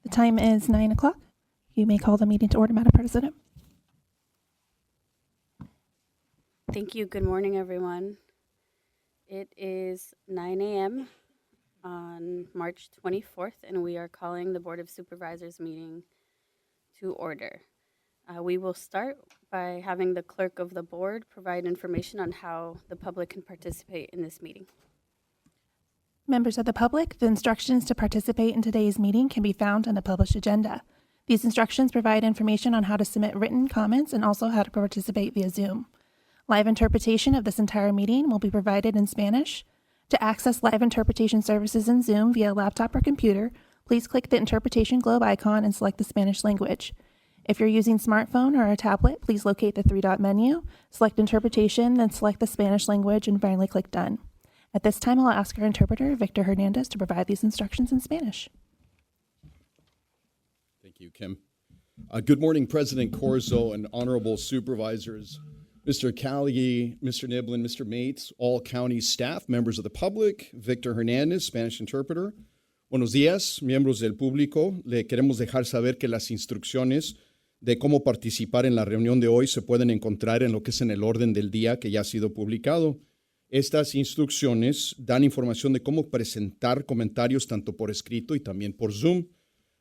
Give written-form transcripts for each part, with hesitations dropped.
The time is 9 o'clock. You may call the meeting to order, Madam President. Thank you. Good morning, everyone. It is 9 a.m. on March 24th, and we are calling the Board of Supervisors meeting to order. We will start by having the clerk of the board provide information on how the public can participate in this meeting. Members of the public, the instructions to participate in today's meeting can be found on the published agenda. These instructions provide information on how to submit written comments and also how to participate via Zoom. Live interpretation of this entire meeting will be provided in Spanish. To access live interpretation services in Zoom via laptop or computer, please click the interpretation globe icon and select the Spanish language. If you're using smartphone or a tablet, please locate the three-dot menu, select interpretation, then select the Spanish language, and finally click done. At this time, I'll ask our interpreter, Victor Hernandez, to provide these instructions in Spanish. Thank you, Kim. Good morning, President Corzo and honorable supervisors, Mr. Cali, Mr. Niblin, Mr. Mates, all county staff, members of the public, Victor Hernandez, Spanish interpreter. Buenos días, miembros del público. Le queremos dejar saber que las instrucciones de cómo participar en la reunión de hoy se pueden encontrar en lo que es en el orden del día que ya ha sido publicado. Estas instrucciones dan información de cómo presentar comentarios tanto por escrito y también por Zoom.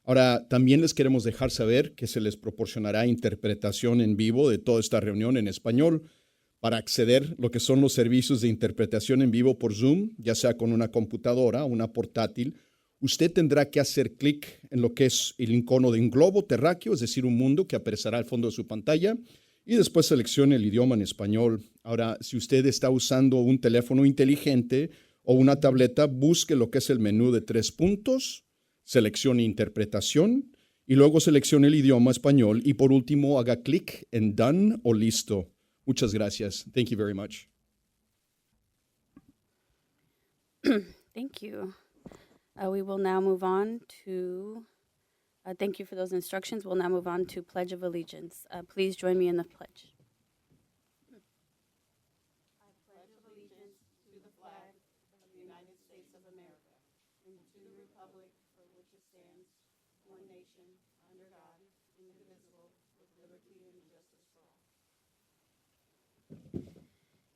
Ahora, también les queremos dejar saber que se les proporcionará interpretación en vivo de toda esta reunión en español. Para acceder a lo que son los servicios de interpretación en vivo por Zoom, ya sea con una computadora o una portátil, usted tendrá que hacer clic en lo que es el icono de un globo terráqueo, es decir, un mundo que aparecerá al fondo de su pantalla, y después seleccione el idioma en español. Ahora, si usted está usando un teléfono inteligente o una tableta, busque lo que es el menú de 3 puntos, seleccione interpretación y luego seleccione el idioma español y por último haga clic en Done o Listo. Muchas gracias. Thank you very much. Thank you. We will now move on to, thank you for those instructions. We'll now move on to Pledge of Allegiance. Please join me in the pledge. I pledge allegiance to the flag of the United States of America and to the republic for which it stands, one nation, under God, indivisible, with liberty and justice for all.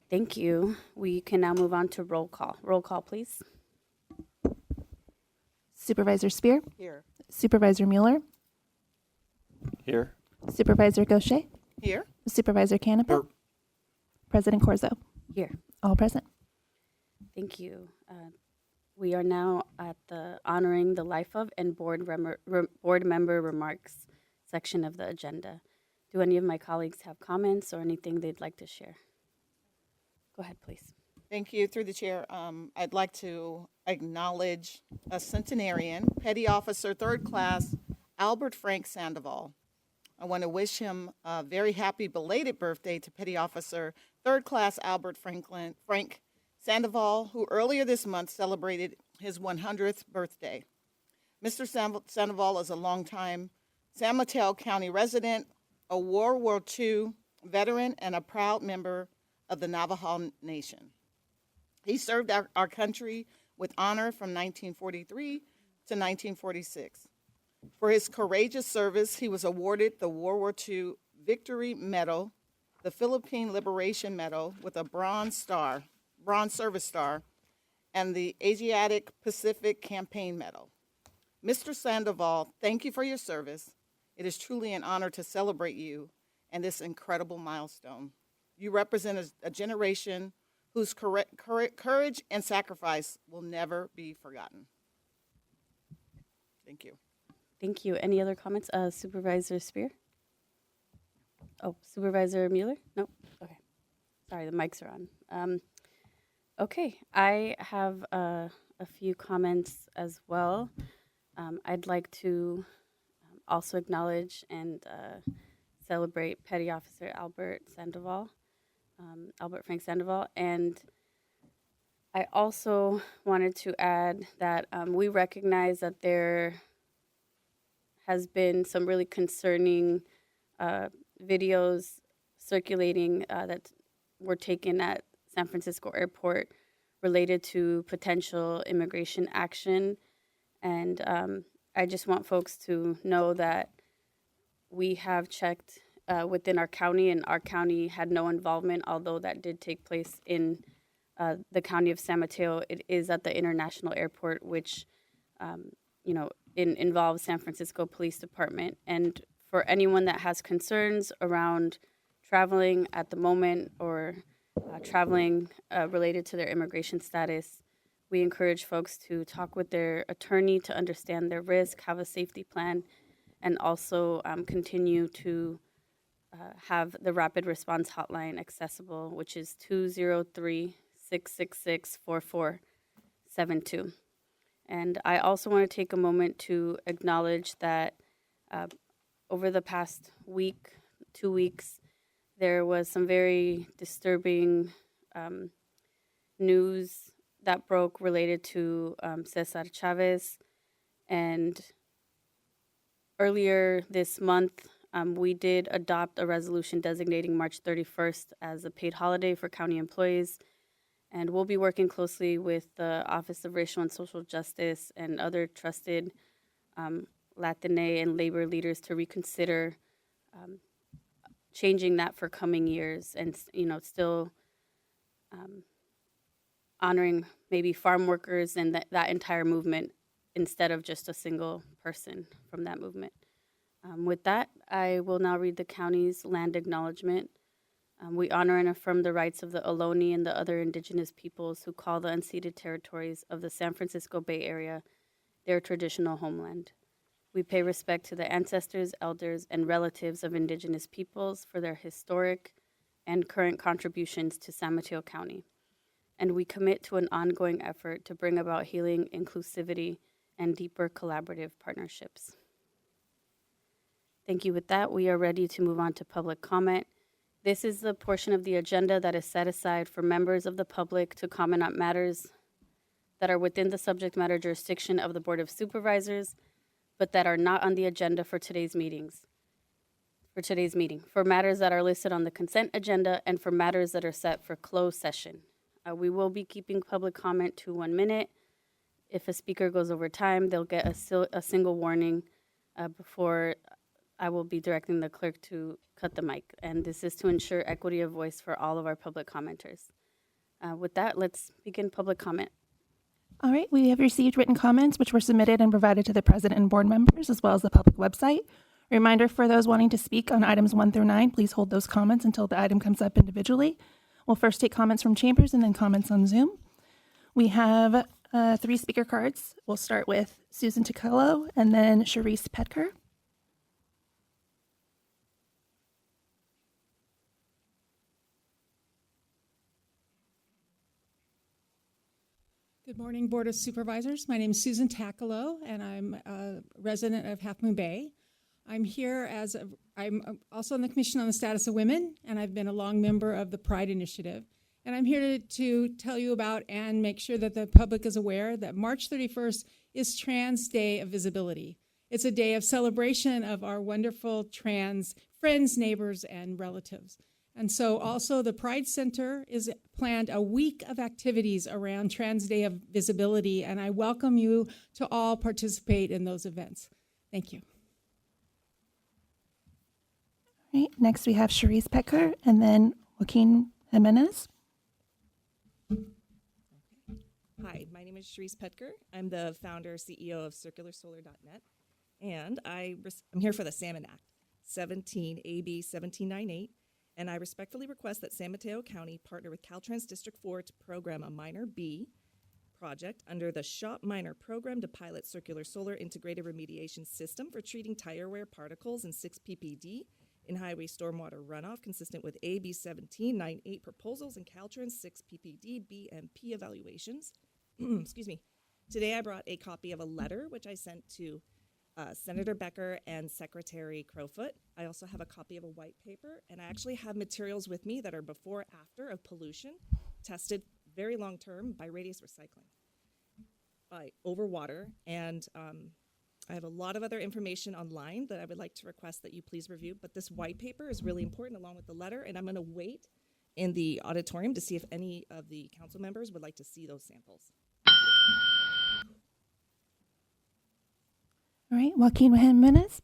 Thank you. We can now move on to roll call. Roll call, please. Supervisor Spear? Here. Supervisor Mueller? Here. Supervisor Gaucher? Here. Supervisor Canepa? President Corzo? Here. All present. Thank you. We are now at the honoring the life of and board member remarks section of the agenda. Do any of my colleagues have comments or anything they'd like to share? Go ahead, please. Thank you. Through the chair, I'd like to acknowledge a centenarian, Petty Officer 3rd Class Albert Frank Sandoval. I want to wish him a very happy belated birthday to Petty Officer 3rd Class Albert Frank Sandoval, who earlier this month celebrated his 100th birthday. Mr. Sandoval is a longtime San Mateo County resident, a World War II veteran, and a proud member of the Navajo Nation. He served our country with honor from 1943 to 1946. For his courageous service, he was awarded the World War II Victory Medal, the Philippine Liberation Medal with a Bronze Service Star, and the Asiatic Pacific Campaign Medal. Mr. Sandoval, thank you for your service. It is truly an honor to celebrate you and this incredible milestone. You represent a generation whose courage and sacrifice will never be forgotten. Thank you. Thank you. Any other comments? Supervisor Spear? Oh, Supervisor Mueller? No? Okay. Sorry, the mics are on. Okay, I have a few comments as well. I'd like to also acknowledge and celebrate Petty Officer Albert Frank Sandoval, and I also wanted to add that we recognize that there has been some really concerning videos circulating that were taken at San Francisco Airport related to potential immigration action. And I just want folks to know that we have checked within our county, and our county had no involvement, although that did take place in the county of San Mateo. It is at the international airport, which, involves San Francisco Police Department. And for anyone that has concerns around traveling at the moment or traveling related to their immigration status, we encourage folks to talk with their attorney to understand their risk, have a safety plan, and also continue to have the rapid response hotline accessible, which is 203-666-4472. And I also want to take a moment to acknowledge that over the past week, 2 weeks, there was some very disturbing news that broke related to Cesar Chavez. And earlier this month, we did adopt a resolution designating March 31st as a paid holiday for county employees. And we'll be working closely with the Office of Racial and Social Justice and other trusted Latine and labor leaders to reconsider changing that for coming years, and still honoring maybe farm workers and that entire movement instead of just a single person from that movement. With that, I will now read the county's land acknowledgement. We honor and affirm the rights of the Ohlone and the other indigenous peoples who call the unceded territories of the San Francisco Bay Area their traditional homeland. We pay respect to the ancestors, elders, and relatives of indigenous peoples for their historic and current contributions to San Mateo County. And we commit to an ongoing effort to bring about healing, inclusivity, and deeper collaborative partnerships. Thank you. With that, we are ready to move on to public comment. This is the portion of the agenda that is set aside for members of the public to comment on matters that are within the subject matter jurisdiction of the Board of Supervisors, but that are not on the agenda for today's meeting. For matters that are listed on the consent agenda and for matters that are set for closed session. We will be keeping public comment to 1 minute. If a speaker goes over time, they'll get a single warning before I will be directing the clerk to cut the mic. And this is to ensure equity of voice for all of our public commenters. With that, let's begin public comment. All right, we have received written comments which were submitted and provided to the president and board members as well as the public website. Reminder for those wanting to speak on items 1 through 9, please hold those comments until the item comes up individually. We'll first take comments from chambers and then comments on Zoom. We have 3 speaker cards. We'll start with Susan Ticolo and then Sharice Petker. Good morning, Board of Supervisors. My name is Susan Takalo, and I'm a resident of Half Moon Bay. I'm here I'm also on the Commission on the Status of Women, and I've been a long member of the Pride Initiative. And I'm here to tell you about and make sure that the public is aware that March 31st is Trans Day of Visibility. It's a day of celebration of our wonderful trans friends, neighbors, and relatives. And so also the Pride Center is planned a week of activities around Trans Day of Visibility, and I welcome you to all participate in those events. Thank you. All right, next we have Sharice Petker and then Joaquin Jimenez. Hi, my name is Sharice Petker. I'm the founder, CEO of CircularSolar.net, and I'm here for the Salmon Act, 17 AB 1798. And I respectfully request that San Mateo County partner with Caltrans District 4 to program a Minor B project under the SHOP Minor program to pilot circular solar integrated remediation system for treating tire wear particles and 6 ppd in highway stormwater runoff consistent with AB 1798 proposals and Caltrans 6 ppd BMP evaluations. Excuse me. Today I brought a copy of a letter which I sent to Senator Becker and Secretary Crowfoot. I also have a copy of a white paper, and I actually have materials with me that are before after of pollution tested very long term by Radius Recycling, by Overwater, and I have a lot of other information online that I would like to request that you please review, but this white paper is really important along with the letter, and I'm going to wait in the auditorium to see if any of the council members would like to see those samples. All right, Joaquin Jimenez.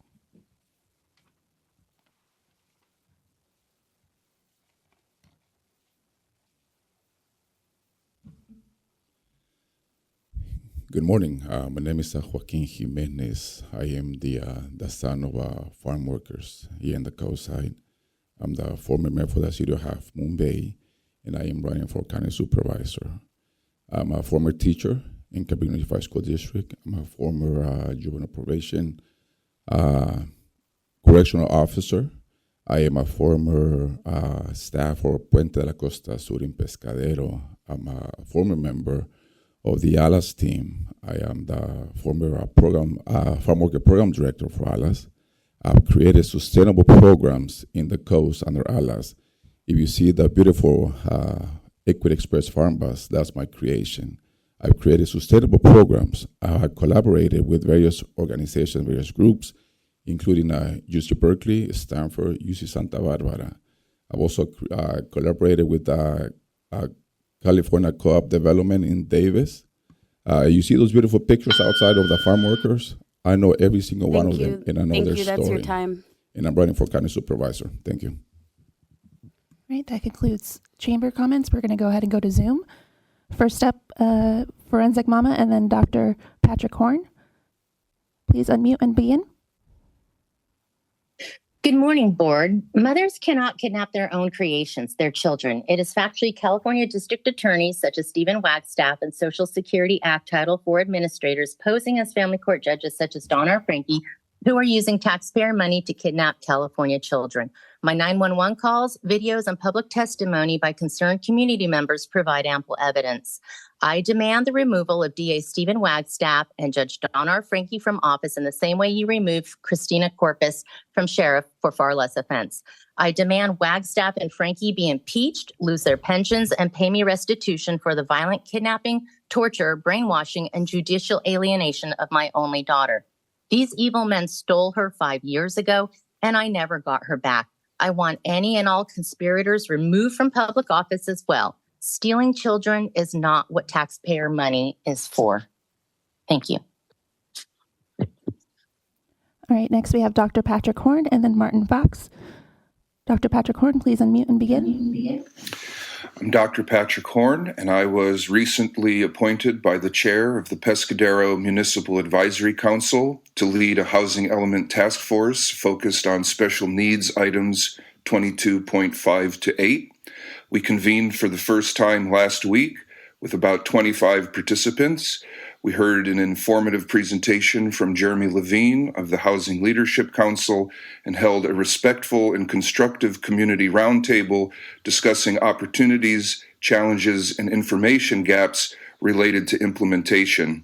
Good morning. My name is Joaquin Jimenez. I am the son of farm workers here in the coast side. I'm the former mayor for the city of Half Moon Bay, and I am running for county supervisor. I'm a former teacher in Cabrini Unified School District. I'm a former juvenile probation correctional officer. I am a former staff for Puente de la Costa Sur in Pescadero. I'm a former member of the ALAS team. I am the former farm worker program director for ALAS. I've created sustainable programs in the coast under ALAS. If you see the beautiful Equity Express farm bus, that's my creation. I've created sustainable programs. I've collaborated with various organizations, various groups, including UC Berkeley, Stanford, UC Santa Barbara. I've also collaborated with California Co-op Development in Davis. You see those beautiful pictures outside of the farm workers? I know every single one of them, and I know their story. That's your time. And I'm running for county supervisor. Thank you. All right, that concludes chamber comments. We're going to go ahead and go to Zoom. First up, Forensic Mama, and then Dr. Patrick Horn. Please unmute and begin. Good morning, board. Mothers cannot kidnap their own creations, their children. It is factually California district attorneys such as Stephen Wagstaff and Social Security Act Title IV administrators posing as family court judges such as Don R. Frankie who are using taxpayer money to kidnap California children. My 911 calls, videos, and public testimony by concerned community members provide ample evidence. I demand the removal of DA Stephen Wagstaff and Judge Don R. Frankie from office in the same way you removed Christina Corpus from sheriff for far less offense. I demand Wagstaff and Frankie be impeached, lose their pensions, and pay me restitution for the violent kidnapping, torture, brainwashing, and judicial alienation of my only daughter. These evil men stole her 5 years ago, and I never got her back. I want any and all conspirators removed from public office as well. Stealing children is not what taxpayer money is for. Thank you. All right, next we have Dr. Patrick Horn and then Martin Fox. Dr. Patrick Horn, please unmute and begin. I'm Dr. Patrick Horn, and I was recently appointed by the chair of the Pescadero Municipal Advisory Council to lead a housing element task force focused on special needs items 22.5 to 8. We convened for the first time last week with about 25 participants. We heard an informative presentation from Jeremy Levine of the Housing Leadership Council and held a respectful and constructive community roundtable discussing opportunities, challenges, and information gaps related to implementation.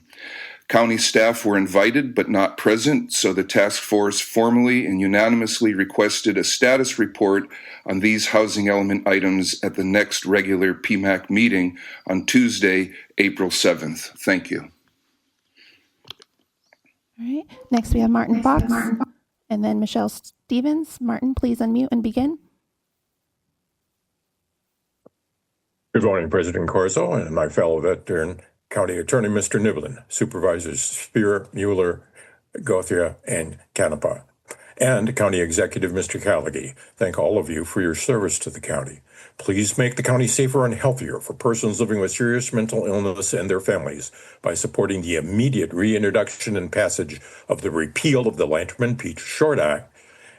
County staff were invited but not present, so the task force formally and unanimously requested a status report on these housing element items at the next regular PMAC meeting on Tuesday, April 7th. Thank you. All right, next we have Martin Fox and then Michelle Stevens. Martin, please unmute and begin. Good morning, President Corzo and my fellow veteran County Attorney, Mr. Niblin, Supervisors Spear, Mueller, Gothia, and Canepa, and County Executive, Mr. Callaghy. Thank all of you for your service to the county. Please make the county safer and healthier for persons living with serious mental illness and their families by supporting the immediate reintroduction and passage of the repeal of the Lanterman-Peach Short Act,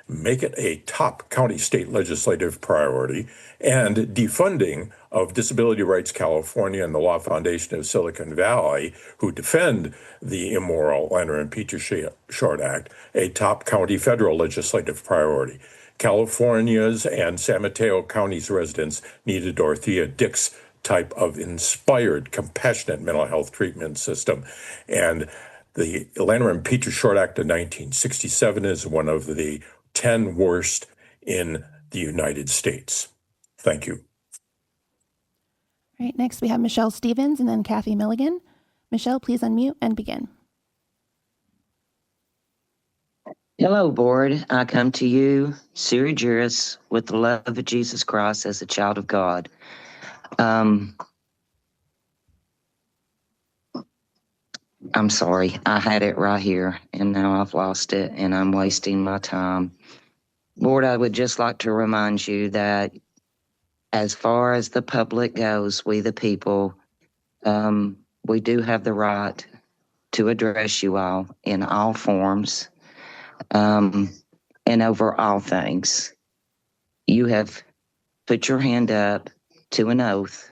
make it a top county state legislative priority, and defunding of Disability Rights California and the Law Foundation of Silicon Valley, who defend the immoral Lanterman-Peach Short Act, a top county federal legislative priority. California's and San Mateo County's residents need a Dorothea Dix type of inspired, compassionate mental health treatment system. And the Lanterman-Peach Short Act of 1967 is one of the 10 worst in the United States. Thank you. All right, next we have Michelle Stevens and then Kathy Milligan. Michelle, please unmute and begin. Hello, board. I come to you, sui juris, with the love of Jesus Christ as a child of God. I'm sorry. I had it right here and now I've lost it and I'm wasting my time. Board, I would just like to remind you that as far as the public goes, we the people, we do have the right to address you all in all forms, and over all things. You have put your hand up to an oath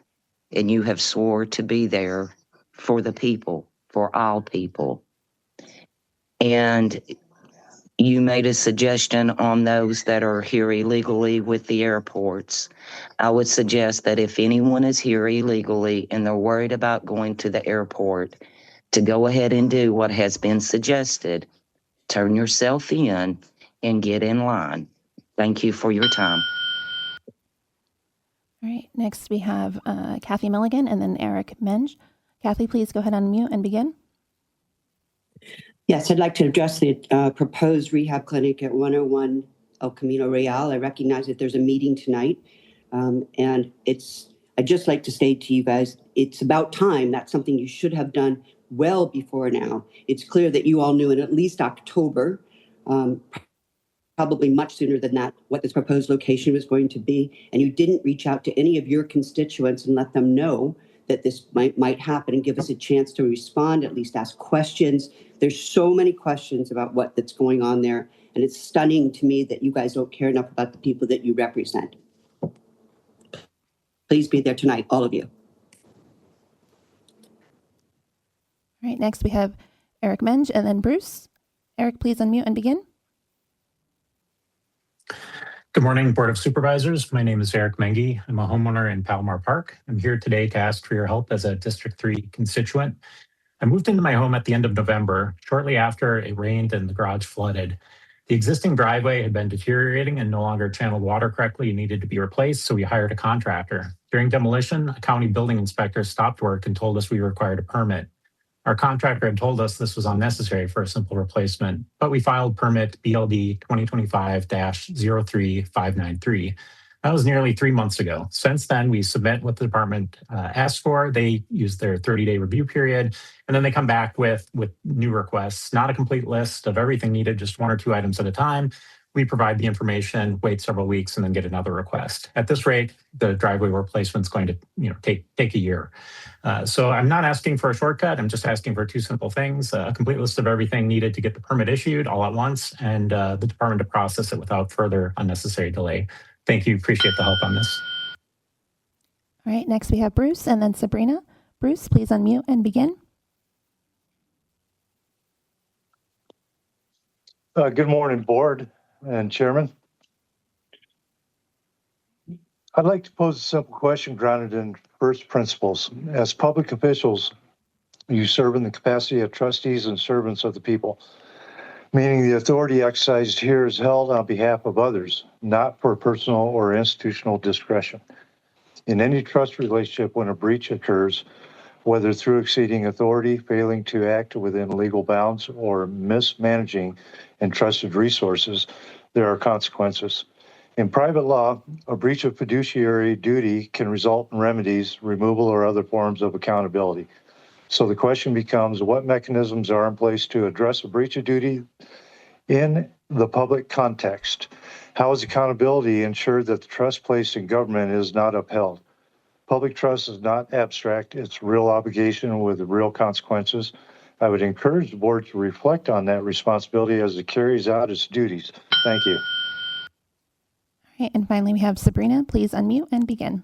and you have swore to be there for the people, for all people. And you made a suggestion on those that are here illegally with the airports. I would suggest that if anyone is here illegally and they're worried about going to the airport, to go ahead and do what has been suggested, turn yourself in and get in line. Thank you for your time. All right, next we have Kathy Milligan and then Eric Menge. Kathy, please go ahead and unmute and begin. Yes, I'd like to address the proposed rehab clinic at 101 El Camino Real. I recognize that there's a meeting tonight, and I'd just like to say to you guys, it's about time. That's something you should have done well before now. It's clear that you all knew in at least October, probably much sooner than that, what this proposed location was going to be, and you didn't reach out to any of your constituents and let them know that this might happen and give us a chance to respond, at least ask questions. There's so many questions about that's going on there, and it's stunning to me that you guys don't care enough about the people that you represent. Please be there tonight, all of you. All right, next we have Eric Menge and then Bruce. Eric, please unmute and begin. Good morning, Board of Supervisors. My name is Eric Menge. I'm a homeowner in Palomar Park. I'm here today to ask for your help as a District 3 constituent. I moved into my home at the end of November, shortly after it rained and the garage flooded. The existing driveway had been deteriorating and no longer channeled water correctly and needed to be replaced, so we hired a contractor. During demolition, a county building inspector stopped work and told us we required a permit. Our contractor had told us this was unnecessary for a simple replacement, but we filed permit BLD 2025-03593. That was nearly 3 months ago. Since then, we submit what the department asked for. They use their 30-day review period, and then they come back with new requests, not a complete list of everything needed, just 1 or 2 items at a time. We provide the information, wait several weeks, and then get another request. At this rate, the driveway replacement is going to take a year. So I'm not asking for a shortcut. I'm just asking for 2 simple things: a complete list of everything needed to get the permit issued all at once, and the department to process it without further unnecessary delay. Thank you. Appreciate the help on this. All right, next we have Bruce and then Sabrina. Bruce, please unmute and begin. Good morning, Board and Chairman. I'd like to pose a simple question grounded in first principles. As public officials, you serve in the capacity of trustees and servants of the people, meaning the authority exercised here is held on behalf of others, not for personal or institutional discretion. In any trust relationship, when a breach occurs, whether through exceeding authority, failing to act within legal bounds, or mismanaging entrusted resources, there are consequences. In private law, a breach of fiduciary duty can result in remedies, removal, or other forms of accountability. So the question becomes, what mechanisms are in place to address a breach of duty in the public context? How is accountability ensured that the trust placed in government is not upheld? Public trust is not abstract, it's real obligation with real consequences. I would encourage the board to reflect on that responsibility as it carries out its duties. Thank you. All right, and finally we have Sabrina. Please unmute and begin.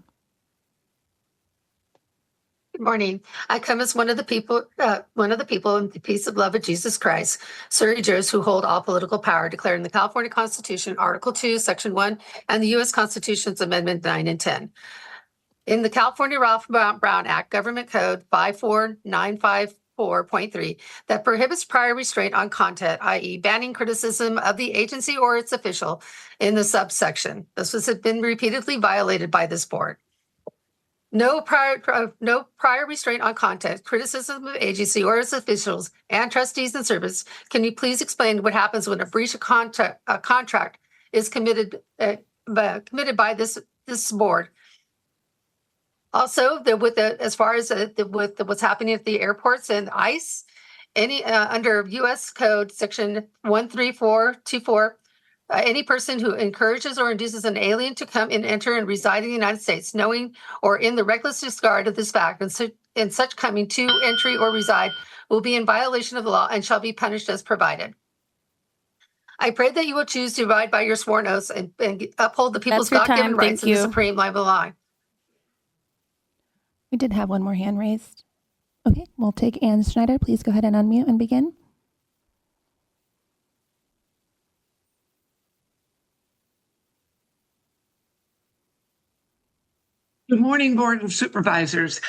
Good morning. I come as one of the people in the peace of love of Jesus Christ, surrogers who hold all political power, declared in the California Constitution, Article 2, Section 1, and the U.S. Constitution's Amendment 9 and 10. In the California Ralph Brown Act, Government Code 54954.3, that prohibits prior restraint on content, i.e. banning criticism of the agency or its official in the subsection. This has been repeatedly violated by this board. No prior restraint on content, criticism of agency or its officials and trustees and servants. Can you please explain what happens when a breach of contract is committed by this board? Also, as far as with what's happening at the airports and ICE, under U.S. Code Section 13424, any person who encourages or induces an alien to come and enter and reside in the United States, knowing or in the reckless disregard of this fact, and such coming to entry or reside will be in violation of the law and shall be punished as provided. I pray that you will choose to abide by your sworn oaths and uphold the people's That's your God-given time. rights Thank and the you. supreme life of the law. We did have one more hand raised. Okay, we'll take Ann Schneider. Please go ahead and unmute and begin. Good morning, Board of Supervisors.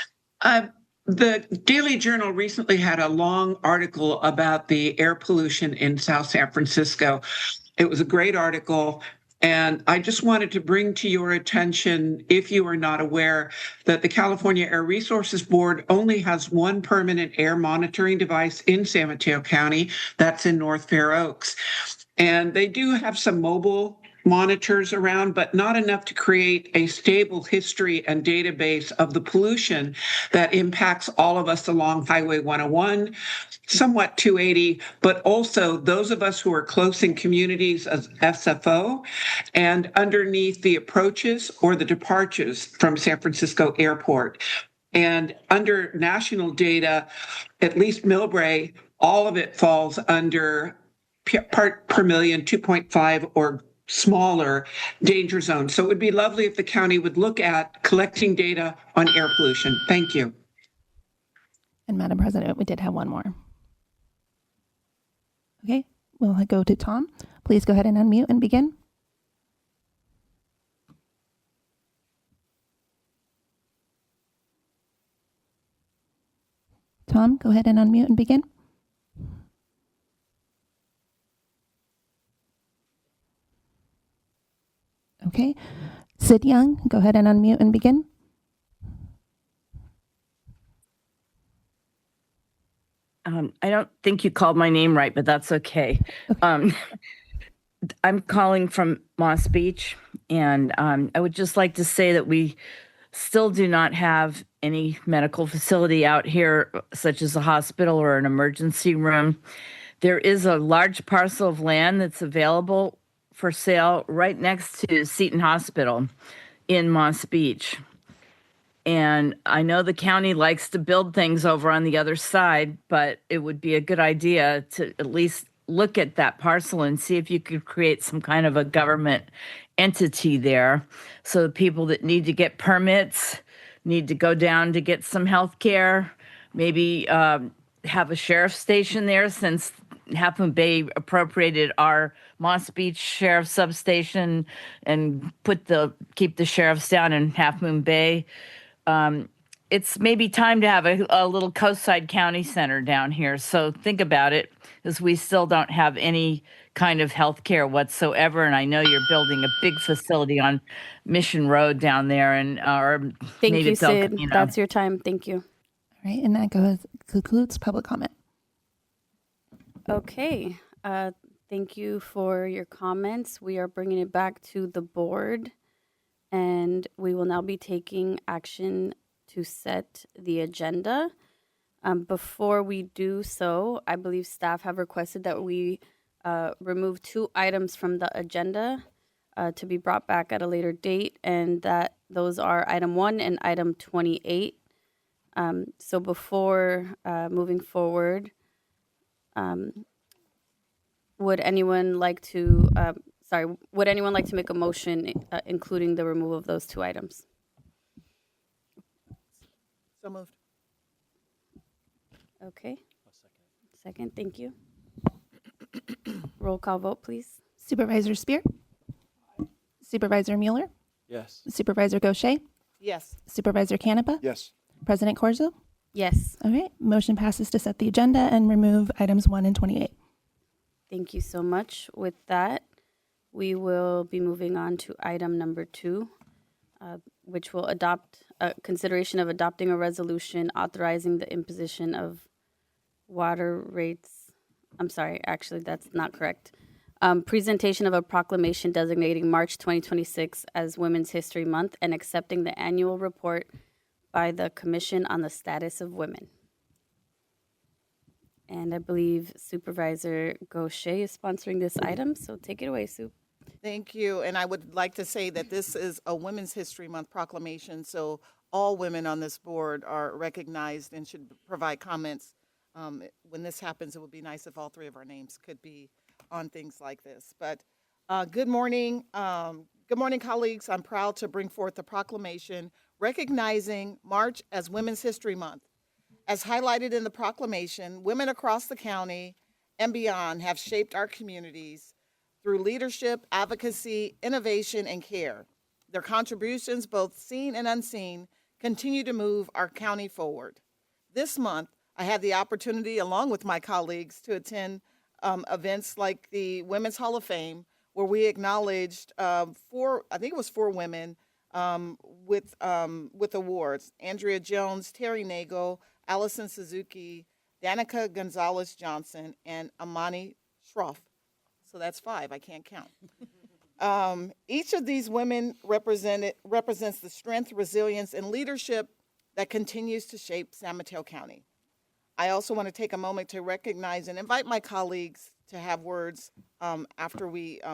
The Daily Journal recently had a long article about the air pollution in South San Francisco. It was a great article, and I just wanted to bring to your attention, if you are not aware, that the California Air Resources Board only has one permanent air monitoring device in San Mateo County. That's in North Fair Oaks. And they do have some mobile monitors around, but not enough to create a stable history and database of the pollution that impacts all of us along Highway 101, somewhat 280, but also those of us who are close in communities as SFO and underneath the approaches or the departures from San Francisco Airport. And under national data, at least Millbrae, all of it falls under part per million, 2.5 or smaller danger zone. So it would be lovely if the county would look at collecting data on air pollution. Thank you. And Madam President, we did have one more. Okay, we'll go to Tom. Please go ahead and unmute and begin. Tom, go ahead and unmute and begin. Okay. Sid Young, go ahead and unmute and begin. I don't think you called my name right, but that's okay. I'm calling from Moss Beach, and I would just like to say that we still do not have any medical facility out here, such as a hospital or an emergency room. There is a large parcel of land that's available for sale right next to Seton Hospital in Moss Beach. And I know the county likes to build things over on the other side, but it would be a good idea to at least look at that parcel and see if you could create some kind of a government entity there. So the people that need to get permits, need to go down to get some health care, maybe have a sheriff's station there, since Half Moon Bay appropriated our Moss Beach Sheriff Substation and keep the sheriffs down in Half Moon Bay. It's maybe time to have a little coastside county center down here. So think about it, because we still don't have any kind of health care whatsoever. And I know you're building a big facility on Mission Road down there, and or Thank maybe you, it's El Sid. Camino. That's your time. Thank you. All right, and that concludes public comment. Okay. Thank you for your comments. We are bringing it back to the board, and we will now be taking action to set the agenda. Before we do so, I believe staff have requested that we remove 2 items from the agenda to be brought back at a later date, and that those are item 1 and item 28. So before moving forward, would anyone like to make a motion including the removal of those 2 items? So moved. Okay. Second, thank you. Roll call vote, please. Supervisor Spear? Supervisor Mueller? Yes. Supervisor Gaucher? Yes. Supervisor Canepa? Yes. President Corzo? Yes. All right, motion passes to set the agenda and remove items 1 and 28. Thank you so much. With that, we will be moving on to item number 2, which will adopt consideration of adopting a resolution authorizing the imposition of water rates. I'm sorry, actually, that's not correct. Presentation of a proclamation designating March 2026 as Women's History Month and accepting the annual report by the Commission on the Status of Women. And I believe Supervisor Gaucher is sponsoring this item, so take it away, Sue. Thank you. And I would like to say that this is a Women's History Month proclamation, so all women on this board are recognized and should provide comments. When this happens, it would be nice if all three of our names could be on things like this. But good morning. Good morning, colleagues. I'm proud to bring forth the proclamation recognizing March as Women's History Month. As highlighted in the proclamation, women across the county and beyond have shaped our communities through leadership, advocacy, innovation, and care. Their contributions, both seen and unseen, continue to move our county forward. This month, I had the opportunity, along with my colleagues, to attend events like the Women's Hall of Fame, where we acknowledged four women with awards: Andrea Jones, Terry Nagel, Allison Suzuki, Danica Gonzalez Johnson, and Amani Shroff. So that's 5. I can't count. Each of these women represents the strength, resilience, and leadership that continues to shape San Mateo County. I also want to take a moment to recognize and invite my colleagues to have words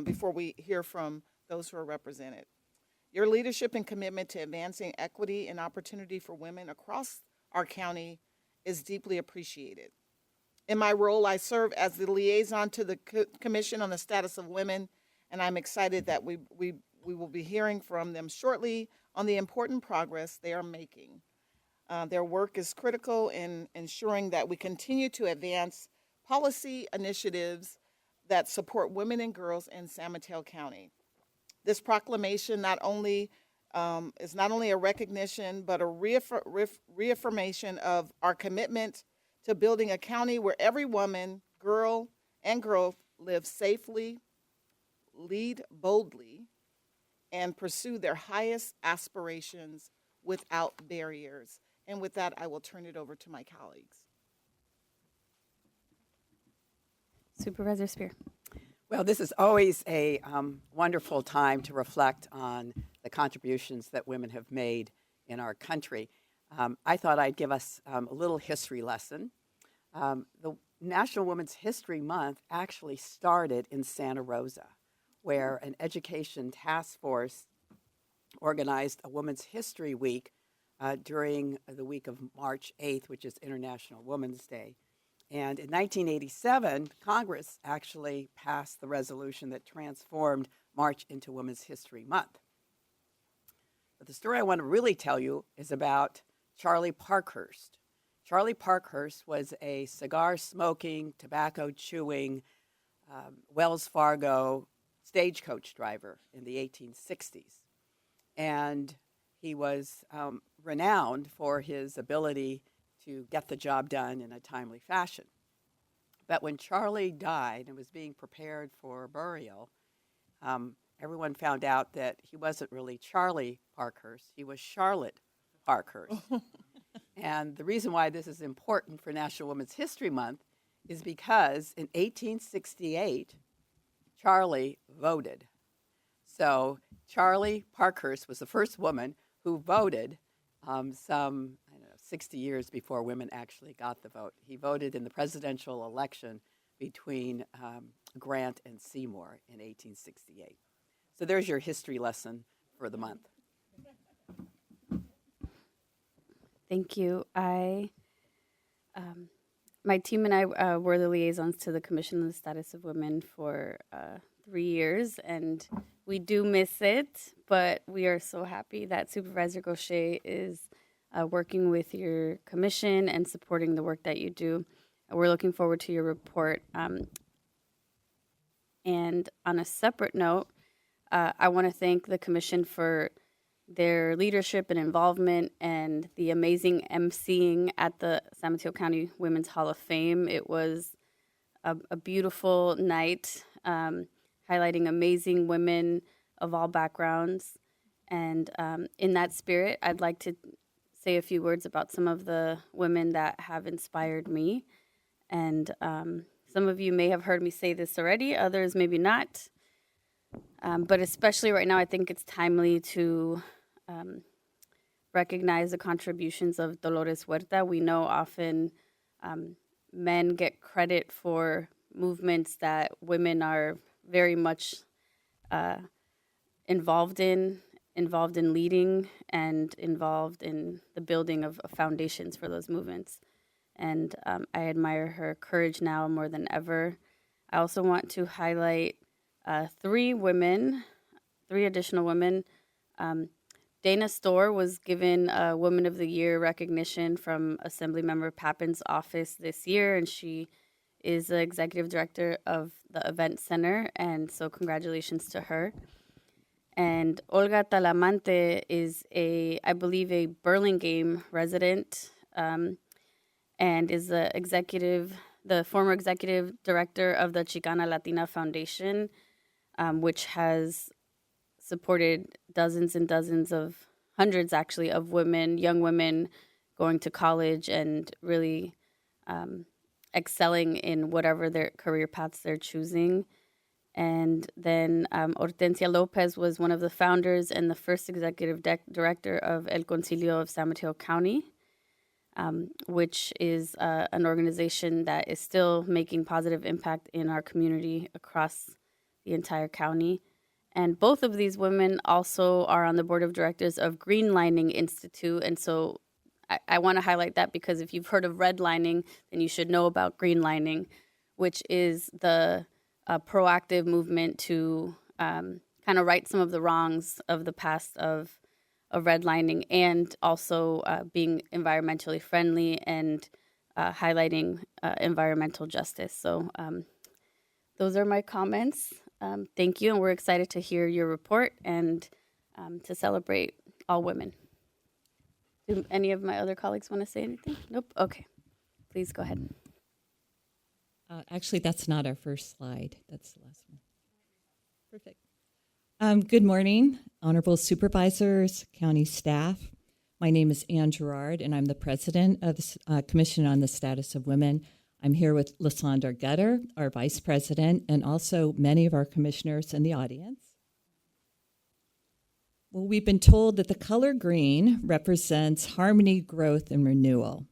before we hear from those who are represented. Your leadership and commitment to advancing equity and opportunity for women across our county is deeply appreciated. In my role, I serve as the liaison to the Commission on the Status of Women, and I'm excited that we will be hearing from them shortly on the important progress they are making. Their work is critical in ensuring that we continue to advance policy initiatives that support women and girls in San Mateo County. This proclamation is not only a recognition, but a reaffirmation of our commitment to building a county where every woman, girl live safely, lead boldly, and pursue their highest aspirations without barriers. And with that, I will turn it over to my colleagues. Supervisor Spear. Well, this is always a wonderful time to reflect on the contributions that women have made in our country. I thought I'd give us a little history lesson. The National Women's History Month actually started in Santa Rosa, where an education task force organized a Women's History Week during the week of March 8th, which is International Women's Day. And in 1987, Congress actually passed the resolution that transformed March into Women's History Month. But the story I want to really tell you is about Charlie Parkhurst. Charlie Parkhurst was a cigar-smoking, tobacco-chewing Wells Fargo stagecoach driver in the 1860s. And he was renowned for his ability to get the job done in a timely fashion. But when Charlie died and was being prepared for burial, everyone found out that he wasn't really Charlie Parkhurst, he was Charlotte Parkhurst. And the reason why this is important for National Women's History Month is because in 1868, Charlie voted. So Charlie Parkhurst was the first woman who voted 60 years before women actually got the vote. He voted in the presidential election between Grant and Seymour in 1868. So there's your history lesson for the month. Thank you. My team and I were the liaisons to the Commission on the Status of Women for 3 years, and we do miss it, but we are so happy that Supervisor Gaucher is working with your commission and supporting the work that you do. We're looking forward to your report. And on a separate note, I want to thank the commission for their leadership and involvement and the amazing emceeing at the San Mateo County Women's Hall of Fame. It was a beautiful night, highlighting amazing women of all backgrounds. And in that spirit, I'd like to say a few words about some of the women that have inspired me. And some of you may have heard me say this already, others maybe not. But especially right now, I think it's timely to recognize the contributions of Dolores Huerta. We know often men get credit for movements that women are very much involved in leading, and involved in the building of foundations for those movements. And I admire her courage now more than ever. I also want to highlight three additional women. Dana Storr was given a Woman of the Year recognition from Assemblymember Pappin's office this year, and she is the executive director of the Event Center, and so congratulations to her. And Olga Talamante is I believe, a Burlingame resident, and is the former executive director of the Chicana Latina Foundation, which has supported dozens and dozens of, hundreds actually, of women, young women going to college and really excelling in whatever their career paths they're choosing. And then Hortensia Lopez was one of the founders and the first executive director of El Concilio of San Mateo County, which is an organization that is still making positive impact in our community across the entire county. And both of these women also are on the board of directors of Greenlining Institute. And so I want to highlight that, because if you've heard of redlining, then you should know about Greenlining, which is the proactive movement to kind of right some of the wrongs of the past of redlining, and also being environmentally friendly and highlighting environmental justice. So those are my comments. Thank you, and we're excited to hear your report and to celebrate all women. Do any of my other colleagues want to say anything? Nope? Okay. Please go ahead. Actually, that's not our first slide. That's the last one. Perfect. Good morning, honorable supervisors, county staff. My name is Ann Gerard, and I'm the president of the Commission on the Status of Women. I'm here with Lysandra Gutter, our vice president, and also many of our commissioners in the audience. Well, we've been told that the color green represents harmony, growth, and renewal.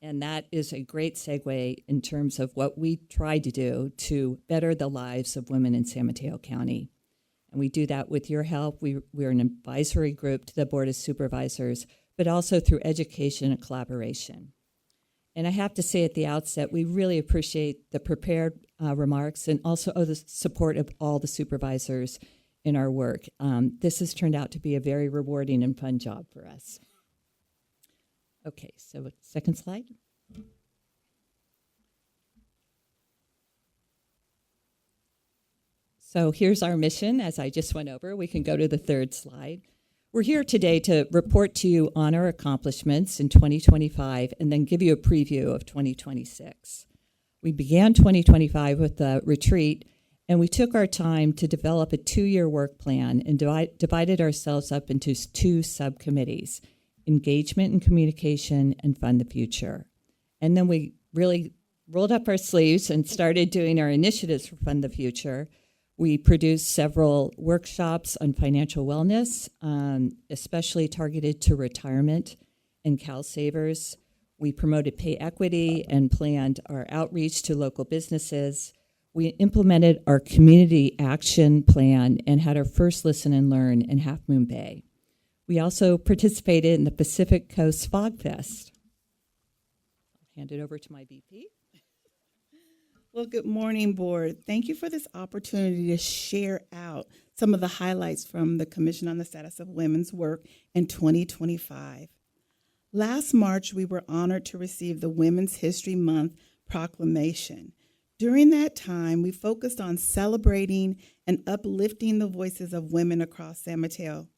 And that is a great segue in terms of what we try to do to better the lives of women in San Mateo County. And we do that with your help. We're an advisory group to the Board of Supervisors, but also through education and collaboration. And I have to say at the outset, we really appreciate the prepared remarks and also the support of all the supervisors in our work. This has turned out to be a very rewarding and fun job for us. Okay, so second slide. So here's our mission, as I just went over. We can go to the third slide. We're here today to report to you on our accomplishments in 2025 and then give you a preview of 2026. We began 2025 with a retreat, and we took our time to develop a 2-year work plan and divided ourselves up into 2 subcommittees: engagement and communication, and fund the future. And then we really rolled up our sleeves and started doing our initiatives for Fund the Future. We produced several workshops on financial wellness, especially targeted to retirement and CalSavers. We promoted pay equity and planned our outreach to local businesses. We implemented our community action plan and had our first Listen and Learn in Half Moon Bay. We also participated in the Pacific Coast Fog Fest. I'll hand it over to my VP. Well, good morning, board. Thank you for this opportunity to share out some of the highlights from the Commission on the Status of Women's work in 2025. Last March, we were honored to receive the Women's History Month proclamation. During that time, we focused on celebrating and uplifting the voices of women across San Mateo.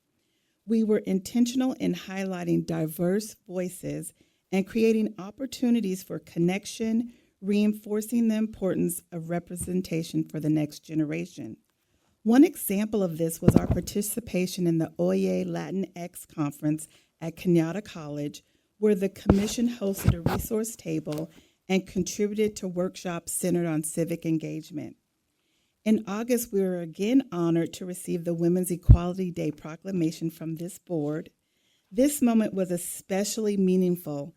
We were intentional in highlighting diverse voices and creating opportunities for connection, reinforcing the importance of representation for the next generation. One example of this was our participation in the Oye Latinx Conference at Kenyatta College, where the Commission hosted a resource table and contributed to workshops centered on civic engagement. In August, we were again honored to receive the Women's Equality Day proclamation from this board. This moment was especially meaningful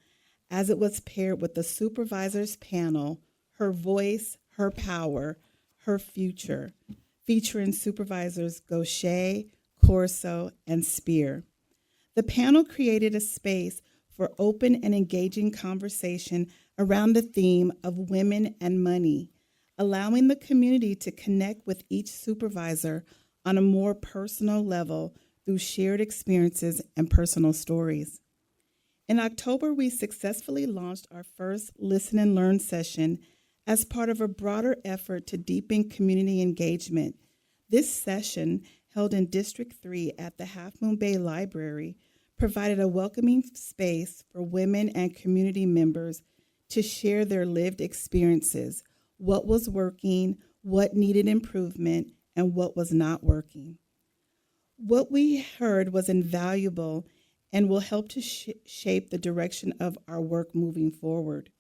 as it was paired with the Supervisors panel, Her Voice, Her Power, Her Future, featuring Supervisors Gaucher, Corso, and Spear. The panel created a space for open and engaging conversation around the theme of women and money, allowing the community to connect with each supervisor on a more personal level through shared experiences and personal stories. In October, we successfully launched our first Listen and Learn session as part of a broader effort to deepen community engagement. This session, held in District 3 at the Half Moon Bay Library, provided a welcoming space for women and community members to share their lived experiences, what was working, what needed improvement, and what was not working. What we heard was invaluable and will help to shape the direction of our work moving forward.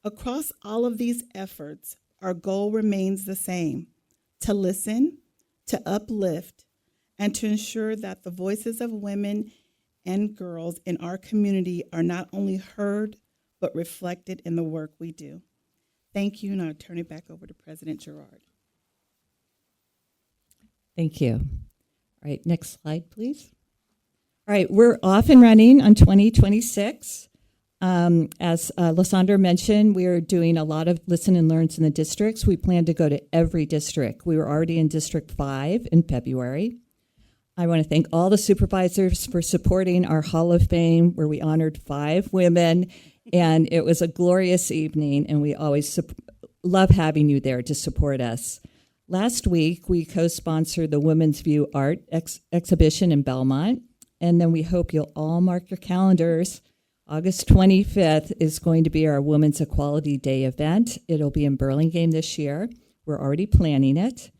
Across all of these efforts, our goal remains the same: to listen, to uplift, and to ensure that the voices of women and girls in our community are not only heard, but reflected in the work we do. Thank you, and I'll turn it back over to President Gerard. Thank you. All right, next slide, please. All right, we're off and running on 2026. As Lysandra mentioned, we are doing a lot of listen and learns in the districts. We plan to go to every district. We were already in District 5 in February. I want to thank all the supervisors for supporting our Hall of Fame, where we honored 5 women, and it was a glorious evening, and we always love having you there to support us. Last week, we co-sponsored the Women's View Art exhibition in Belmont, and then we hope you'll all mark your calendars. August 25th is going to be our Women's Equality Day event. It'll be in Burlingame this year. We're already planning it.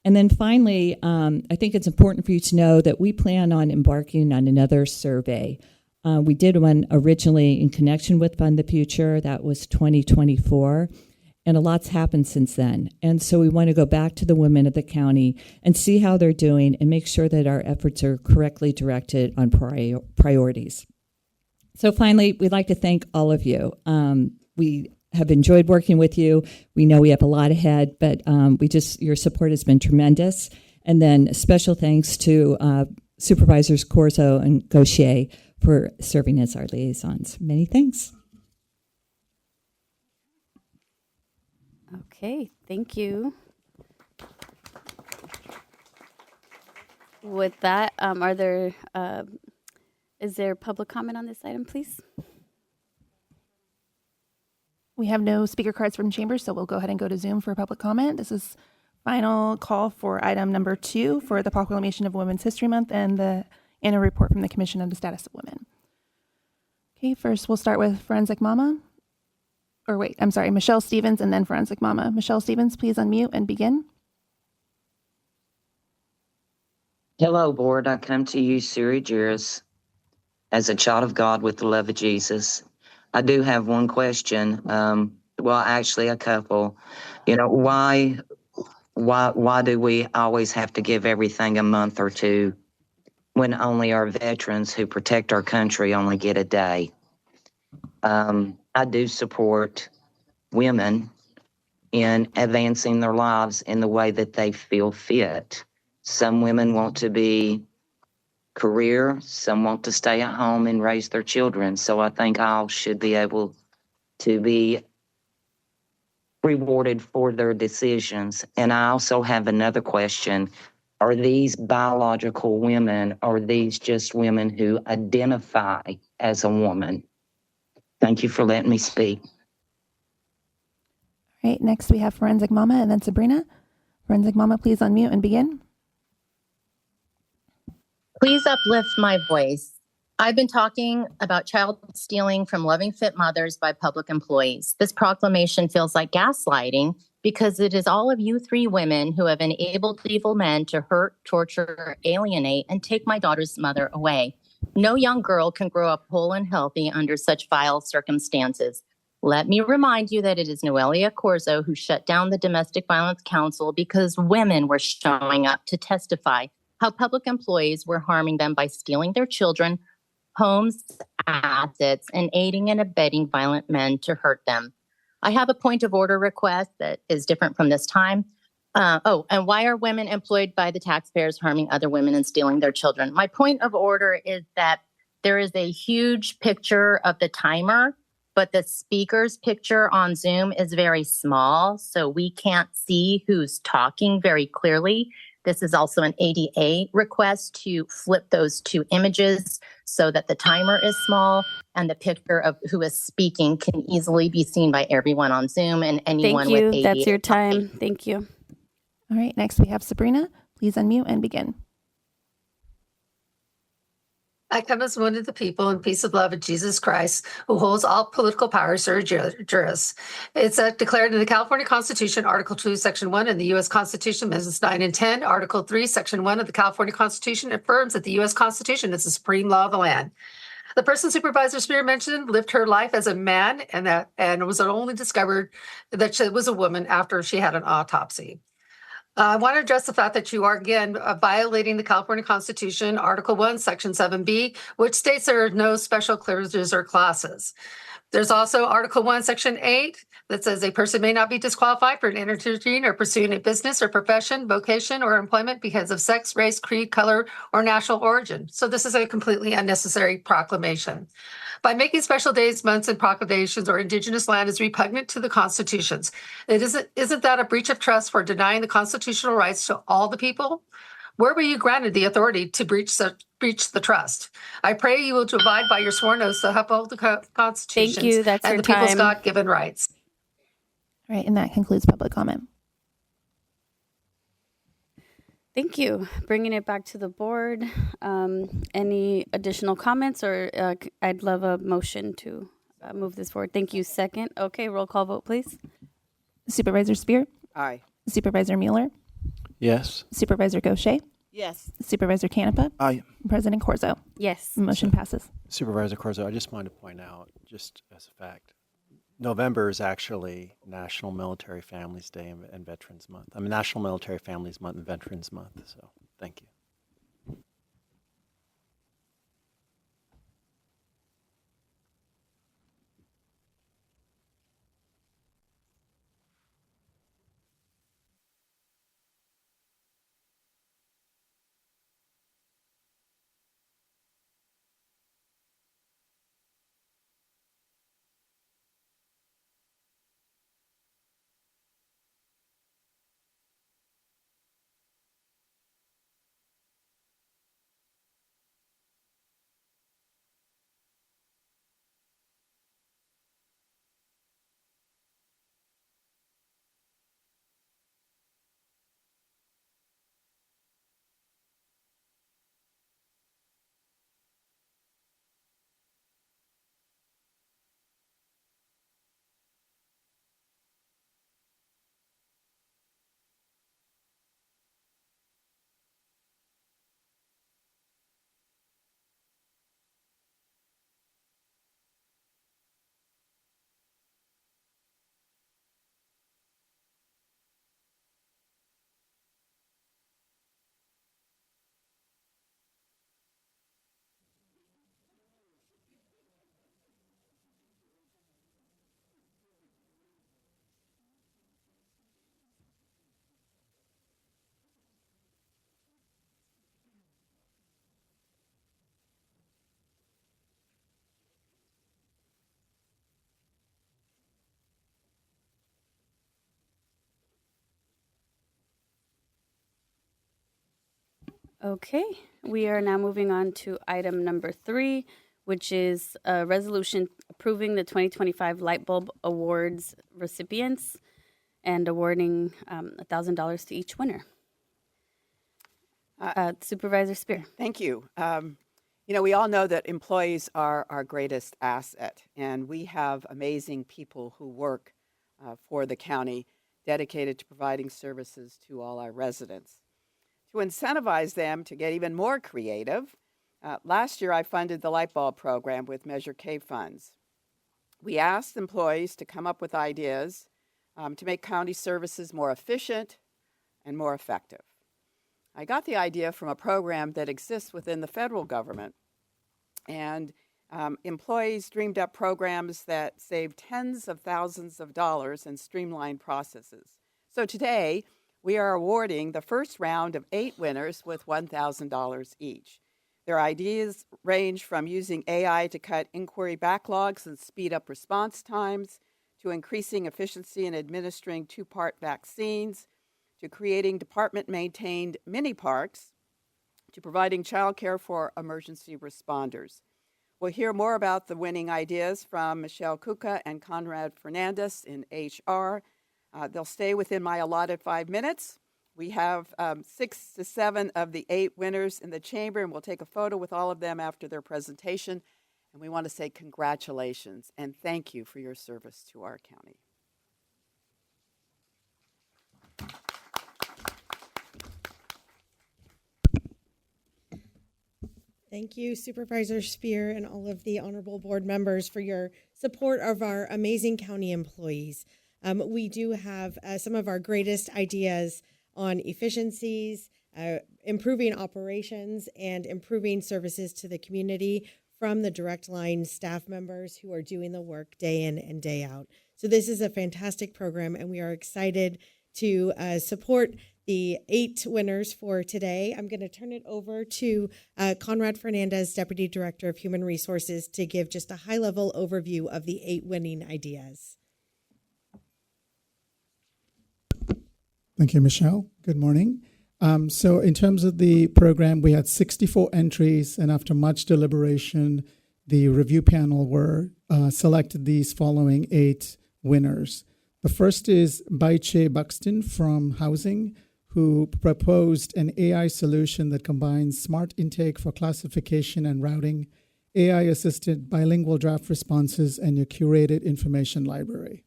And then finally, I think it's important for you to know that we plan on embarking on another survey. We did one originally in connection with Fund the Future. That was 2024. And a lot's happened since then. And so we want to go back to the women of the county and see how they're doing and make sure that our efforts are correctly directed on priorities. So finally, we'd like to thank all of you. We have enjoyed working with you. We know we have a lot ahead, but your support has been tremendous. And then special thanks to Supervisors Corso and Gaucher for serving as our liaisons. Many thanks. Okay, thank you. With that, is there public comment on this item, please? We have no speaker cards from chambers, so we'll go ahead and go to Zoom for public comment. This is final call for item number 2 for the proclamation of Women's History Month and the annual report from the Commission on the Status of Women. Okay, first we'll start with Forensic Mama. Michelle Stevens and then Forensic Mama. Michelle Stevens, please unmute and begin. Hello, board. I come to you, Suri Juris, as a child of God with the love of Jesus. I do have one question. Well, actually a couple. You know, why do we always have to give everything a month or two when only our veterans who protect our country only get a day? I do support women in advancing their lives in the way that they feel fit. Some women want to be career, some want to stay at home and raise their children. So I think all should be able to be rewarded for their decisions. And I also have another question. Are these biological women, or are these just women who identify as a woman? Thank you for letting me speak. All right, next we have Forensic Mama and then Sabrina. Forensic Mama, please unmute and begin. Please uplift my voice. I've been talking about child stealing from loving fit mothers by public employees. This proclamation feels like gaslighting because it is all of you 3 women who have enabled evil men to hurt, torture, alienate, and take my daughter's mother away. No young girl can grow up whole and healthy under such vile circumstances. Let me remind you that it is Noelia Corso who shut down the Domestic Violence Council because women were showing up to testify how public employees were harming them by stealing their children, homes, assets, and aiding and abetting violent men to hurt them. I have a point of order request that is different from this time. And why are women employed by the taxpayers harming other women and stealing their children? My point of order is that there is a huge picture of the timer, but the speaker's picture on Zoom is very small, so we can't see who's talking very clearly. This is also an ADA request to flip those two images so that the timer is small and the picture of who is speaking can easily be seen by everyone on Zoom and anyone Thank with you. ADA. That's your time. Thank you. All right, next we have Sabrina. Please unmute and begin. I come as one of the people in peace of love of Jesus Christ, who holds all political powers sui juris. It's declared in the California Constitution, Article 2, Section 1, and the U.S. Constitution, Amendments 9 and 10. Article 3, Section 1 of the California Constitution affirms that the U.S. Constitution is the supreme law of the land. The person Supervisor Spear mentioned lived her life as a man and was only discovered that she was a woman after she had an autopsy. I want to address the fact that you are, again, violating the California Constitution, Article 1, Section 7B, which states there are no special privileges or classes. There's also Article 1, Section 8, that says a person may not be disqualified for entertaining or pursuing a business or profession, vocation, or employment because of sex, race, creed, color, or national origin. So this is a completely unnecessary proclamation. By making special days, months, and proclamations or indigenous land is repugnant to the constitutions. Isn't that a breach of trust for denying the constitutional rights to all the people? Where were you granted the authority to breach the trust? I pray you will abide by your sworn oaths to uphold the constitutions Thank you. That's and your the people's time. God-given rights. All right, and that concludes public comment. Thank you. Bringing it back to the board. Any additional comments, or I'd love a motion to move this forward. Thank you. Second. Okay, roll call vote, please. Supervisor Spear, Aye. Supervisor Mueller, Yes. Supervisor Gaucher, Yes. Supervisor Canepa, Aye. President Corzo. Yes. Motion passes. Supervisor Corzo, I just wanted to point out, just as a fact, November is actually National Military Families Day and Veterans Month. I mean, National Military Families Month and Veterans Month. So, thank you. Okay, we are now moving on to item number 3, which is a resolution approving the 2025 Light Bulb Awards recipients and awarding $1,000 to each winner. Supervisor Spear. Thank you. We all know that employees are our greatest asset, and we have amazing people who work for the county dedicated to providing services to all our residents. To incentivize them to get even more creative, last year I funded the Light Bulb program with Measure K funds. We asked employees to come up with ideas to make county services more efficient and more effective. I got the idea from a program that exists within the federal government And employees dreamed up programs that saved tens of thousands of dollars and streamlined processes. So today, we are awarding the first round of 8 winners with $1,000 each. Their ideas range from using AI to cut inquiry backlogs and speed up response times, to increasing efficiency in administering 2-part vaccines, to creating department-maintained mini parks, to providing childcare for emergency responders. We'll hear more about the winning ideas from Michelle Kuka and Conrad Fernandez in HR. They'll stay within my allotted 5 minutes. We have 6 to 7 of the 8 winners in the chamber, and we'll take a photo with all of them after their presentation. And we want to say congratulations and thank you for your service to our county. Thank you, Supervisor Spear and all of the honorable board members for your support of our amazing county employees. We do have some of our greatest ideas on efficiencies, improving operations, and improving services to the community from the direct line staff members who are doing the work day in and day out. So this is a fantastic program, and we are excited to support the 8 winners for today. I'm going to turn it over to Conrad Fernandez, Deputy Director of Human Resources, to give just a high-level overview of the 8 winning ideas. Thank you, Michelle. Good morning. So in terms of the program, we had 64 entries, and after much deliberation, the review panel selected these following 8 winners. The first is Baiche Buxton from Housing, who proposed an AI solution that combines smart intake for classification and routing, AI-assisted bilingual draft responses, and a curated information library.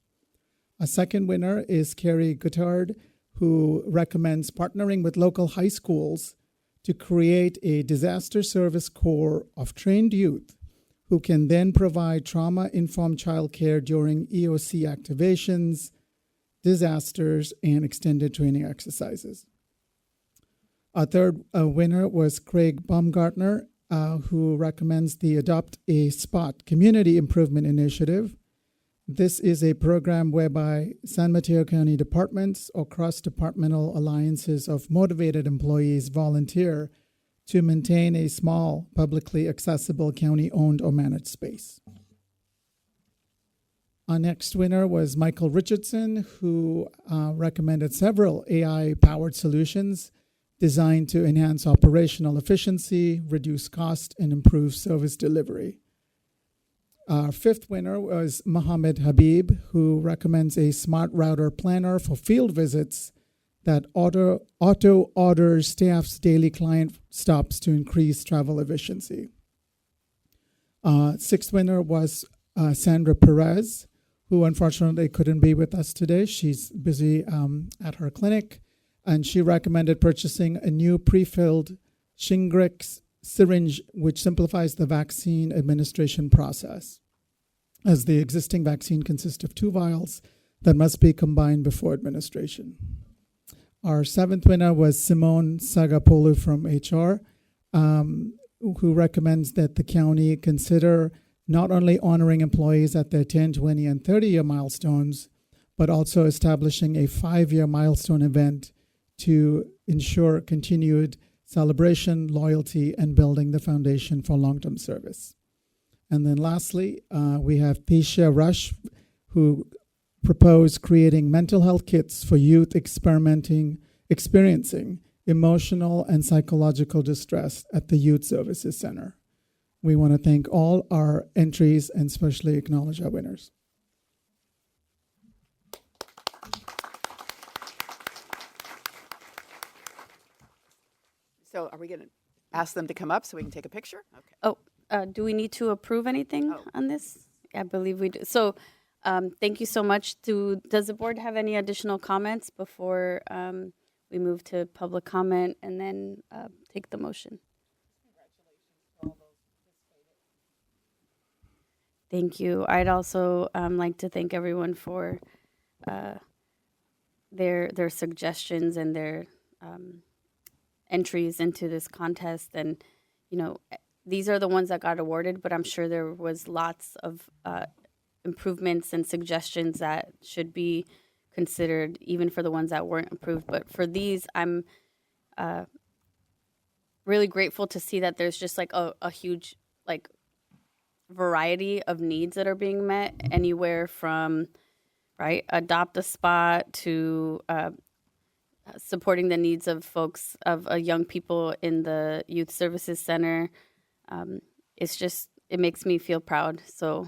A second winner is Carrie Guttard, who recommends partnering with local high schools to create a disaster service corps of trained youth who can then provide trauma-informed childcare during EOC activations, disasters, and extended training exercises. Our third winner was Craig Baumgartner, who recommends the Adopt a Spot Community Improvement Initiative. This is a program whereby San Mateo County departments or cross-departmental alliances of motivated employees volunteer to maintain a small, publicly accessible county-owned or managed space. Our next winner was Michael Richardson, who recommended several AI-powered solutions designed to enhance operational efficiency, reduce cost, and improve service delivery. Our fifth winner was Mohammed Habib, who recommends a smart router planner for field visits that auto orders staff's daily client stops to increase travel efficiency. Sixth winner was Sandra Perez, who unfortunately couldn't be with us today. She's busy at her clinic, and she recommended purchasing a new pre-filled Shingrix syringe, which simplifies the vaccine administration process, as the existing vaccine consists of 2 vials that must be combined before administration. Our seventh winner was Simone Sagapolu from HR, who recommends that the county consider not only honoring employees at their 10, 20, and 30-year milestones, but also establishing a 5-year milestone event to ensure continued celebration, loyalty, and building the foundation for long-term service. And then lastly, we have Tisha Rush, who proposed creating mental health kits for youth experiencing emotional and psychological distress at the Youth Services Center. We want to thank all our entries and especially acknowledge our winners. So are we going to ask them to come up so we can take a picture? Okay. Oh, do we need to approve anything on this? I believe we do. So thank you so much. Does the board have any additional comments before we move to public comment and then take the motion? Thank you. I'd also like to thank everyone for their suggestions and their entries into this contest. And, you know, these are the ones that got awarded, but I'm sure there was lots of improvements and suggestions that should be considered, even for the ones that weren't approved. But for these, I'm really grateful to see that there's just like a huge like variety of needs that are being met, anywhere from adopt a spot to supporting the needs of folks of young people in the youth services center. It makes me feel proud. So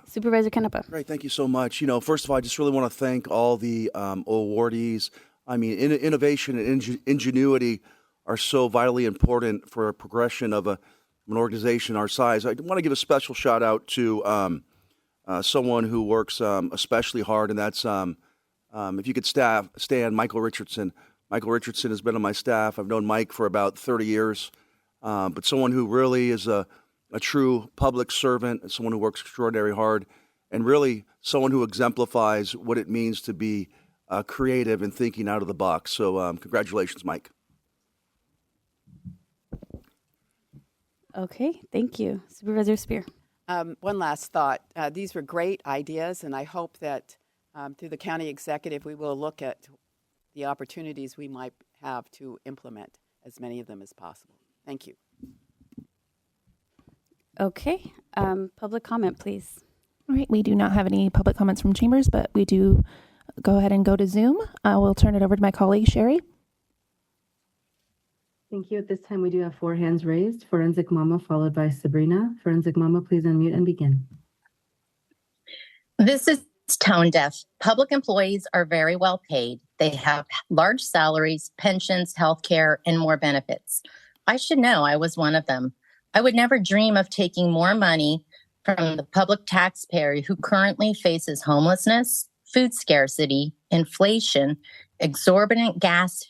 Supervisor Canepa. Great, thank you so much. First of all, I just really want to thank all the awardees. I mean, innovation and ingenuity are so vitally important for a progression of an organization our size. I want to give a special shout out to someone who works especially hard, and that's if you could stand Michael Richardson. Michael Richardson has been on my staff. I've known Mike for about 30 years, but someone who really is a true public servant, someone who works extraordinarily hard, and really someone who exemplifies what it means to be creative and thinking out of the box. So congratulations, Mike. Okay, thank you. Supervisor Spear. One last thought. These were great ideas, and I hope that through the county executive, we will look at the opportunities we might have to implement as many of them as possible. Thank you. Okay, public comment, please. All right, we do not have any public comments from chambers, but we do go ahead and go to Zoom. I will turn it over to my colleague, Sherry. Thank you. At this time, we do have 4 hands raised. Forensic Mama, followed by Sabrina. Forensic Mama, please unmute and begin. This is tone deaf. Public employees are very well paid. They have large salaries, pensions, health care, and more benefits. I should know. I was one of them. I would never dream of taking more money from the public taxpayer who currently faces homelessness, food scarcity, inflation, exorbitant gas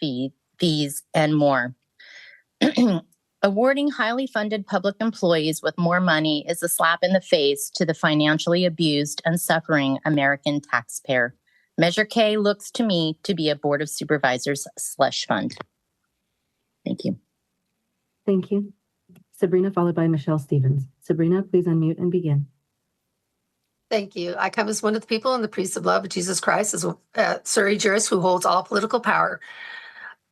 fees, and more. Awarding highly funded public employees with more money is a slap in the face to the financially abused and suffering American taxpayer. Measure K looks to me to be a Board of Supervisors slush fund. Thank you. Thank you. Sabrina, followed by Michelle Stevens. Sabrina, please unmute and begin. Thank you. I come as one of the people in the priest of love of Jesus Christ, as Surrey jurist who holds all political power.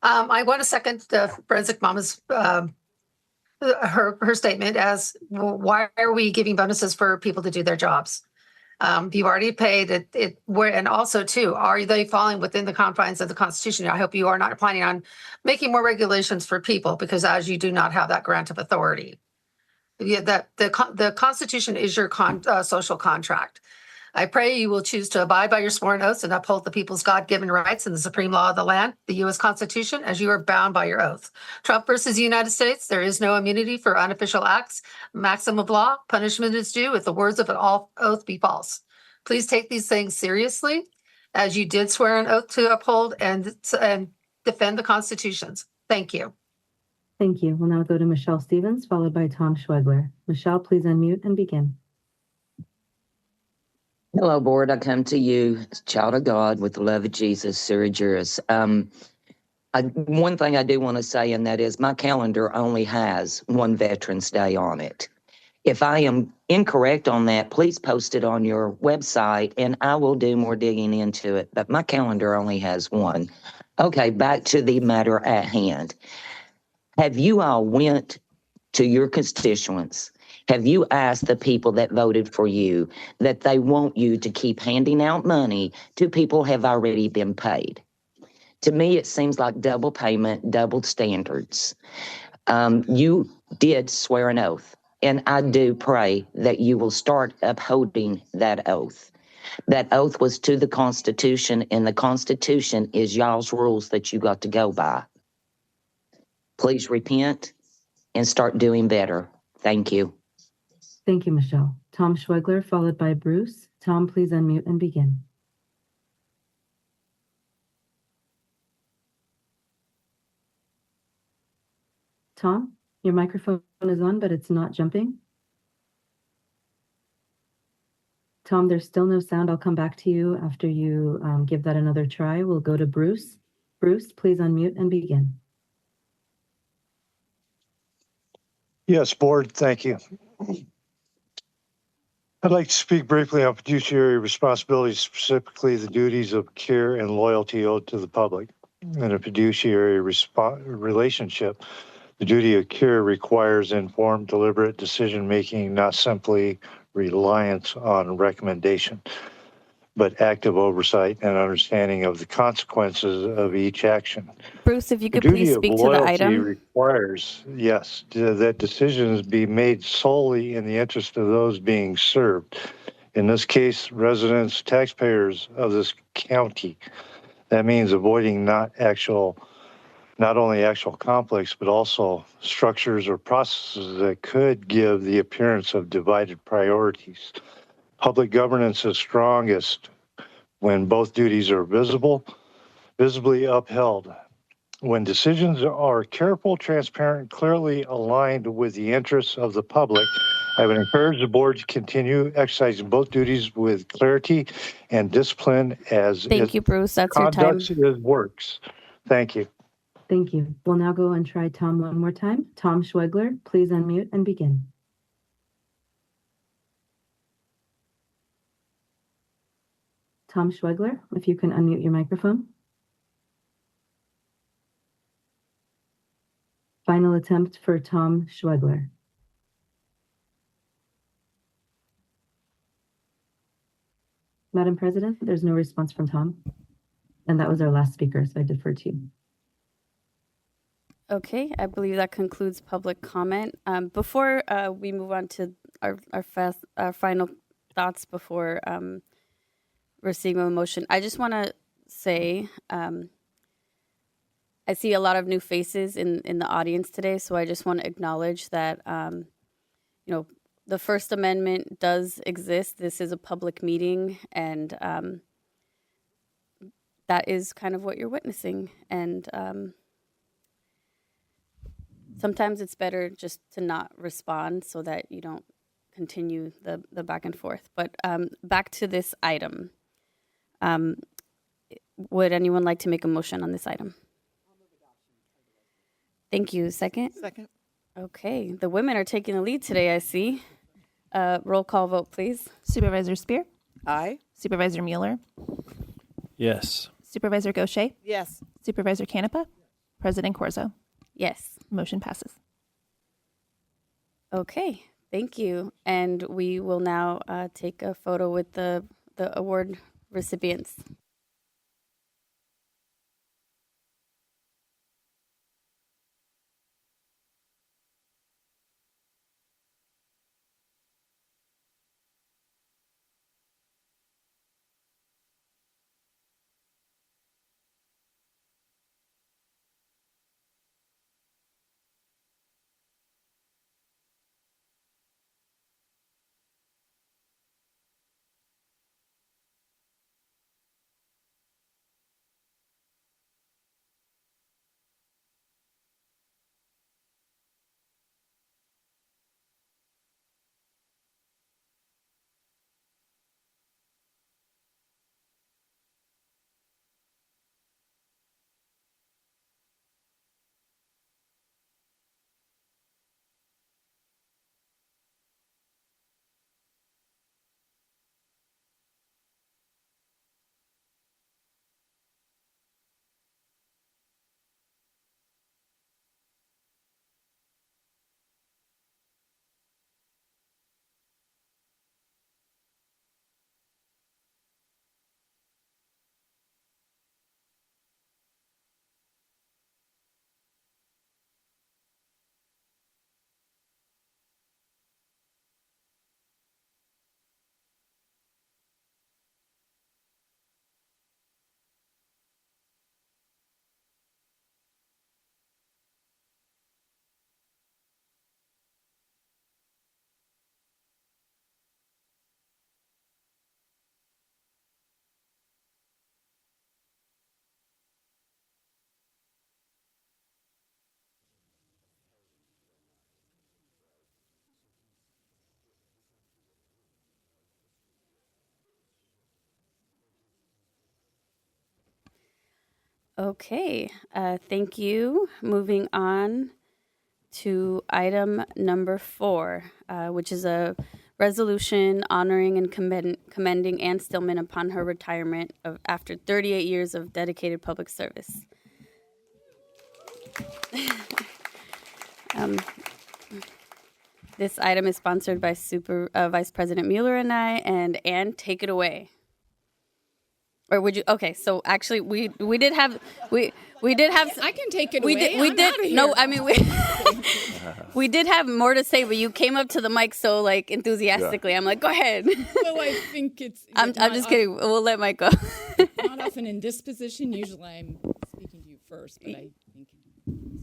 I want to second Forensic Mama's her statement as, well, why are we giving bonuses for people to do their jobs? You've already paid it. And also, too, are they falling within the confines of the Constitution? I hope you are not planning on making more regulations for people, because as you do not have that grant of authority. The Constitution is your social contract. I pray you will choose to abide by your sworn oaths and uphold the people's God-given rights and the supreme law of the land, the U.S. Constitution, as you are bound by your oath. Trump versus the United States, there is no immunity for unofficial acts. Maxim of law, punishment is due if the words of an oath be false. Please take these things seriously, as you did swear an oath to uphold and defend the constitutions. Thank you. Thank you. We'll now go to Michelle Stevens, followed by Tom Schwegler. Michelle, please unmute and begin. Hello, board. I come to you, child of God, with the love of Jesus, Surrey jurist. One thing I do want to say, and that is my calendar only has one Veterans Day on it. If I am incorrect on that, please post it on your website, and I will do more digging into it. But my calendar only has one. Okay, back to the matter at hand. Have you all went to your constituents? Have you asked the people that voted for you that they want you to keep handing out money to people who have already been paid? To me, it seems like double payment, double standards. You did swear an oath, and I do pray that you will start upholding that oath. That oath was to the Constitution, and the Constitution is y'all's rules that you got to go by. Please repent and start doing better. Thank you. Thank you, Michelle. Tom Schwegler, followed by Bruce. Tom, please unmute and begin. Tom, your microphone is on, but it's not jumping. Tom, there's still no sound. I'll come back to you after you give that another try. We'll go to Bruce. Bruce, please unmute and begin. Yes, Board, thank you. I'd like to speak briefly on fiduciary responsibilities, specifically the duties of care and loyalty owed to the public. In a fiduciary relationship, the duty of care requires informed, deliberate decision-making, not simply reliance on recommendation, but active oversight and understanding of the consequences of each action. Bruce, if you The could please duty of speak to the loyalty item. requires, yes, that decisions be made solely in the interest of those being served. In this case, residents, taxpayers of this county. That means avoiding not only actual conflicts, but also structures or processes that could give the appearance of divided priorities. Public governance is strongest when both duties are visibly upheld. When decisions are careful, transparent, clearly aligned with the interests of the public, I would encourage the board to continue exercising both duties with clarity and discipline as Thank it you, Bruce. That's your conducts time. its works. Thank you. Thank you. We'll now go and try Tom one more time. Tom Schwegler, please unmute and begin. Tom Schwegler, if you can unmute your microphone. Final attempt for Tom Schwegler. Madam President, there's no response from Tom. And that was our last speaker, so I defer to you. Okay, I believe that concludes public comment. Before we move on to our final thoughts before receiving a motion, I just want to say I see a lot of new faces in the audience today, so I just want to acknowledge that the First Amendment does exist. This is a public meeting, and that is kind of what you're witnessing. And sometimes it's better just to not respond so that you don't continue the back and forth. But back to this item. Would anyone like to make a motion on this item? Thank you. Second? Second. Okay. The women are taking the lead today, I see. Roll call vote, please. Supervisor Spear, Aye. Supervisor Mueller, Yes. Supervisor Gaucher, Yes. Supervisor Canepa, President Corzo. Yes. Motion passes. Okay. Thank you. And we will now take a photo with the award recipients. Okay. Thank you. Moving on to item number 4, which is a resolution honoring and commending Ann Stillman upon her retirement after 38 years of dedicated public service. This item is sponsored by Vice President Mueller and I, and Ann, take it away. Or would you? Okay, so actually, we did have. I can take it we away. Did, we I'm did. outta No, here. I mean we did have more to say, but you came up to the mic so like enthusiastically. I'm like, go ahead. Well, I think it's. I'm just kidding. We'll let Mike go. Not often in this position. Usually, I'm speaking to you first, but I think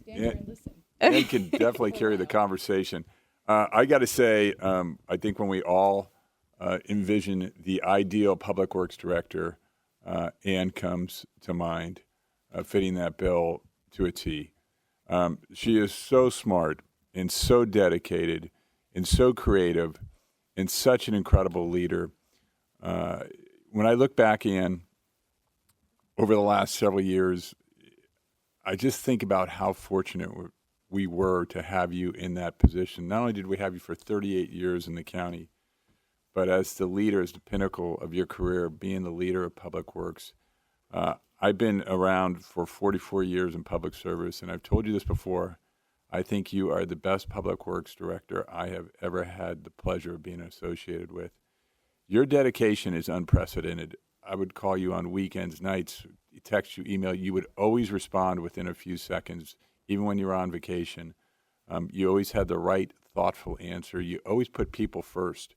stand here and listen. They could definitely carry the conversation. I got to say, I think when we all envision the ideal public works director, Ann comes to mind, fitting that bill to a T. She is so smart and so dedicated and so creative and such an incredible leader. When I look back, Ann, over the last several years, I just think about how fortunate we were to have you in that position. Not only did we have you for 38 years in the county, but as the leader, as the pinnacle of your career, being the leader of Public Works. I've been around for 44 years in public service, and I've told you this before. I think you are the best Public Works director I have ever had the pleasure of being associated with. Your dedication is unprecedented. I would call you on weekends, nights, text you, email. You would always respond within a few seconds, even when you were on vacation. You always had the right, thoughtful answer. You always put people first.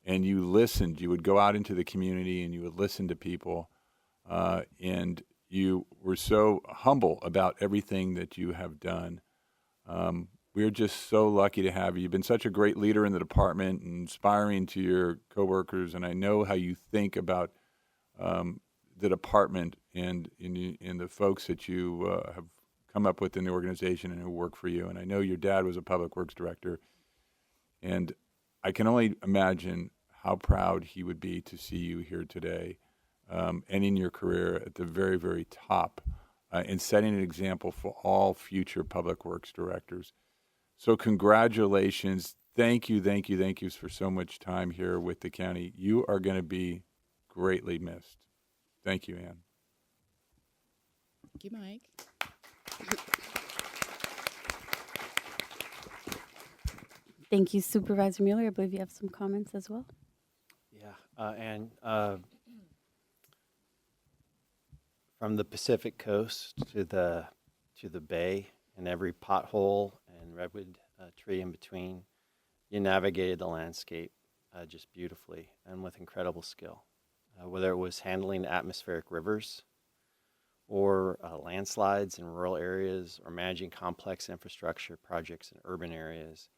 And you listened. You would go out into the community and you would listen to people. And you were so humble about everything that you have done. We're just so lucky to have you. You've been such a great leader in the department and inspiring to your coworkers. And I know how you think about the department and the folks that you have come up with in the organization and who work for you. And I know your dad was a public works director. And I can only imagine how proud he would be to see you here today, ending your career at the very, very top and setting an example for all future public works directors. So congratulations. Thank you for so much time here with the county. You are going to be greatly missed. Thank you, Ann. Thank you, Mike. Thank you, Supervisor Mueller. I believe you have some comments as well. Yeah, and from the Pacific Coast to the bay and every pothole and redwood tree in between, you navigated the landscape just beautifully and with incredible skill. Whether it was handling atmospheric rivers or landslides in rural areas or managing complex infrastructure projects in urban areas,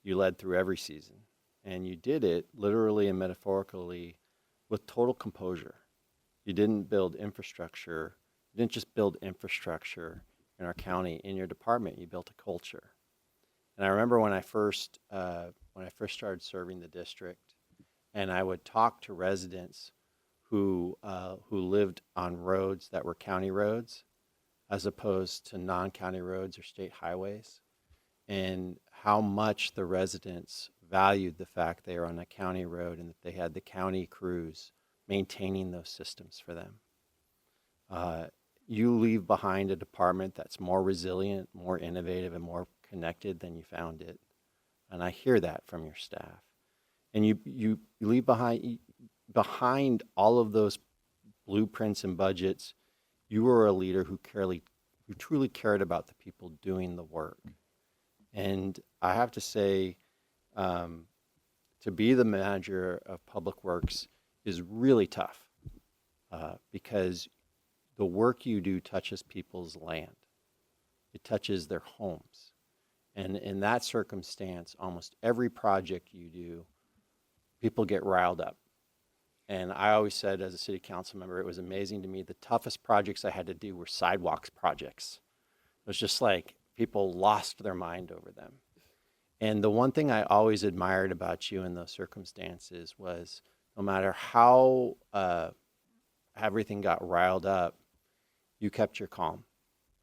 you led through every season. And you did it literally and metaphorically with total composure. You didn't build infrastructure. You didn't just build infrastructure in our county. In your department, you built a culture. And I remember when I first started serving the district, and I would talk to residents who lived on roads that were county roads, as opposed to non-county roads or state highways, and how much the residents valued the fact they were on a county road and that they had the county crews maintaining those systems for them. You leave behind a department that's more resilient, more innovative, and more connected than you found it. And I hear that from your staff. And you leave behind all of those blueprints and budgets. You were a leader who truly cared about the people doing the work. And I have to say, to be the manager of Public Works is really tough because the work you do touches people's land. It touches their homes. And in that circumstance, almost every project you do, people get riled up. And I always said as a city council member, it was amazing to me. The toughest projects I had to do were sidewalks projects. It was just like people lost their mind over them. And the one thing I always admired about you in those circumstances was no matter how everything got riled up, you kept your calm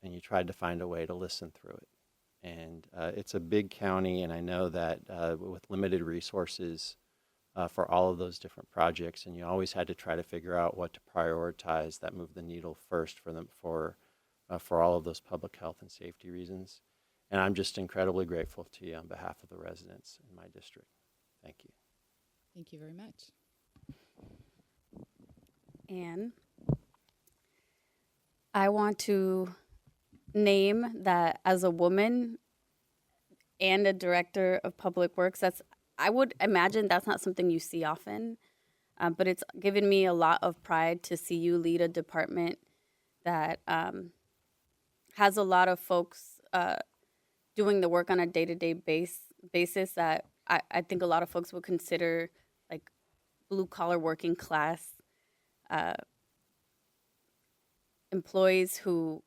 and you tried to find a way to listen through it. And it's a big county, and I know that with limited resources for all of those different projects, and you always had to try to figure out what to prioritize that moved the needle first for them for all of those public health and safety reasons. And I'm just incredibly grateful to you on behalf of the residents in my district. Thank you. Thank you very much. And I want to name that as a woman and a director of public works, I would imagine that's not something you see often, but it's given me a lot of pride to see you lead a department that has a lot of folks doing the work on a day-to-day basis that I think a lot of folks would consider like blue-collar working class employees who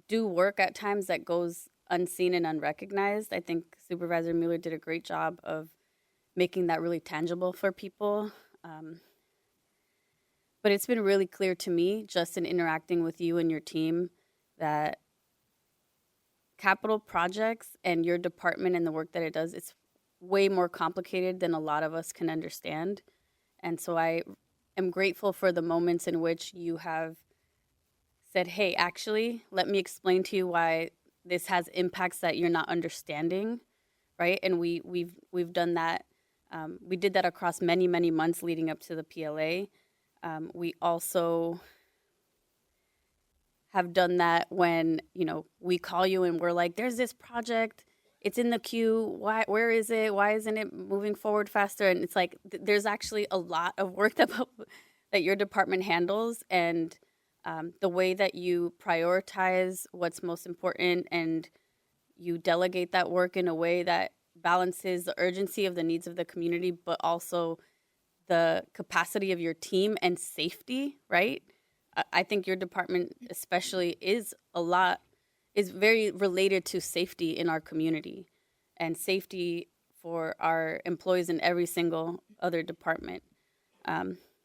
do work at times that goes unseen and unrecognized. I think Supervisor Mueller did a great job of making that really tangible for people. But it's been really clear to me, just in interacting with you and your team, that capital projects and your department and the work that it does, it's way more complicated than a lot of us can understand. And so I am grateful for the moments in which you have said, hey, actually, let me explain to you why this has impacts that you're not understanding, right? And we've done that. We did that across many, many months leading up to the PLA. We also have done that when, we call you and we're like, there's this project, it's in the queue. Where is it? Why isn't it moving forward faster? And it's like, there's actually a lot of work that your department handles, and the way that you prioritize what's most important and you delegate that work in a way that balances the urgency of the needs of the community, but also the capacity of your team and safety, right? I think your department especially is very related to safety in our community and safety for our employees in every single other department.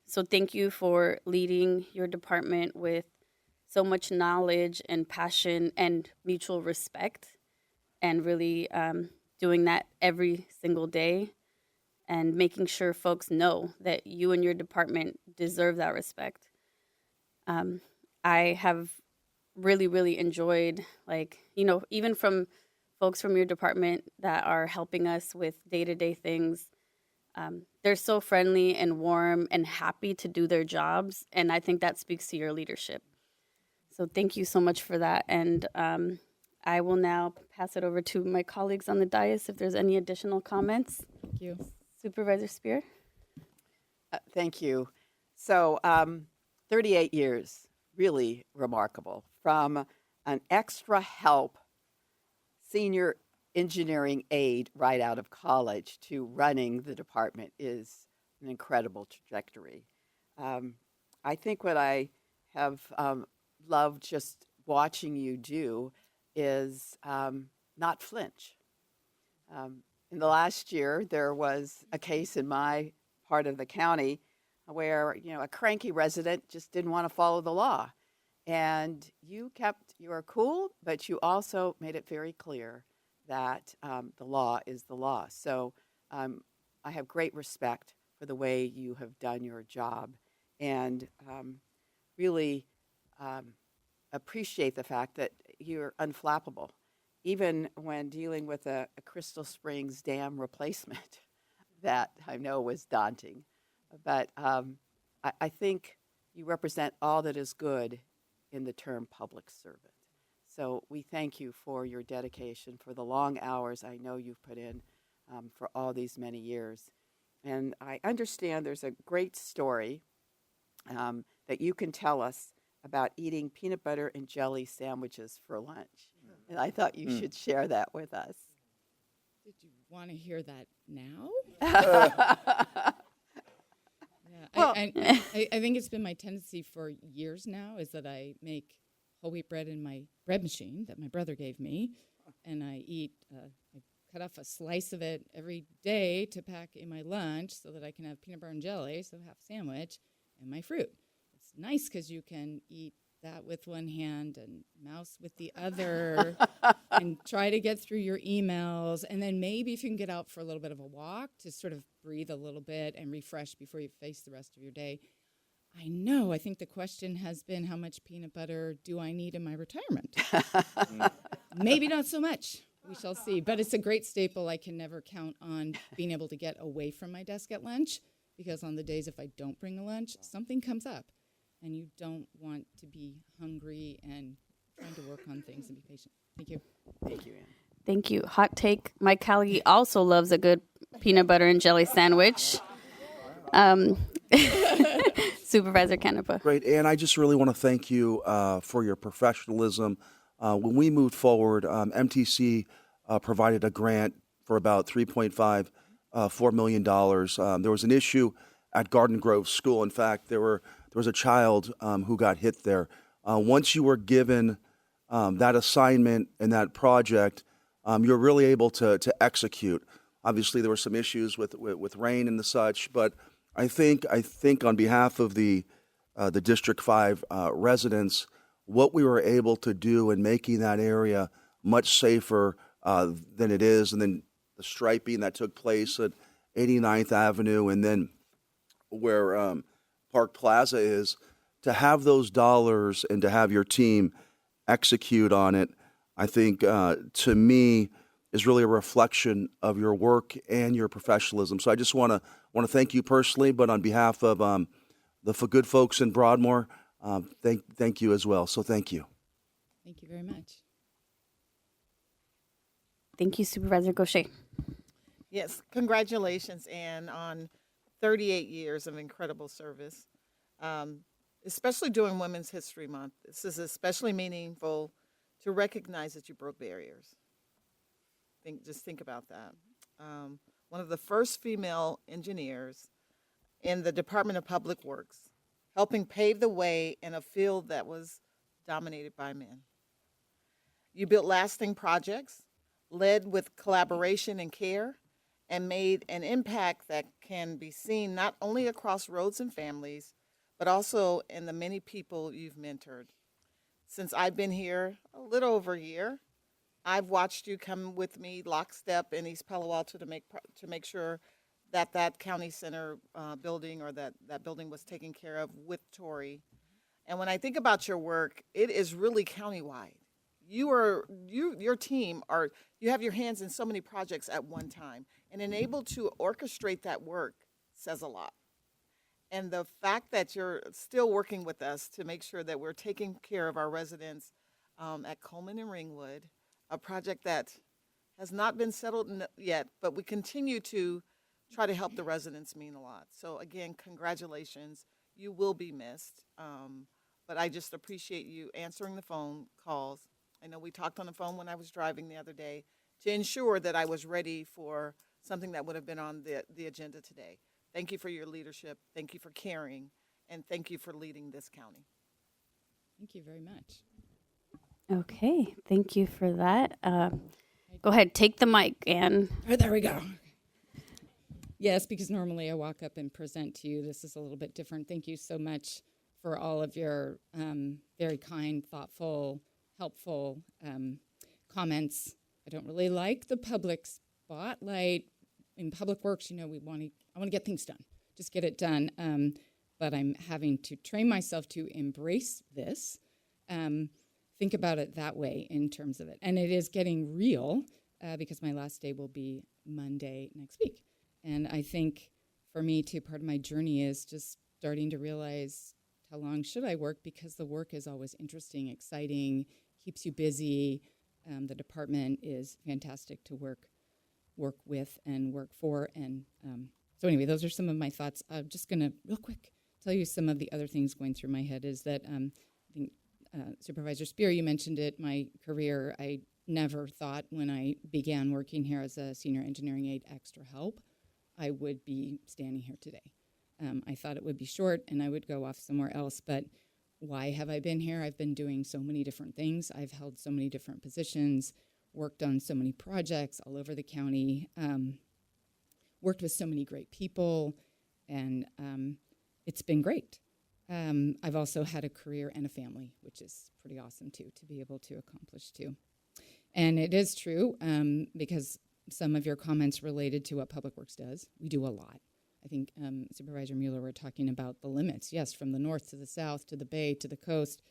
So thank you for leading your department with so much knowledge and passion and mutual respect, and really doing that every single day and making sure folks know that you and your department deserve that respect. I have really, really enjoyed, even from folks from your department that are helping us with day-to-day things. They're so friendly and warm and happy to do their jobs, and I think that speaks to your leadership. So thank you so much for that, and I will now pass it over to my colleagues on the dais if there's any additional comments. Thank you. Supervisor Spear? Thank you. So 38 years, really remarkable. From an extra help senior engineering aide right out of college to running the department is an incredible trajectory. I think what I have loved just watching you do is not flinch. In the last year, there was a case in my part of the county where, a cranky resident just didn't want to follow the law. And you kept your cool, but you also made it very clear that the law is the law. So I have great respect for the way you have done your job, and really appreciate the fact that you're unflappable, even when dealing with a Crystal Springs dam replacement that I know was daunting. But I think you represent all that is good in the term public servant. So we thank you for your dedication, for the long hours I know you've put in for all these many years. And I understand there's a great story that you can tell us about eating peanut butter and jelly sandwiches for lunch. And I thought you should share that with us. Did you want to hear that now? Well, I think it's been my tendency for years now is that I make whole wheat bread in my bread machine that my brother gave me, and I cut off a slice of it every day to pack in my lunch so that I can have peanut butter and jelly, so half a sandwich, and my fruit. It's nice because you can eat that with one hand and mouse with the other and try to get through your emails. And then maybe if you can get out for a little bit of a walk to sort of breathe a little bit and refresh before you face the rest of your day. I think the question has been, how much peanut butter do I need in my retirement? Maybe not so much. We shall see. But it's a great staple. I can never count on being able to get away from my desk at lunch, because on the days if I don't bring a lunch, something comes up. And you don't want to be hungry and trying to work on things and be patient. Thank you. Thank you, Ann. Thank you. Hot take. Mike Callaghy also loves a good peanut butter and jelly sandwich. Supervisor Canepa. Great. And I just really want to thank you for your professionalism. When we moved forward, MTC provided a grant for about $3.4 million. There was an issue at Garden Grove School. In fact, there was a child who got hit there. Once you were given that assignment and that project, you're really able to execute. Obviously, there were some issues with rain and the such, but I think on behalf of the District 5 residents, what we were able to do in making that area much safer than it is, and then the striping that took place at 89th Avenue, and then where Park Plaza is, to have those dollars and to have your team execute on it, I think to me is really a reflection of your work and your professionalism. So I just want to thank you personally, but on behalf of the good folks in Broadmoor, thank you as well. So thank you. Thank you very much. Thank you, Supervisor Gaucher. Yes, congratulations, Ann, on 38 years of incredible service, especially during Women's History Month. This is especially meaningful to recognize that you broke barriers. Just think about that. One of the first female engineers in the Department of Public Works, helping pave the way in a field that was dominated by men. You built lasting projects, led with collaboration and care, and made an impact that can be seen not only across roads and families, but also in the many people you've mentored. Since I've been here a little over a year, I've watched you come with me lockstep in East Palo Alto to make sure that county center building, or that building was taken care of with Tori. And when I think about your work, it is really countywide. Your team you have your hands in so many projects at one time, and able to orchestrate that work says a lot. And the fact that you're still working with us to make sure that we're taking care of our residents at Coleman and Ringwood, a project that has not been settled yet, but we continue to try to help the residents, mean a lot. So again, congratulations. You will be missed. But I just appreciate you answering the phone calls. I know we talked on the phone when I was driving the other day to ensure that I was ready for something that would have been on the agenda today. Thank you for your leadership. Thank you for caring. And thank you for leading this county. Thank you very much. Okay, thank you for that. Go ahead, take the mic, Ann. Oh, there we go. Yes, because normally I walk up and present to you. This is a little bit different. Thank you so much for all of your very kind, thoughtful, helpful comments. I don't really like the public spotlight. In Public Works, I want to get things done. Just get it done. But I'm having to train myself to embrace this. Think about it that way in terms of it. And it is getting real because my last day will be Monday next week. And I think for me too, part of my journey is just starting to realize how long should I work, because the work is always interesting, exciting, keeps you busy. The department is fantastic to work with and work for. And so anyway, those are some of my thoughts. I'm just going to real quick tell you some of the other things going through my head is that I think Supervisor Spear, you mentioned it, my career, I never thought when I began working here as a senior engineering aide extra help, I would be standing here today. I thought it would be short and I would go off somewhere else, but why have I been here? I've been doing so many different things. I've held so many different positions, worked on so many projects all over the county, worked with so many great people, and it's been great. I've also had a career and a family, which is pretty awesome too, to be able to accomplish too. And it is true, because some of your comments related to what Public Works does. We do a lot. I think Supervisor Mueller were talking about the limits. Yes, from the north to the south, to the bay, to the coast.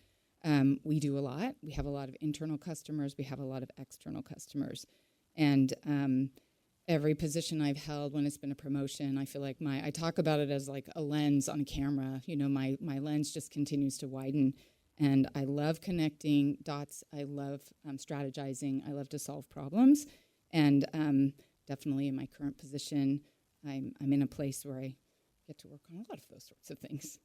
We do a lot. We have a lot of internal customers. We have a lot of external customers. And every position I've held when it's been a promotion, I feel like I talk about it as like a lens on a camera. You know, my lens just continues to widen. And I love connecting dots. I love strategizing. I love to solve problems. And definitely in my current position, I'm in a place where I get to work on a lot of those sorts of things.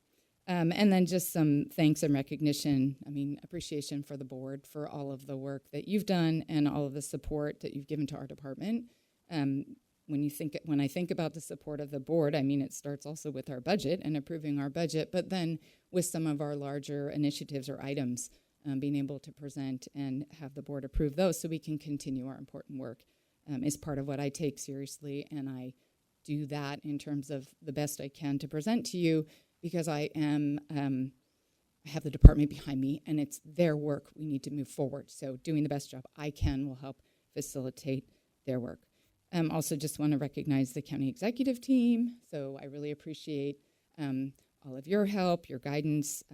And then just some thanks and recognition. I mean, appreciation for the board for all of the work that you've done and all of the support that you've given to our department. When I think about the support of the board, I mean, it starts also with our budget and approving our budget, but then with some of our larger initiatives or items, being able to present and have the board approve those so we can continue our important work is part of what I take seriously, and I do that in terms of the best I can to present to you, because I have the department behind me, and it's their work we need to move forward. So doing the best job I can will help facilitate their work. Also just want to recognize the county executive team. So I really appreciate all of your help, your guidance,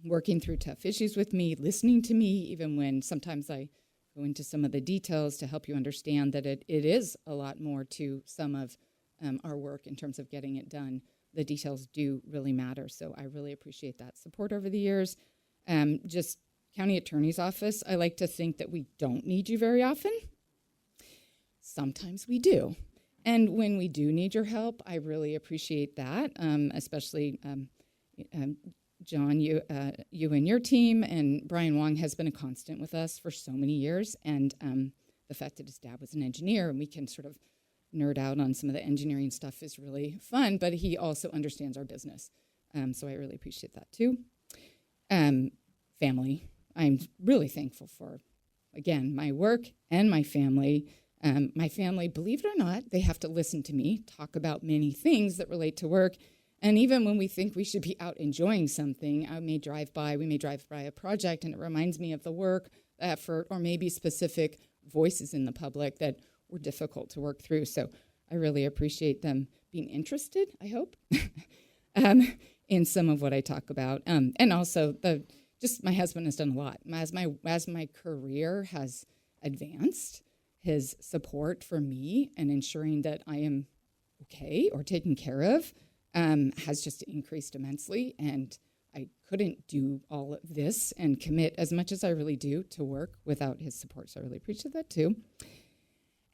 working through tough issues with me, listening to me, even when sometimes I go into some of the details to help you understand that it is a lot more to some of our work in terms of getting it done. The details do really matter. So I really appreciate that support over the years. Just county attorney's office, I like to think that we don't need you very often. Sometimes we do. And when we do need your help, I really appreciate that, especially John, you and your team, and Brian Wong has been a constant with us for so many years. And the fact that his dad was an engineer and we can sort of nerd out on some of the engineering stuff is really fun, but he also understands our business. So I really appreciate that too. Family. I'm really thankful for, again, my work and my family. My family, believe it or not, they have to listen to me talk about many things that relate to work. And even when we think we should be out enjoying something, we may drive by a project, and it reminds me of the work, the effort, or maybe specific voices in the public that were difficult to work through. So I really appreciate them being interested, I hope, in some of what I talk about. And also, my husband has done a lot. As my career has advanced, his support for me and ensuring that I am okay or taken care of has just increased immensely. And I couldn't do all of this and commit as much as I really do to work without his support. So I really appreciate that too.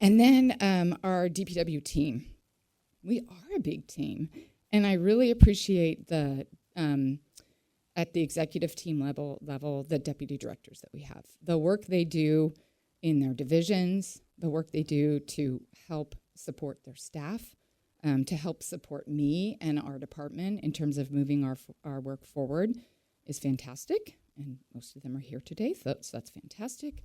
And then our DPW team. We are a big team. And I really appreciate at the executive team level, the deputy directors that we have. The work they do in their divisions, the work they do to help support their staff, to help support me and our department in terms of moving our work forward is fantastic. And most of them are here today, so that's fantastic.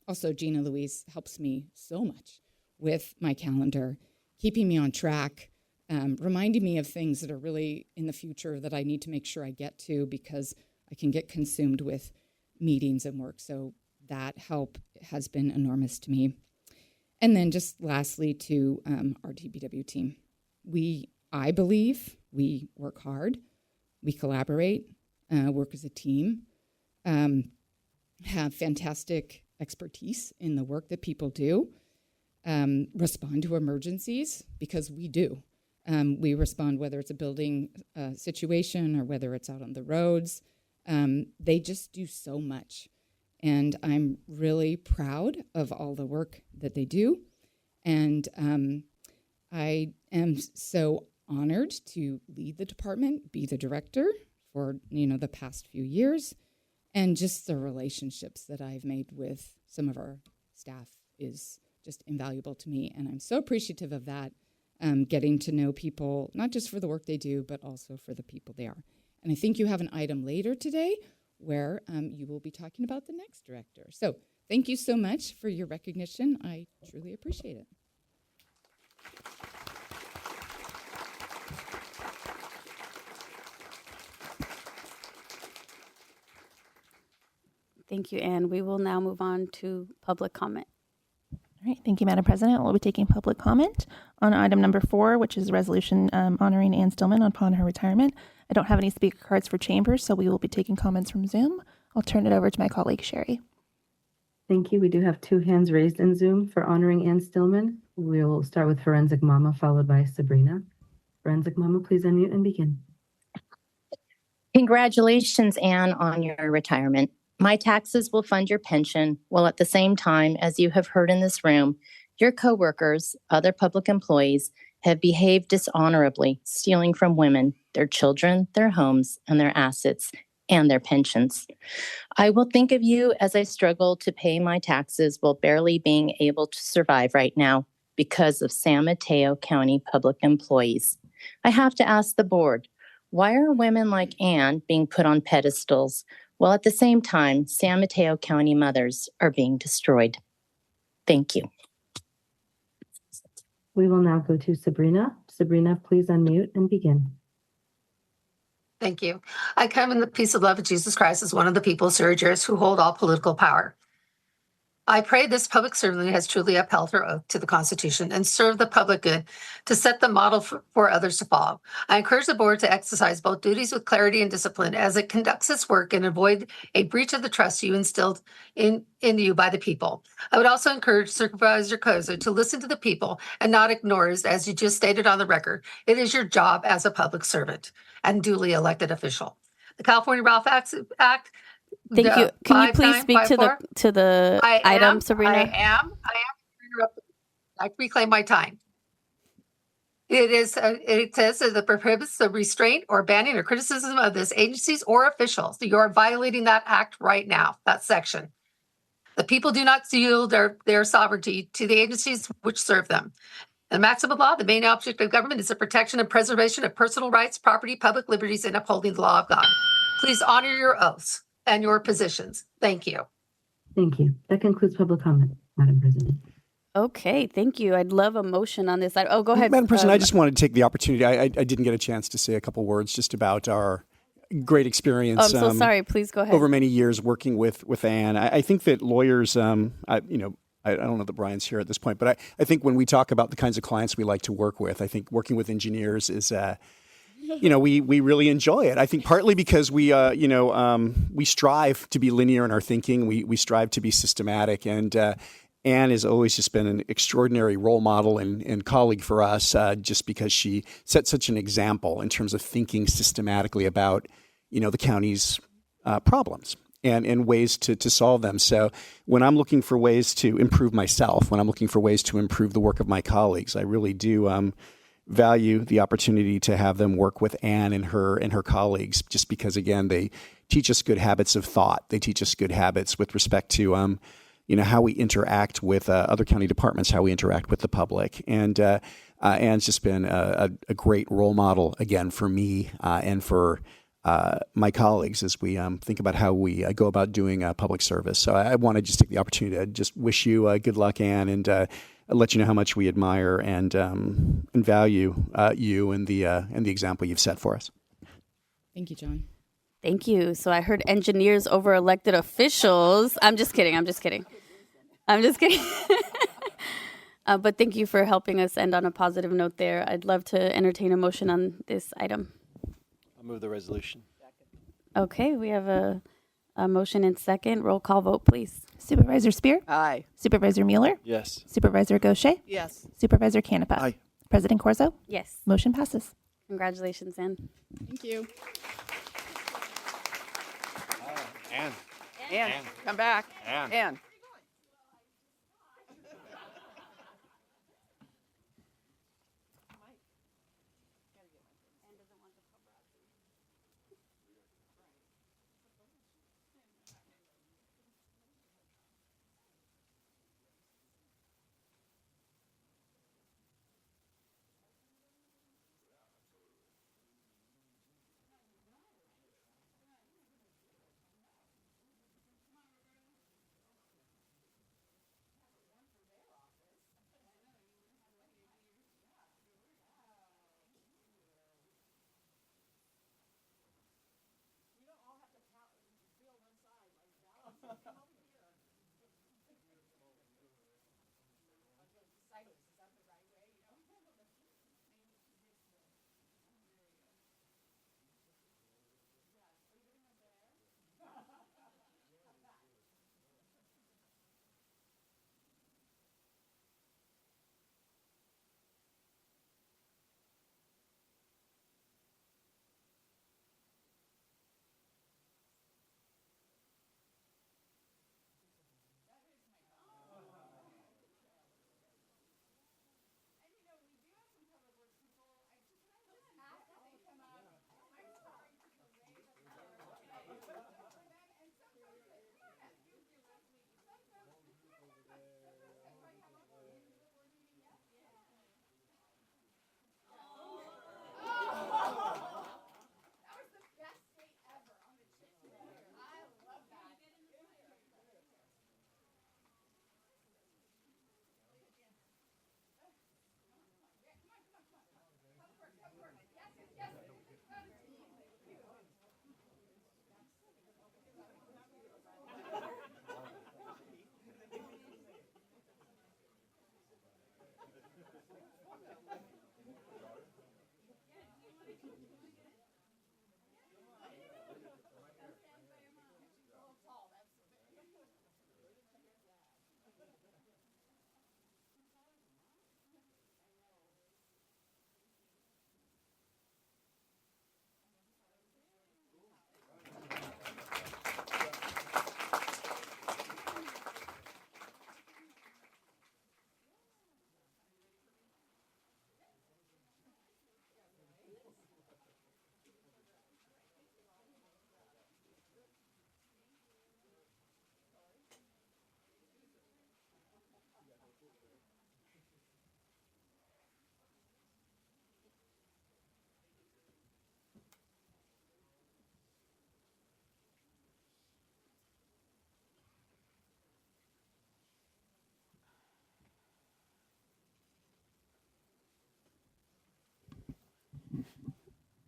Also, Gina Louise helps me so much with my calendar, keeping me on track, reminding me of things that are really in the future that I need to make sure I get to, because I can get consumed with meetings and work. So that help has been enormous to me. And then just lastly to our DPW team. I believe we work hard, we collaborate, work as a team, have fantastic expertise in the work that people do, respond to emergencies, because we do. We respond whether it's a building situation or whether it's out on the roads. They just do so much. And I'm really proud of all the work that they do. And I am so honored to lead the department, be the director for, the past few years. And just the relationships that I've made with some of our staff is just invaluable to me. And I'm so appreciative of that, getting to know people, not just for the work they do, but also for the people they are. And I think you have an item later today where you will be talking about the next director. So thank you so much for your recognition. I truly appreciate it. Thank you, Anne. We will now move on to public comment. All right, thank you, Madam President. We'll be taking public comment on item number 4, which is a resolution honoring Ann Stillman upon her retirement. I don't have any speaker cards for chambers, so we will be taking comments from Zoom. I'll turn it over to my colleague, Sherry. Thank you. We do have 2 hands raised in Zoom for honoring Ann Stillman. We'll start with Forensic Mama, followed by Sabrina. Forensic Mama, please unmute and begin. Congratulations, Anne, on your retirement. My taxes will fund your pension, while at the same time, as you have heard in this room, your coworkers, other public employees, have behaved dishonorably, stealing from women, their children, their homes, and their assets, and their pensions. I will think of you as I struggle to pay my taxes while barely being able to survive right now because of San Mateo County public employees. I have to ask the board, why are women like Anne being put on pedestals while at the same time San Mateo County mothers are being destroyed? Thank you. We will now go to Sabrina. Sabrina, please unmute and begin. Thank you. I come in the peace and love of Jesus Christ as one of the people, surrogers, who hold all political power. I pray this public servant has truly upheld her oath to the Constitution and served the public good to set the model for others to follow. I encourage the board to exercise both duties with clarity and discipline as it conducts its work and avoid a breach of the trust you instilled in you by the people. I would also encourage Supervisor Koza to listen to the people and not ignore us, as you just stated on the record. It is your job as a public servant and duly elected official. The California Ralph Act. Thank you. Can you please speak to the item, Sabrina? I am. I reclaim my time. It says that it prohibits the restraint or banning or criticism of this agencies or officials. You are violating that act right now, that section. The people do not yield their sovereignty to the agencies which serve them. In the maximum law, the main object of government is the protection and preservation of personal rights, property, public liberties, and upholding the law of God. Please honor your oaths and your positions. Thank you. Thank you. That concludes public comment, Madam President. Okay, thank you. I'd love a motion on this. Oh, go ahead. Madam President, I just wanted to take the opportunity. I didn't get a chance to say a couple words just about our great experience. Oh, I'm so sorry. Please go ahead. Over many years working with Ann. I think that lawyers, I don't know that Brian's here at this point, but I think when we talk about the kinds of clients we like to work with, I think working with engineers is, we really enjoy it. I think partly because we strive to be linear in our thinking. We strive to be systematic, and Ann has always just been an extraordinary role model and colleague for us, just because she set such an example in terms of thinking systematically about, the county's problems and ways to solve them. So when I'm looking for ways to improve myself, when I'm looking for ways to improve the work of my colleagues, I really do value the opportunity to have them work with Ann and her colleagues, just because, again, they teach us good habits of thought. They teach us good habits with respect to how we interact with other county departments, how we interact with the public. And Ann's just been a great role model, again, for me and for my colleagues as we think about how we go about doing public service. So I want to just take the opportunity to just wish you good luck, Ann, and let you know how much we admire and value you and the example you've set for us. Thank you, John. Thank you. So I heard engineers over elected officials. I'm just kidding. But thank you for helping us end on a positive note there. I'd love to entertain a motion on this item. I'll move the resolution. Okay, we have a motion and second. Roll call vote, please. Supervisor Spear? Aye. Supervisor Mueller? Yes. Supervisor Gaucher? Yes. Supervisor Canepa? Aye. President Corzo? Yes. Motion passes. Congratulations, Ann. Thank you. Ann, come back. Ann.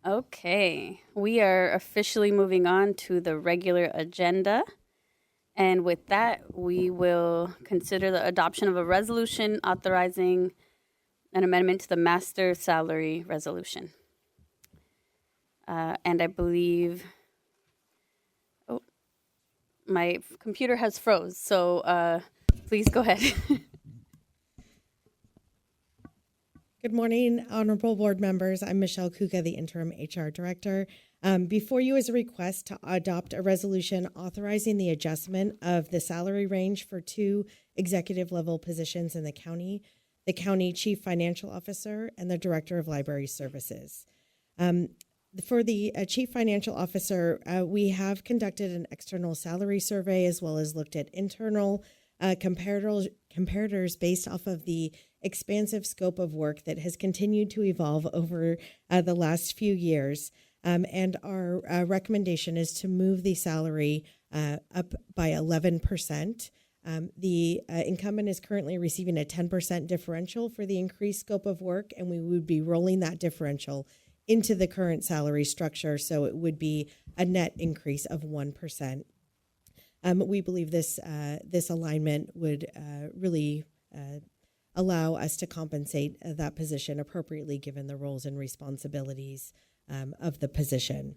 Okay, we are officially moving on to the regular agenda. And with that, we will consider the adoption of a resolution authorizing an amendment to the master salary resolution. And I believe, oh, my computer has froze, so please go ahead. Good morning, honorable board members. I'm Michelle Kuka, the interim HR director. Before you is a request to adopt a resolution authorizing the adjustment of the salary range for 2 executive level positions in the county chief financial officer and the director of library services. For the chief financial officer, we have conducted an external salary survey as well as looked at internal comparators based off of the expansive scope of work that has continued to evolve over the last few years. And our recommendation is to move the salary up by 11%. The incumbent is currently receiving a 10% differential for the increased scope of work, and we would be rolling that differential into the current salary structure, so it would be a net increase of 1%. We believe this alignment would really allow us to compensate that position appropriately given the roles and responsibilities of the position.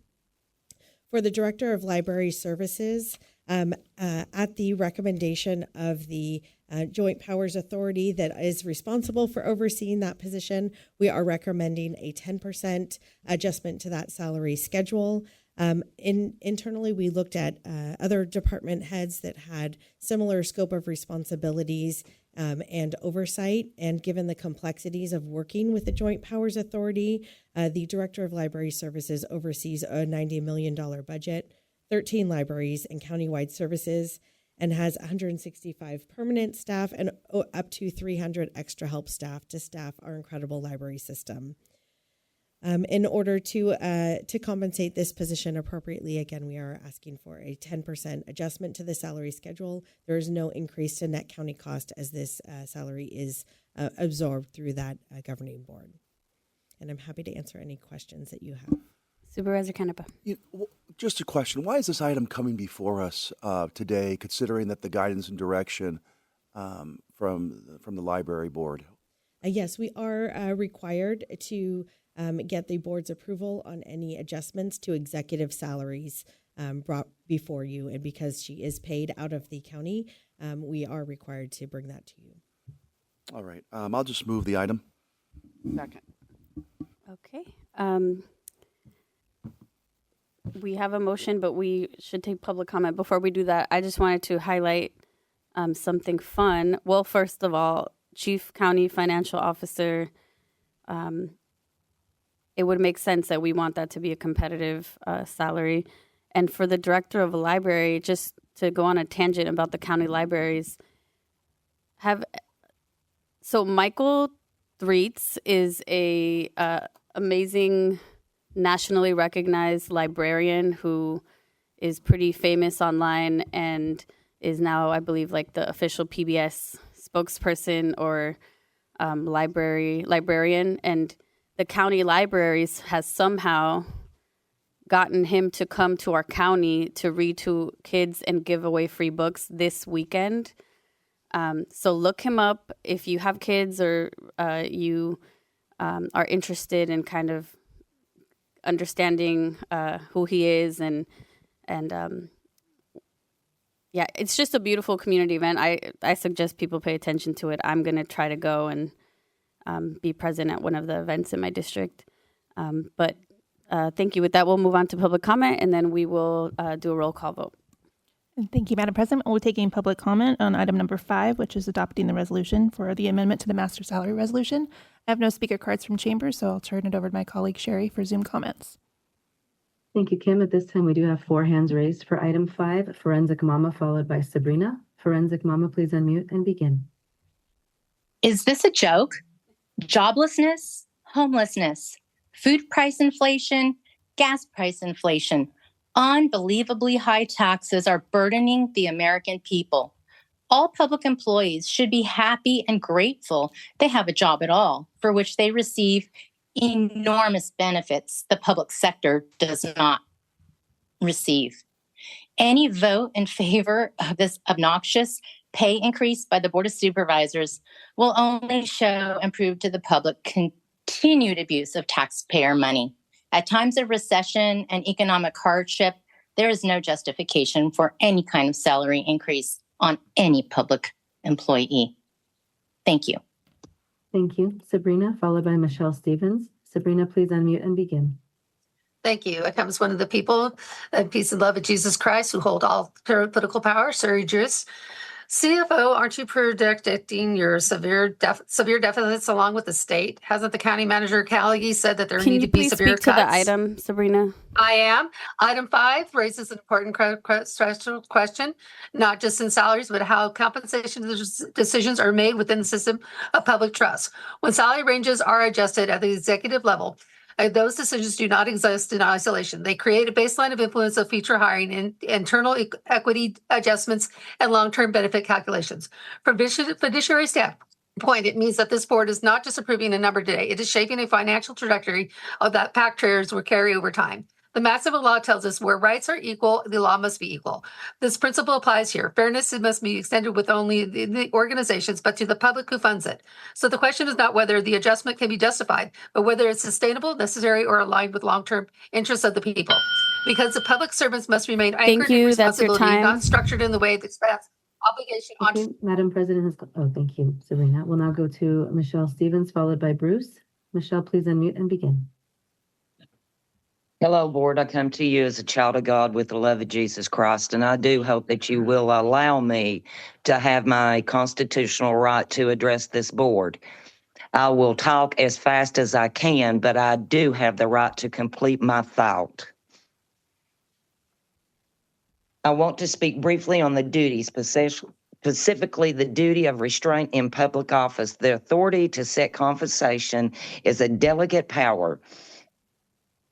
For the Director of Library Services, at the recommendation of the Joint Powers Authority that is responsible for overseeing that position, we are recommending a 10% adjustment to that salary schedule. Internally, we looked at other department heads that had similar scope of responsibilities and oversight. And given the complexities of working with the Joint Powers Authority, the Director of Library Services oversees a $90 million budget, 13 libraries and countywide services, and has 165 permanent staff and up to 300 extra help staff to staff our incredible library system. In order to compensate this position appropriately, again, we are asking for a 10% adjustment to the salary schedule. There is no increase to net county cost as this salary is absorbed through that governing board. And I'm happy to answer any questions that you have. Supervisor Canepa. Just a question. Why is this item coming before us today, considering that the guidance and direction from the library board? Yes, we are required to get the board's approval on any adjustments to executive salaries brought before you. And because she is paid out of the county, we are required to bring that to you. All right. I'll just move the item. Second. Okay. We have a motion, but we should take public comment. Before we do that, I just wanted to highlight something fun. Well, first of all, Chief County Financial Officer, it would make sense that we want that to be a competitive salary. And for the Director of a library, just to go on a tangent about the county libraries, so Michael Threets is a amazing, nationally recognized librarian who is pretty famous online and is now, I believe, like the official PBS spokesperson or librarian. And the county libraries has somehow gotten him to come to our county to read to kids and give away free books this weekend. So look him up if you have kids or you are interested in kind of understanding who he is and yeah, it's just a beautiful community event. I suggest people pay attention to it. I'm going to try to go and be present at one of the events in my district. But thank you. With that, we'll move on to public comment, and then we will do a roll call vote. Thank you, Madam President. We're taking public comment on item number 5, which is adopting the resolution for the amendment to the master salary resolution. I have no speaker cards from chambers, so I'll turn it over to my colleague Sherry for Zoom comments. Thank you, Kim. At this time, we do have 4 hands raised for item 5, Forensic Mama, followed by Sabrina. Forensic Mama, please unmute and begin. Is this a joke? Joblessness, homelessness, food price inflation, gas price inflation, unbelievably high taxes are burdening the American people. All public employees should be happy and grateful they have a job at all, for which they receive enormous benefits the public sector does not receive. Any vote in favor of this obnoxious pay increase by the Board of Supervisors will only show and prove to the public continued abuse of taxpayer money. At times of recession and economic hardship, there is no justification for any kind of salary increase on any public employee. Thank you. Thank you. Sabrina, followed by Michelle Stevens. Sabrina, please unmute and begin. Thank you. I come as one of the people of peace and love of Jesus Christ who hold all political power, Surrey Juris. CFO, aren't you predicting your severe deficits along with the state? Hasn't the county manager, Callaghy, said that there Can need you to be please severe speak to cuts? the item, Sabrina? I am. Item 5 raises an important stressful question, not just in salaries, but how compensation decisions are made within the system of public trust. When salary ranges are adjusted at the executive level, those decisions do not exist in isolation. They create a baseline of influence of future hiring and internal equity adjustments and long-term benefit calculations. From fiduciary standpoint, it means that this board is not just approving a number today. It is shaping a financial trajectory of that PAC payers will carry over time. The maximum law tells us where rights are equal, the law must be equal. This principle applies here. Fairness must be extended with only the organizations, but to the public who funds it. So the question is not whether the adjustment can be justified, but whether it's sustainable, necessary, or aligned with long-term interests of the people. Because the public servants must remain anchored in That's your responsibility, time. not structured in the way that spans obligation on. Okay, Madam President has, thank you, Sabrina. We'll now go to Michelle Stevens, followed by Bruce. Michelle, please unmute and begin. Hello, Board. I come to you as a child of God with the love of Jesus Christ, and I do hope that you will allow me to have my constitutional right to address this board. I will talk as fast as I can, but I do have the right to complete my thought. I want to speak briefly on the duties, specifically the duty of restraint in public office. The authority to set compensation is a delegate power.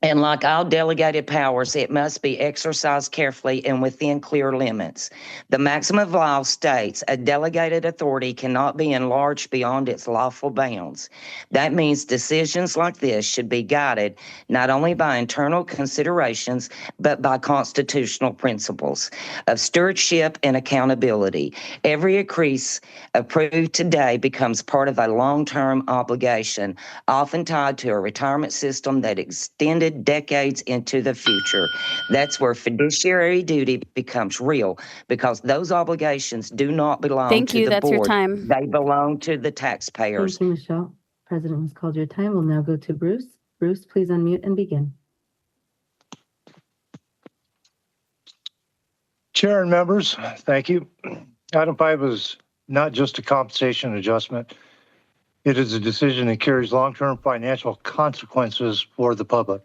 And like all delegated powers, it must be exercised carefully and within clear limits. The maximum law states a delegated authority cannot be enlarged beyond its lawful bounds. That means decisions like this should be guided not only by internal considerations, but by constitutional principles of stewardship and accountability. Every increase approved today becomes part of a long-term obligation, often tied to a retirement system that extended decades into the future. That's where fiduciary duty becomes real, because those obligations do not belong to the That's your board. time. They belong to the taxpayers. Thank you, Michelle. President has called your time. We'll now go to Bruce. Bruce, please unmute and begin. Chair and members, thank you. Item 5 is not just a compensation adjustment. It is a decision that carries long-term financial consequences for the public.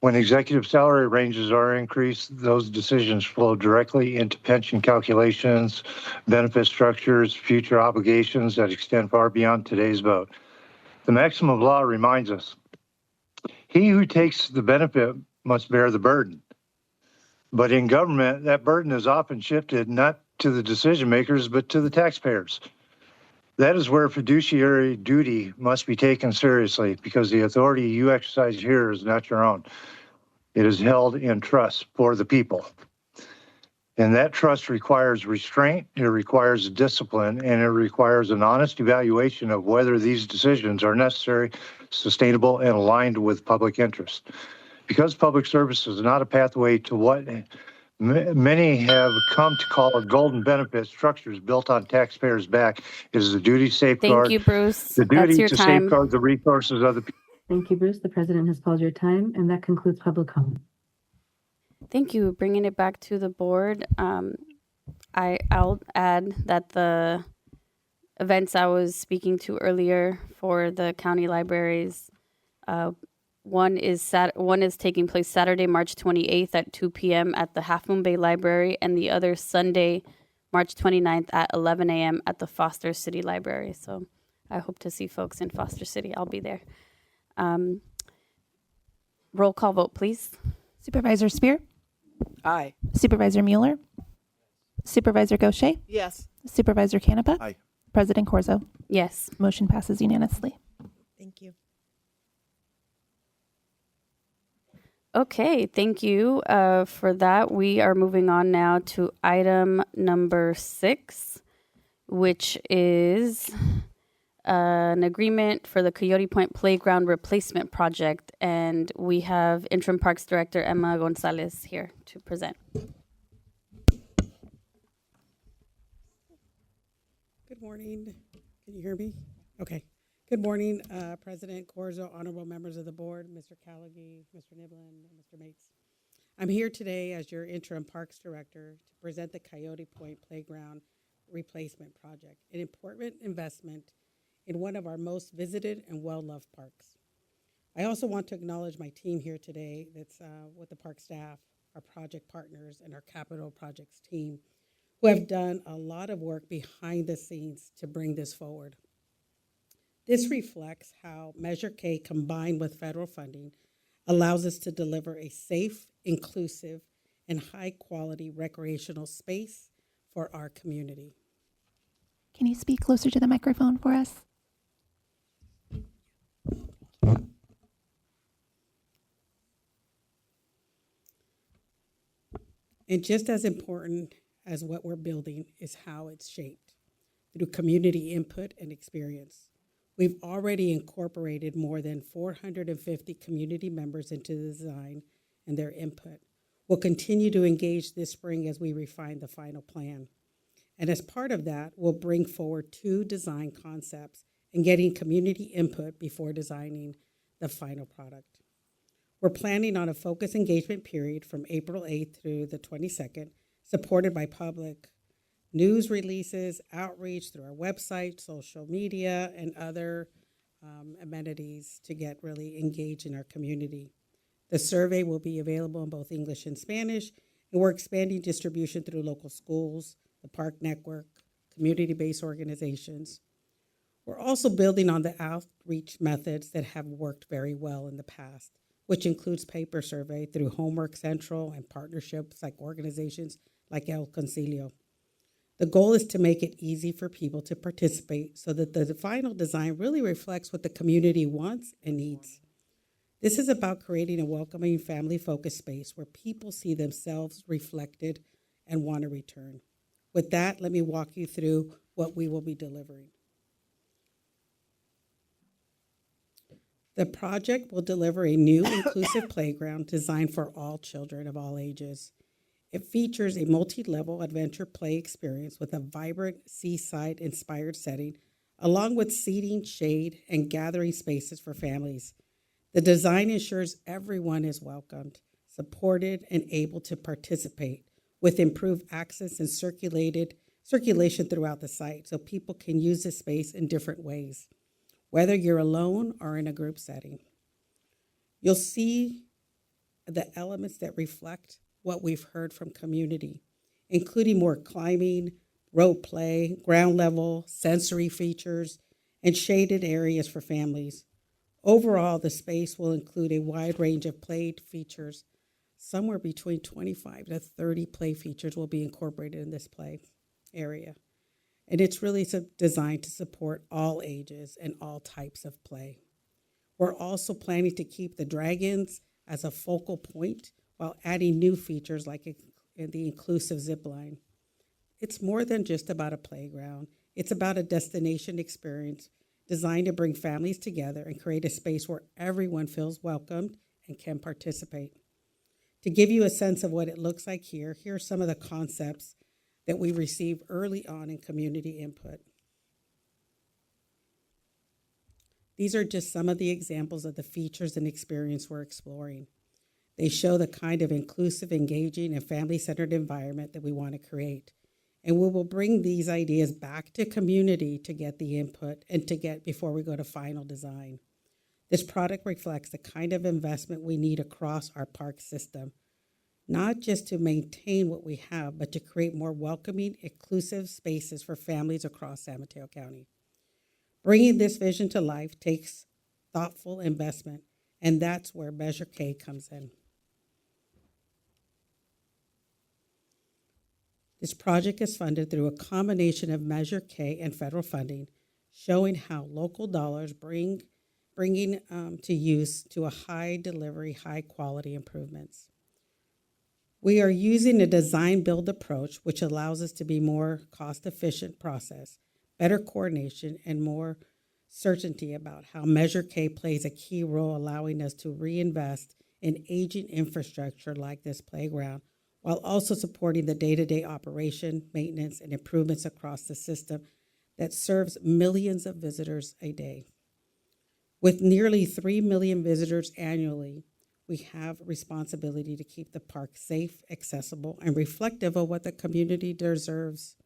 When executive salary ranges are increased, those decisions flow directly into pension calculations, benefit structures, future obligations that extend far beyond today's vote. The maximum law reminds us, he who takes the benefit must bear the burden. But in government, that burden is often shifted not to the decision makers, but to the taxpayers. That is where fiduciary duty must be taken seriously, because the authority you exercise here is not your own. It is held in trust for the people. And that trust requires restraint, it requires discipline, and it requires an honest evaluation of whether these decisions are necessary, sustainable, and aligned with public interest. Because public service is not a pathway to what many have come to call a golden benefit structures built on taxpayers' back, it is the duty to safeguard. Thank you, Bruce. The duty That's your to time. safeguard the resources of the people. Thank you, Bruce. The president has called your time, and that concludes public comment. Thank you. Bringing it back to the board. I'll add that the events I was speaking to earlier for the county libraries, one is taking place Saturday, March 28th at 2 p.m. at the Half Moon Bay Library, and the other Sunday, March 29th at 11 a.m. at the Foster City Library. So I hope to see folks in Foster City. I'll be there. Roll call vote, please. Supervisor Spear? Aye. Supervisor Mueller? Supervisor Gaucher? Yes. Supervisor Canepa? Aye. President Corzo? Yes. Motion passes unanimously. Thank you. Okay, thank you for that. We are moving on now to item number 6, which is an agreement for the Coyote Point Playground Replacement Project. And we have Interim Parks Director Emma Gonzalez here to present. Good morning. Can you hear me? Okay. Good morning, President Corzo, honorable members of the board, Mr. Callaghy, Mr. Niblin, and Mr. Mates. I'm here today as your interim parks director to present the Coyote Point Playground Replacement Project, an important investment in one of our most visited and well-loved parks. I also want to acknowledge my team here today that's with the park staff, our project partners, and our capital projects team who have done a lot of work behind the scenes to bring this forward. This reflects how Measure K combined with federal funding allows us to deliver a safe, inclusive, and high-quality recreational space for our community. Can you speak closer to the microphone for us? And just as important as what we're building is how it's shaped through community input and experience. We've already incorporated more than 450 community members into the design and their input. We'll continue to engage this spring as we refine the final plan. And as part of that, we'll bring forward 2 design concepts and getting community input before designing the final product. We're planning on a focused engagement period from April 8th through the 22nd, supported by public news releases, outreach through our website, social media, and other amenities to get really engaged in our community. The survey will be available in both English and Spanish, and we're expanding distribution through local schools, the park network, community-based organizations. We're also building on the outreach methods that have worked very well in the past, which includes paper survey through Homework Central and partnerships like organizations like El Concilio. The goal is to make it easy for people to participate so that the final design really reflects what the community wants and needs. This is about creating a welcoming, family-focused space where people see themselves reflected and want to return. With that, let me walk you through what we will be delivering. The project will deliver a new inclusive playground designed for all children of all ages. It features a multi-level adventure play experience with a vibrant seaside-inspired setting, along with seating, shade, and gathering spaces for families. The design ensures everyone is welcomed, supported, and able to participate, with improved access and circulation throughout the site so people can use the space in different ways, whether you're alone or in a group setting. You'll see the elements that reflect what we've heard from community, including more climbing, rope play, ground level, sensory features, and shaded areas for families. Overall, the space will include a wide range of play features. Somewhere between 25 to 30 play features will be incorporated in this play area. And it's really designed to support all ages and all types of play. We're also planning to keep the dragons as a focal point while adding new features like the inclusive zip line. It's more than just about a playground. It's about a destination experience designed to bring families together and create a space where everyone feels welcomed and can participate. To give you a sense of what it looks like here are some of the concepts that we received early on in community input. These are just some of the examples of the features and experience we're exploring. They show the kind of inclusive, engaging, and family-centered environment that we want to create. And we will bring these ideas back to community to get the input and before we go to final design. This product reflects the kind of investment we need across our park system, not just to maintain what we have, but to create more welcoming, inclusive spaces for families across San Mateo County. Bringing this vision to life takes thoughtful investment, and that's where Measure K comes in. This project is funded through a combination of Measure K and federal funding, showing how local dollars bring bringing to use to a high delivery, high quality improvements. We are using a design build approach, which allows us to be more cost efficient process, better coordination, and more certainty about how Measure K plays a key role, allowing us to reinvest in aging infrastructure like this playground, while also supporting the day-to-day operation, maintenance, and improvements across the system that serves millions of visitors a day. With nearly 3 million visitors annually, we have responsibility to keep the park safe, accessible, and reflective of what the community deserves.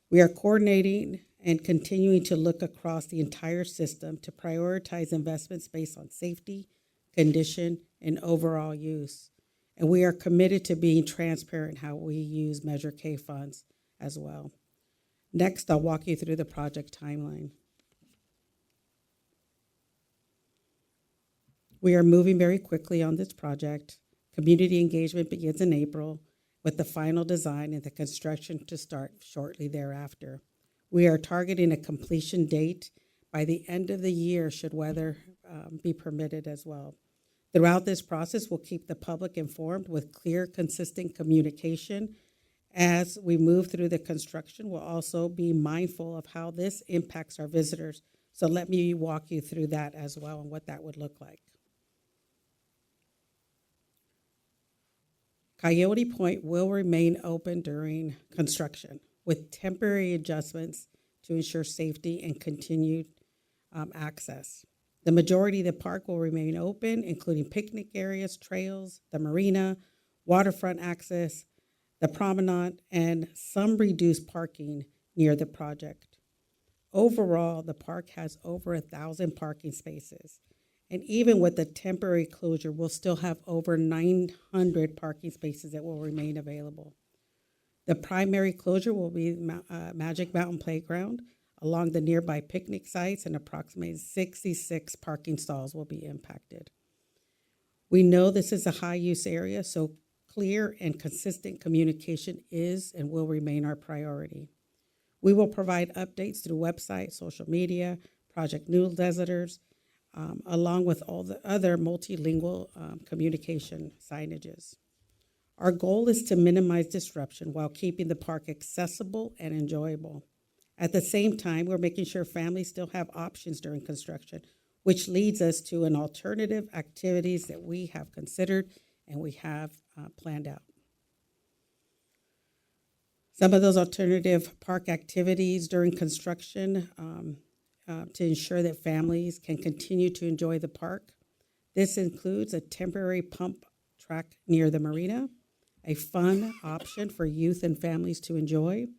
We are coordinating and continuing to look across the entire system to prioritize investments based on safety, condition, and overall use. And we are committed to being transparent how we use Measure K funds as well. Next, I'll walk you through the project timeline. We are moving very quickly on this project. Community engagement begins in April, with the final design and the construction to start shortly thereafter. We are targeting a completion date by the end of the year, should weather be permitted as well. Throughout this process, we'll keep the public informed with clear, consistent communication. As we move through the construction, we'll also be mindful of how this impacts our visitors. So let me walk you through that as well and what that would look like. Coyote Point will remain open during construction with temporary adjustments to ensure safety and continued access. The majority of the park will remain open, including picnic areas, trails, the marina, waterfront access, the promenade, and some reduced parking near the project. Overall, the park has over 1,000 parking spaces. And even with the temporary closure, we'll still have over 900 parking spaces that will remain available. The primary closure will be Magic Mountain Playground along the nearby picnic sites, and approximately 66 parking stalls will be impacted. We know this is a high-use area, so clear and consistent communication is and will remain our priority. We will provide updates through website, social media, project newsletters, along with all the other multilingual communication signages. Our goal is to minimize disruption while keeping the park accessible and enjoyable. At the same time, we're making sure families still have options during construction, which leads us to an alternative activities that we have considered and we have planned out. Some of those alternative park activities during construction to ensure that families can continue to enjoy the park. This includes a temporary pump track near the marina, a fun option for youth and families to enjoy.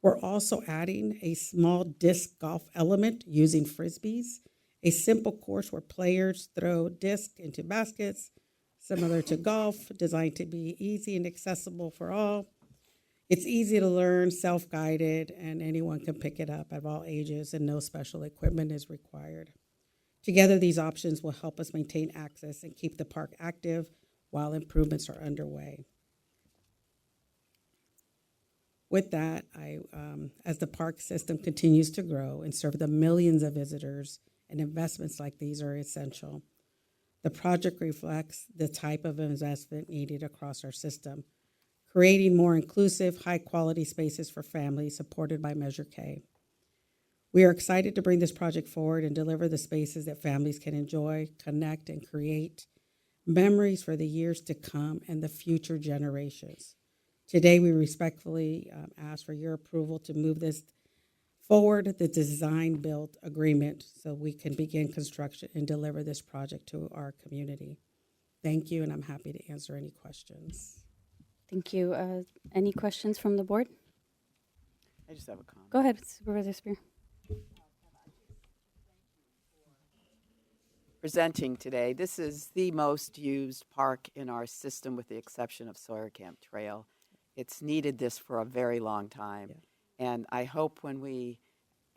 We're also adding a small disc golf element using frisbees, a simple course where players throw discs into baskets, similar to golf, designed to be easy and accessible for all. It's easy to learn, self-guided, and anyone can pick it up at all ages, and no special equipment is required. Together, these options will help us maintain access and keep the park active while improvements are underway. With that, as the park system continues to grow and serve the millions of visitors, and investments like these are essential. The project reflects the type of investment needed across our system, creating more inclusive, high-quality spaces for families supported by Measure K. We are excited to bring this project forward and deliver the spaces that families can enjoy, connect, and create memories for the years to come and the future generations. Today, we respectfully ask for your approval to move this forward, the design-build agreement, so we can begin construction and deliver this project to our community. Thank you, and I'm happy to answer any questions. Thank you. Any questions from the board? I just have a comment. Go ahead, Supervisor Spear. Presenting today. This is the most used park in our system with the exception of Sawyer Camp Trail. It's needed this for a very long time. Yeah. And I hope when we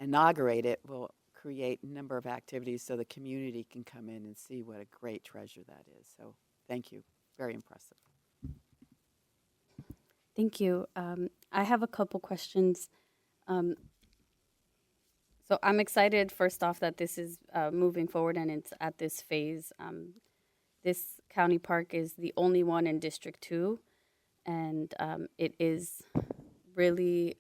inaugurate it, we'll create a number of activities so the community can come in and see what a great treasure that is. So thank you. Very impressive. Thank you. I have a couple questions. So I'm excited, first off, that this is moving forward and it's at this phase. This county park is the only one in District 2, and it is really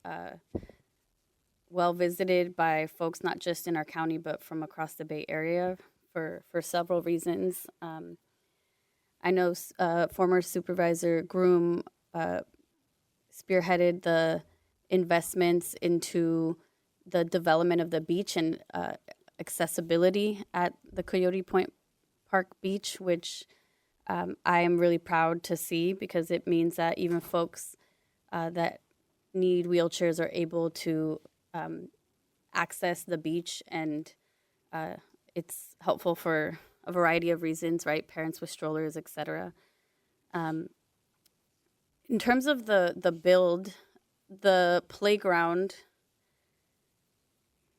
well visited by folks not just in our county but from across the Bay Area for several reasons. I know former Supervisor Groom spearheaded the investments into the development of the beach and accessibility at the Coyote Point Park Beach, which I am really proud to see, because it means that even folks that need wheelchairs are able to access the beach, and it's helpful for a variety of reasons, right? Parents with strollers, etc. In terms of the build, the playground,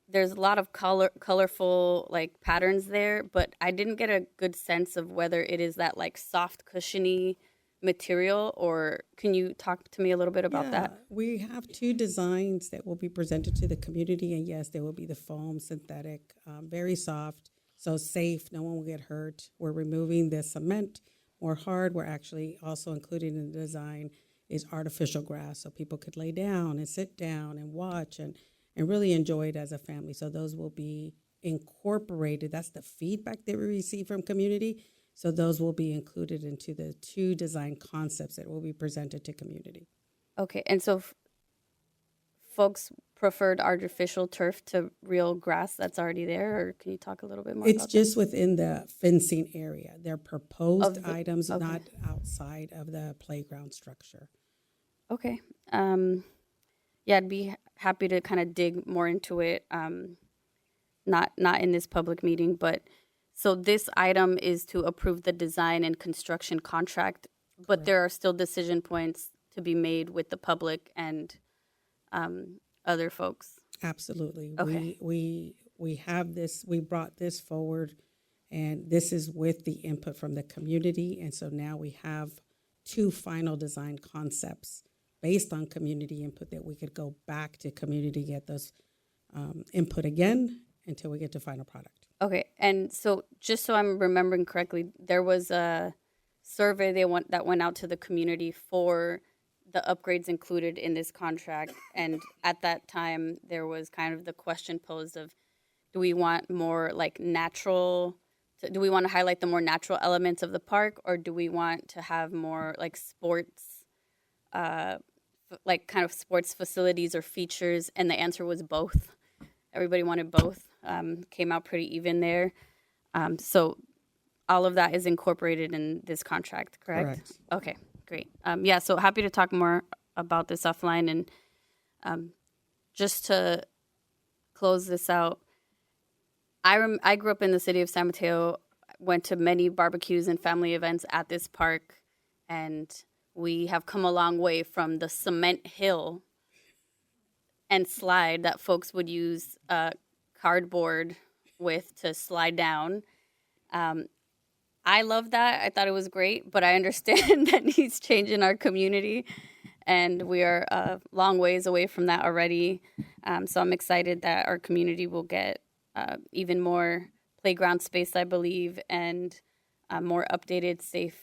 there's a lot of colorful like patterns there, but I didn't get a good sense of whether it is that like soft cushiony material, or can you talk to me a little bit about that? We have two designs that will be presented to the community, and yes, there will be the foam synthetic, very soft, so safe, no one will get hurt. We're removing the cement, more hard. We're actually also including in the design is artificial grass, so people could lay down and sit down and watch and really enjoy it as a family. So those will be incorporated. That's the feedback that we receive from community. So those will be included into the two design concepts that will be presented to community. Okay, and so folks preferred artificial turf to real grass that's already there, or can you talk a little bit more It's about just within the fencing area. They're proposed Of the- items, okay. not outside of the playground structure. that? Okay. Yeah, I'd be happy to kind of dig more into it. Not in this public meeting, but so this item is to approve the design and construction contract, but there are still decision points to be made with the public and other folks. Absolutely. Okay. We have this, we brought this forward, and this is with the input from the community. And so now we have two final design concepts based on community input that we could go back to community, get those input again until we get to final product. Okay, and so just so I'm remembering correctly, there was a survey that went out to the community for the upgrades included in this contract, and at that time there was kind of the question posed of, do we want more like natural? Do we want to highlight the more natural elements of the park, or do we want to have more like sports, like kind of sports facilities or features? And the answer was both. Everybody wanted both. Came out pretty even there. So all of that is incorporated in this contract, correct? Correct. Okay, great. Yeah, so happy to talk more about this offline. And just to close this out, I grew up in the city of San Mateo, went to many barbecues and family events at this park, and we have come a long way from the cement hill and slide that folks would use cardboard with to slide down. I love that. I thought it was great, but I understand that needs change in our community, and we are a long ways away from that already. So I'm excited that our community will get even more playground space, I believe, and more updated, safe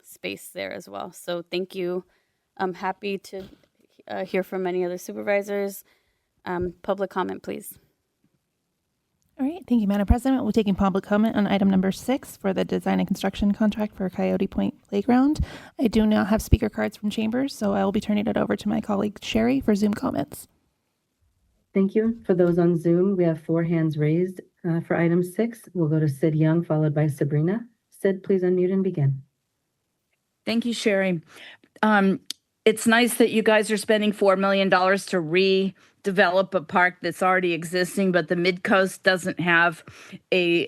space there as well. So thank you. I'm happy to hear from any other supervisors. Public comment, please. All right, thank you, Madam President. We're taking public comment on item number 6 for the design and construction contract for Coyote Point Playground. I do not have speaker cards from chambers, so I will be turning it over to my colleague Sherry for Zoom comments. Thank you. For those on Zoom, we have 4 hands raised. For item 6, we'll go to Sid Young, followed by Sabrina. Sid, please unmute and begin. Thank you, Sherry. It's nice that you guys are spending $4 million to redevelop a park that's already existing, but the Mid-Coast doesn't have a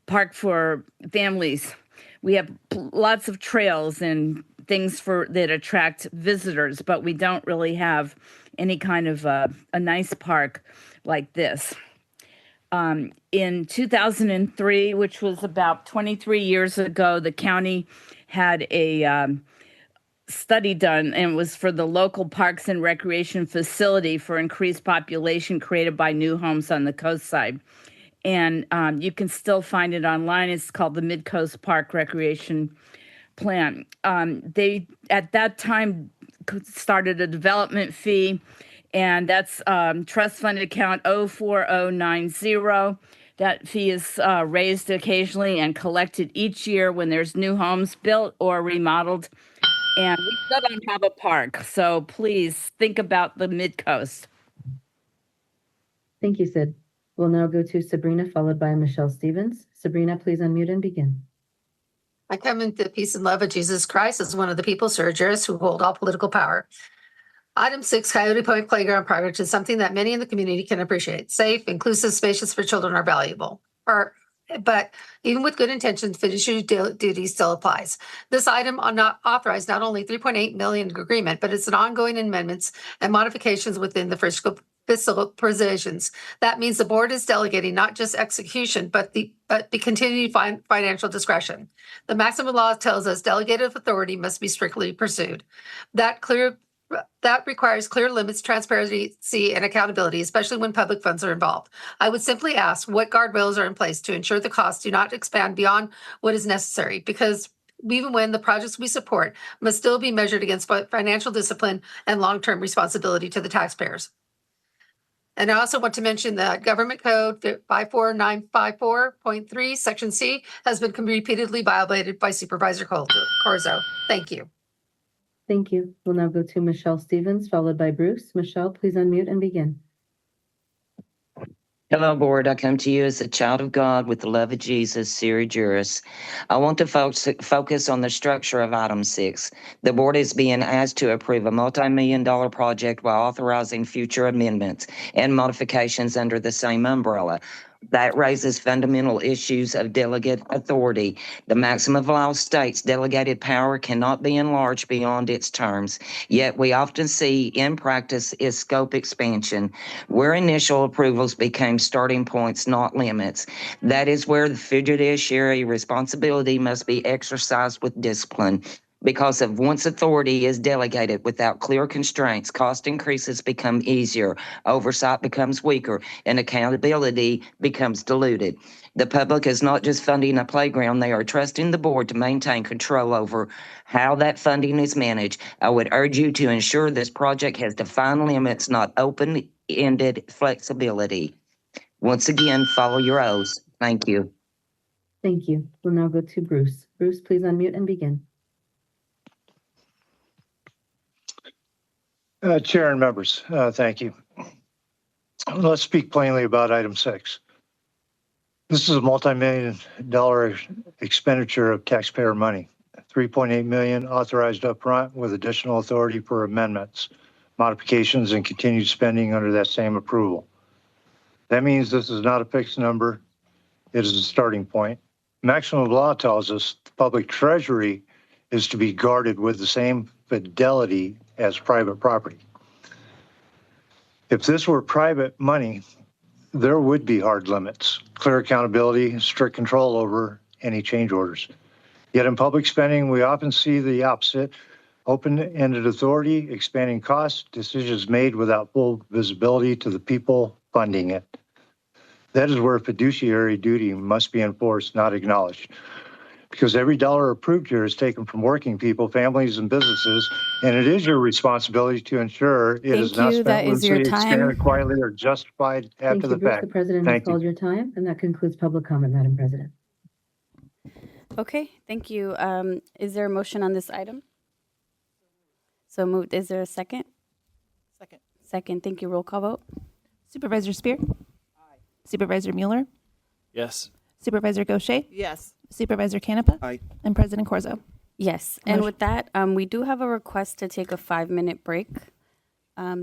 park for families. We have lots of trails and things that attract visitors, but we don't really have any kind of a nice park like this. In 2003, which was about 23 years ago, the county had a study done, and it was for the local parks and recreation facility for increased population created by new homes on the coast side. And you can still find it online. It's called the Mid-Coast Park Recreation Plan. They, at that time, started a development fee, and that's trust fund account 04090. That fee is raised occasionally and collected each year when there's new homes built or remodeled. And we still don't have a park, so please think about the Mid-Coast. Thank you, Sid. We'll now go to Sabrina, followed by Michelle Stevens. Sabrina, please unmute and begin. I come in the peace and love of Jesus Christ as one of the people, Sir Juris, who hold all political power. Item 6, Coyote Point Playground Project is something that many in the community can appreciate. Safe, inclusive, spacious for children are valuable. But even with good intentions, fiduciary duty still applies. This item authorized not only $3.8 million agreement, but it's an ongoing amendments and modifications within the fiscal provisions. That means the board is delegating not just execution, but the continued financial discretion. The maximum law tells us delegated authority must be strictly pursued. That requires clear limits, transparency, and accountability, especially when public funds are involved. I would simply ask what guardrails are in place to ensure the costs do not expand beyond what is necessary, because even when the projects we support must still be measured against financial discipline and long-term responsibility to the taxpayers. And I also want to mention that Government Code 54954.3, Section C, has been repeatedly violated by Supervisor Corzo. Thank you. Thank you. We'll now go to Michelle Stevens, followed by Bruce. Michelle, please unmute and begin. Hello, board. I come to you as a child of God with the love of Jesus, Siri Juris. I want to focus on the structure of item 6. The board is being asked to approve a multi-million-dollar project while authorizing future amendments and modifications under the same umbrella. That raises fundamental issues of delegate authority. The maximum law states delegated power cannot be enlarged beyond its terms, yet we often see in practice is scope expansion, where initial approvals became starting points, not limits. That is where the fiduciary responsibility must be exercised with discipline. Because of once authority is delegated without clear constraints, cost increases become easier, oversight becomes weaker, and accountability becomes diluted. The public is not just funding a playground, they are trusting the board to maintain control over how that funding is managed. I would urge you to ensure this project has defined limits, not open-ended flexibility. Once again, follow your oaths. Thank you. Thank you. We'll now go to Bruce. Bruce, please unmute and begin. Chair and members, thank you. Let's speak plainly about item 6. This is a multi-million-dollar expenditure of taxpayer money. $3.8 million authorized upfront with additional authority for amendments, modifications, and continued spending under that same approval. That means this is not a fixed number. It is a starting point. Maximum law tells us the public treasury is to be guarded with the same fidelity as private property. If this were private money, there would be hard limits, clear accountability, strict control over any change orders. Yet in public spending, we often see the opposite: open-ended authority, expanding costs, decisions made without full visibility to the people funding it. That is where fiduciary duty must be enforced, not acknowledged. Because every dollar approved here is taken from working people, families, and businesses, and it is your responsibility to ensure it is not spent loosely, expanded quietly, or justified after the Bruce. fact. The president has called your time, and that concludes public comment, Madam President. Okay, thank you. Is there a motion on this item? So moved. Is there a second? Second. Second. Thank you. Roll call vote. Supervisor Spear? Aye. Supervisor Mueller? Yes. Supervisor Gaucher? Yes. Supervisor Canepa? Aye. And President Corzo? Yes. And with that, we do have a request to take a 5-minute break.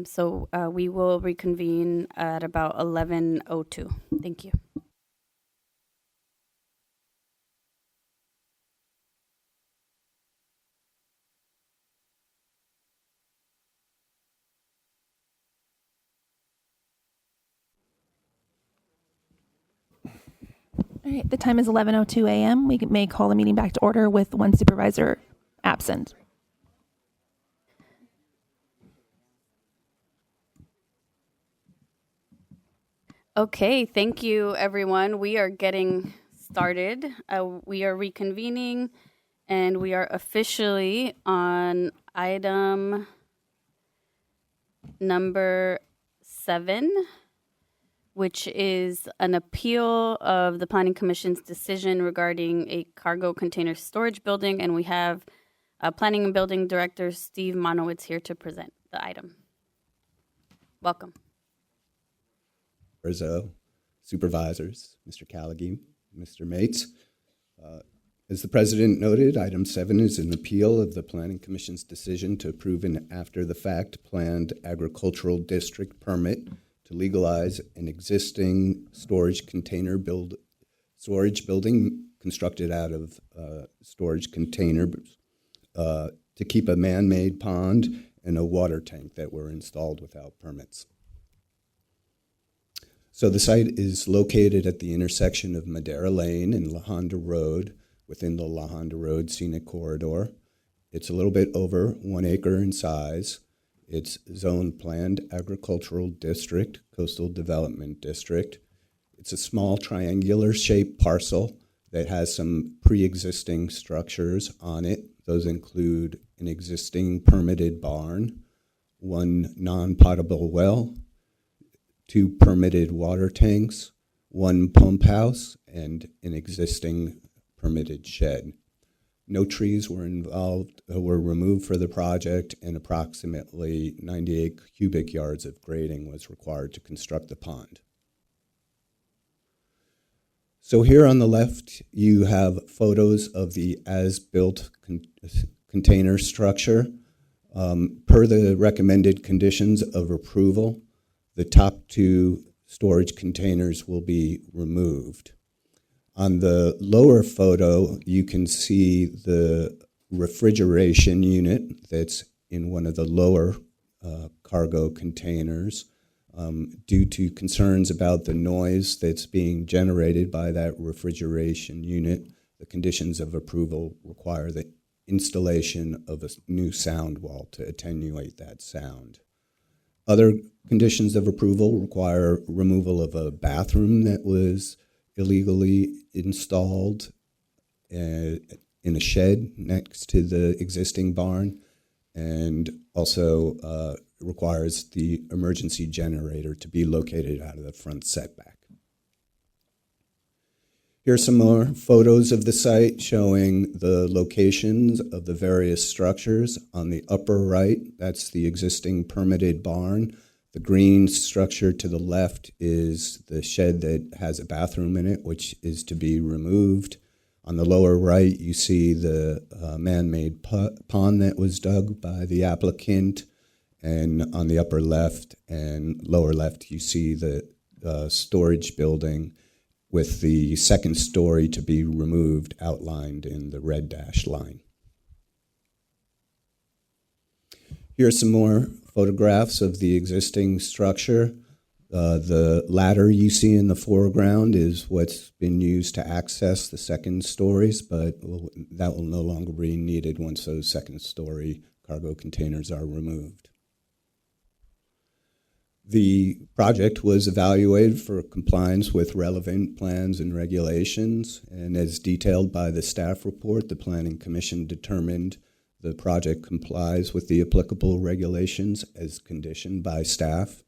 So we will reconvene at about 11:02. Thank you. All right, the time is 11:02 a.m. We may call the meeting back to order with one supervisor absent. Okay, thank you, everyone. We are getting started. We are reconvening, and we are officially on item number 7, which is an appeal of the Planning Commission's decision regarding a cargo container storage building, and we have Planning and Building Director Steve Monowitz here to present the item. Welcome. Supervisors, Mr. Callaghan, Mr. Mates. As the President noted, item 7 is an appeal of the Planning Commission's decision to approve an after-the-fact planned agricultural district permit to legalize an existing storage building constructed out of storage containers to keep a man-made pond and a water tank that were installed without permits. So the site is located at the intersection of Madera Lane and La Honda Road within the La Honda Road Scenic Corridor. It's a little bit over 1 acre in size. It's zoned Planned Agricultural District, Coastal Development District. It's a small triangular-shaped parcel that has some pre-existing structures on it. Those include an existing permitted barn, 1 non-potable well, 2 permitted water tanks, 1 pump house, and an existing permitted shed. No trees were removed for the project, and approximately 98 cubic yards of grading was required to construct the pond. So here on the left, you have photos of the as-built container structure. Per the recommended conditions of approval, the top 2 storage containers will be removed. On the lower photo, you can see the refrigeration unit that's in one of the lower cargo containers. Due to concerns about the noise that's being generated by that refrigeration unit, the conditions of approval require the installation of a new sound wall to attenuate that sound. Other conditions of approval require removal of a bathroom that was illegally installed in a shed next to the existing barn, and also requires the emergency generator to be located out of the front setback. Here are some more photos of the site showing the locations of the various structures. On the upper right, that's the existing permitted barn. The green structure to the left is the shed that has a bathroom in it, which is to be removed. On the lower right, you see the man-made pond that was dug by the applicant. And on the upper left and lower left, you see the storage building with the second story to be removed, outlined in the red dashed line. Here are some more photographs of the existing structure. The ladder you see in the foreground is what's been used to access the second stories, but that will no longer be needed once those second story cargo containers are removed. The project was evaluated for compliance with relevant plans and regulations, and as detailed by the staff report, the Planning Commission determined the project complies with the applicable regulations as conditioned by staff.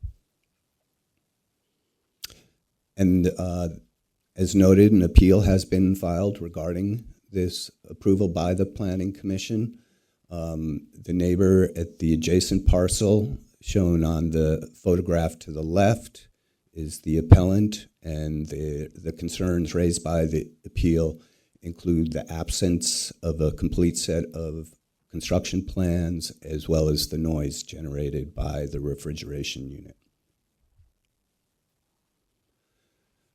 And as noted, an appeal has been filed regarding this approval by the Planning Commission. The neighbor at the adjacent parcel shown on the photograph to the left is the appellant, and the concerns raised by the appeal include the absence of a complete set of construction plans as well as the noise generated by the refrigeration unit.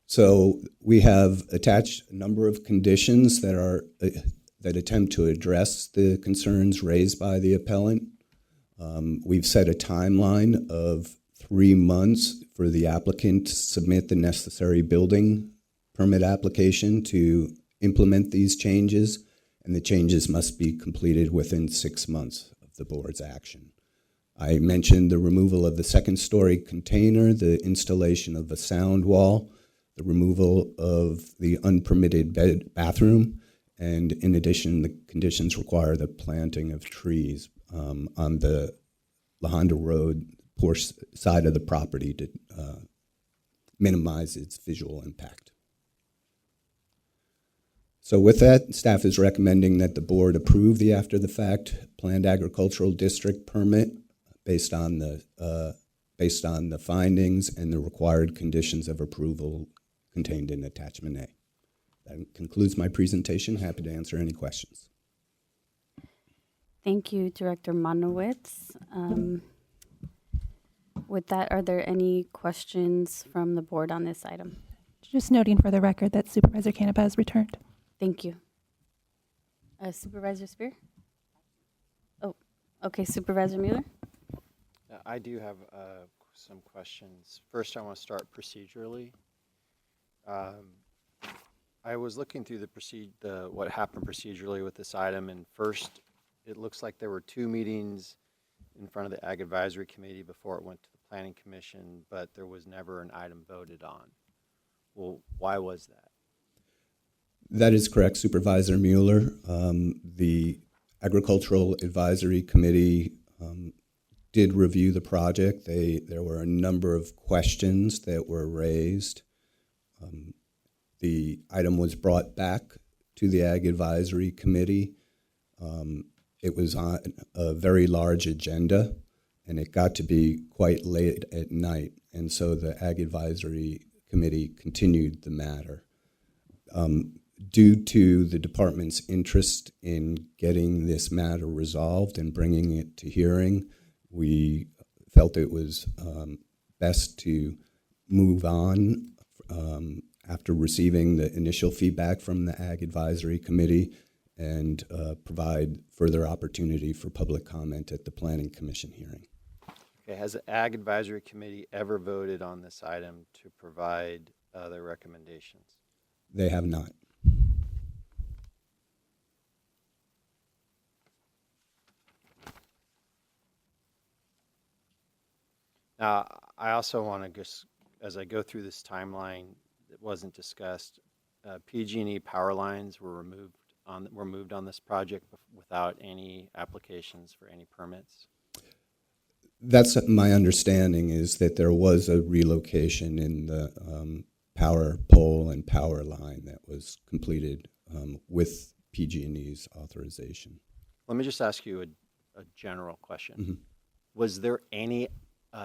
So we have attached a number of conditions that attempt to address the concerns raised by the appellant. We've set a timeline of 3 months for the applicant to submit the necessary building permit application to implement these changes, and the changes must be completed within 6 months of the board's action. I mentioned the removal of the second-story container, the installation of a sound wall, the removal of the unpermitted bathroom, and in addition, the conditions require the planting of trees on the La Honda Road side of the property to minimize its visual impact. So with that, staff is recommending that the board approve the after-the-fact planned agricultural district permit based on the findings and the required conditions of approval contained in Attachment A. That concludes my presentation. Happy to answer any questions. Thank you, Director Monowitz. With that, are there any questions from the board on this item? Just noting for the record that Supervisor Canepa has returned. Thank you. Supervisor Spear? Oh, okay, Supervisor Mueller? I do have some questions. First, I want to start procedurally. I was looking through what happened procedurally with this item, and first, it looks like there were 2 meetings in front of the Ag Advisory Committee before it went to the Planning Commission, but there was never an item voted on. Well, why was that? That is correct, Supervisor Mueller. The Agricultural Advisory Committee did review the project. There were a number of questions that were raised. The item was brought back to the Ag Advisory Committee. It was on a very large agenda, and it got to be quite late at night, and so the Ag Advisory Committee continued the matter. Due to the department's interest in getting this matter resolved and bringing it to hearing, we felt it was best to move on after receiving the initial feedback from the Ag Advisory Committee and provide further opportunity for public comment at the Planning Commission hearing. Okay, has the Ag Advisory Committee ever voted on this item to provide their recommendations? They have not. Now, I also want to just, as I go through this timeline that wasn't discussed, PG&E power lines were moved on this project without any applications for any permits. That's my understanding, is that there was a relocation in the power pole and power line that was completed with PG&E's authorization. Let me just ask you a general question. Mm-hmm. Was there any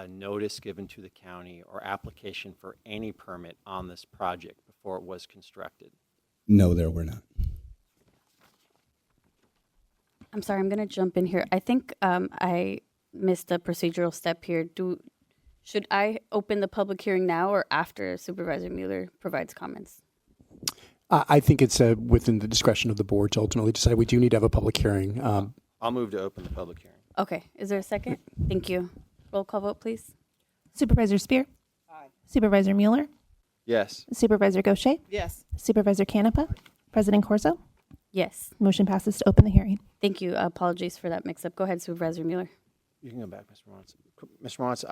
notice given to the county or application for any permit on this project before it was constructed? No, there were not. I'm sorry, I'm going to jump in here. I think I missed a procedural step here. Should I open the public hearing now or after Supervisor Mueller provides comments? I think it's within the discretion of the board to ultimately decide. We do need to have a public hearing. I'll move to open the public hearing. Okay, is there a second? Thank you. Roll call vote, please. Supervisor Spear? Aye. Supervisor Mueller? Yes. Supervisor Gaucher? Yes. Supervisor Canepa? President Corso? Yes. Motion passes to open the hearing. Thank you. Apologies for that mix-up. Go ahead, Supervisor Mueller. You can go back, Mr. Mons. Mr. Mons,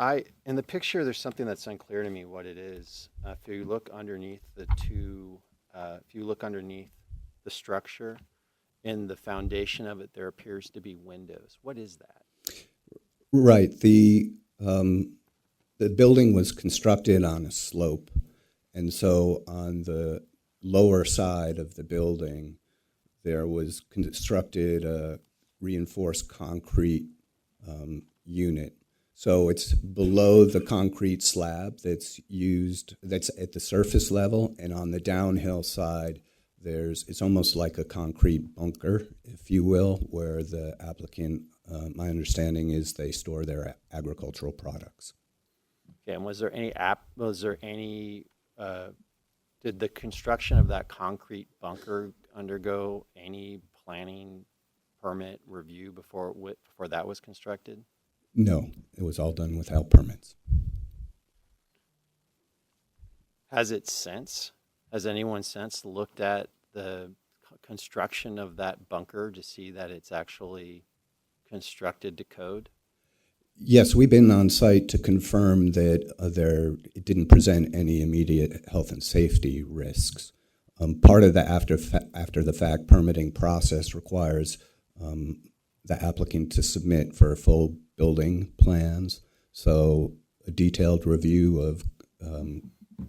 in the picture, there's something that's unclear to me what it is. If you look underneath the structure, in the foundation of it, there appears to be windows. What is that? Right. The building was constructed on a slope, and so on the lower side of the building, there was constructed a reinforced concrete unit. So it's below the concrete slab that's at the surface level, and on the downhill side, it's almost like a concrete bunker, if you will, where the applicant, my understanding is they store their agricultural products. Okay, and did the construction of that concrete bunker undergo any planning permit review before that was constructed? No, it was all done without permits. Has anyone since looked at the construction of that bunker to see that it's actually constructed to code? Yes, we've been on site to confirm that it didn't present any immediate health and safety risks. Part of the after the fact permitting process requires the applicant to submit for full building plans. So a detailed review of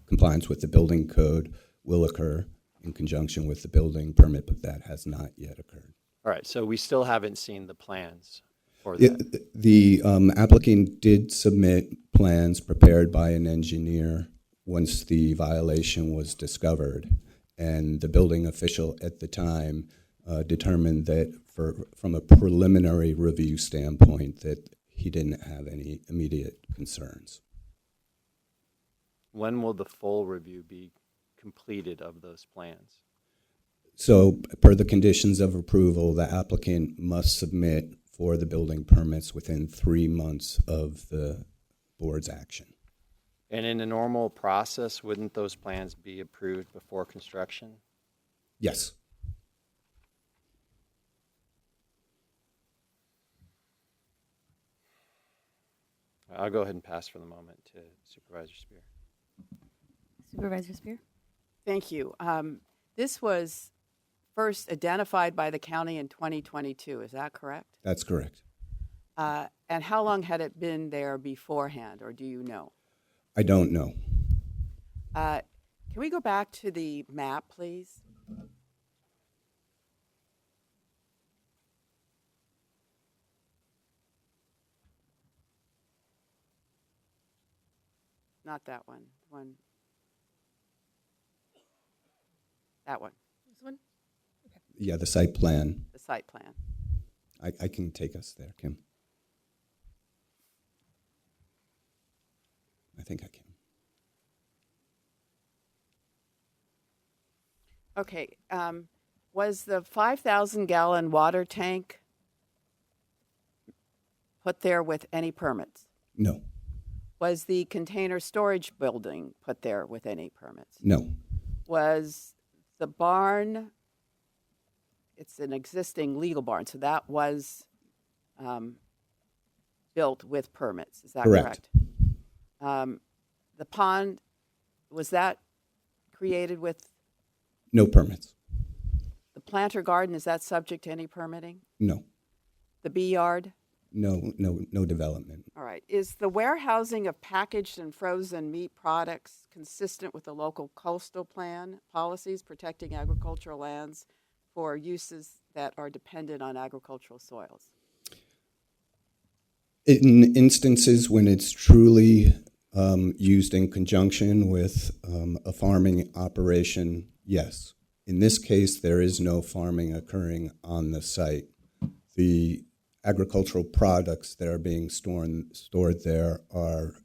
compliance with the building code will occur in conjunction with the building permit, but that has not yet occurred. All right, so we still haven't seen the plans for that. The applicant did submit plans prepared by an engineer once the violation was discovered, and the building official at the time determined that from a preliminary review standpoint that he didn't have any immediate concerns. When will the full review be completed of those plans? So per the conditions of approval, the applicant must submit for the building permits within 3 months of the board's action. And in a normal process, wouldn't those plans be approved before construction? Yes. I'll go ahead and pass for the moment to Supervisor Spear. Supervisor Spear? Thank you. This was first identified by the county in 2022, is that correct? That's correct. And how long had it been there beforehand, or do you know? I don't know. Can we go back to the map, please? Not that one. That one. This one? Yeah, the site plan. The site plan. I can take us there, Kim. I think I can. Okay. Was the 5,000-gallon water tank put there with any permits? No. Was the container storage building put there with any permits? No. Was the barn, it's an existing legal barn, so that was built with permits, is that correct? The pond, was that created with? No permits. The planter garden, is that subject to any permitting? No. The bee yard? No development. All right. Is the warehousing of packaged and frozen meat products consistent with the local coastal plan policies protecting agricultural lands for uses that are dependent on agricultural soils? In instances when it's truly used in conjunction with a farming operation, yes. In this case, there is no farming occurring on the site. The agricultural products that are being stored there are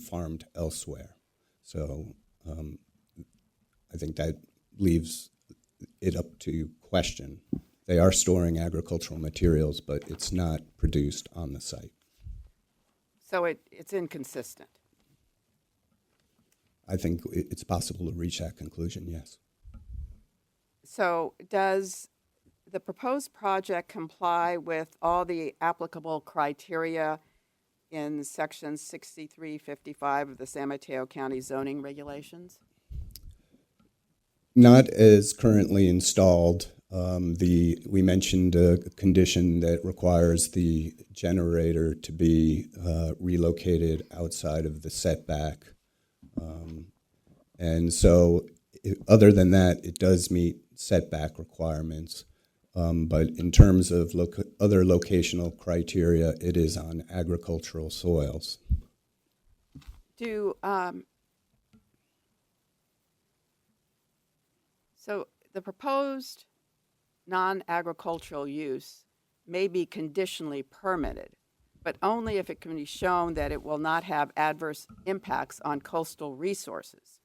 farmed elsewhere. So I think that leaves it up to question. They are storing agricultural materials, but it's not produced on the site. So it's inconsistent. I think it's possible to reach that conclusion, yes. So does the proposed project comply with all the applicable criteria in Section 6355 of the San Mateo County zoning regulations? Not as currently installed. We mentioned a condition that requires the generator to be relocated outside of the setback. And so other than that, it does meet setback requirements. But in terms of other locational criteria, it is on agricultural soils. So the proposed non-agricultural use may be conditionally permitted, but only if it can be shown that it will not have adverse impacts on coastal resources.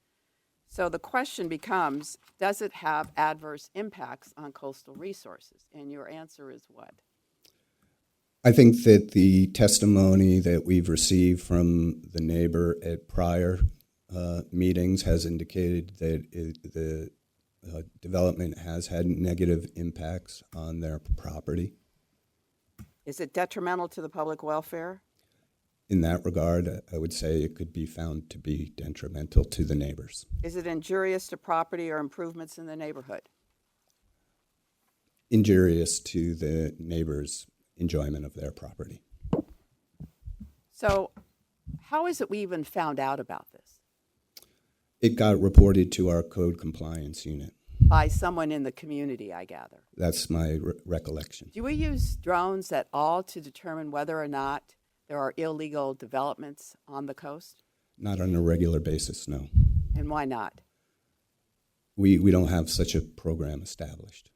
So the question becomes, does it have adverse impacts on coastal resources? And your answer is what? I think that the testimony that we've received from the neighbor at prior meetings has indicated that the development has had negative impacts on their property. Is it detrimental to the public welfare? In that regard, I would say it could be found to be detrimental to the neighbors. Is it injurious to property or improvements in the neighborhood? Injurious to the neighbors' enjoyment of their property. So how is it we even found out about this? It got reported to our code compliance unit. By someone in the community, I gather. That's my recollection. Do we use drones at all to determine whether or not there are illegal developments on the coast? Not on a regular basis, no. And why not? We don't have such a program established.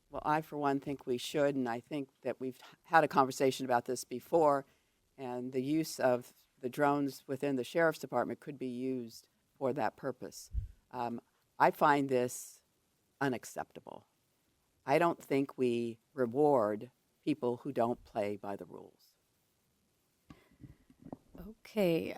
Well, I, for one, think we should, and I think that we've had a conversation about this before, and the use of the drones within the sheriff's department could be used for that purpose. I find this unacceptable. I don't think we reward people who don't play by the rules. Okay.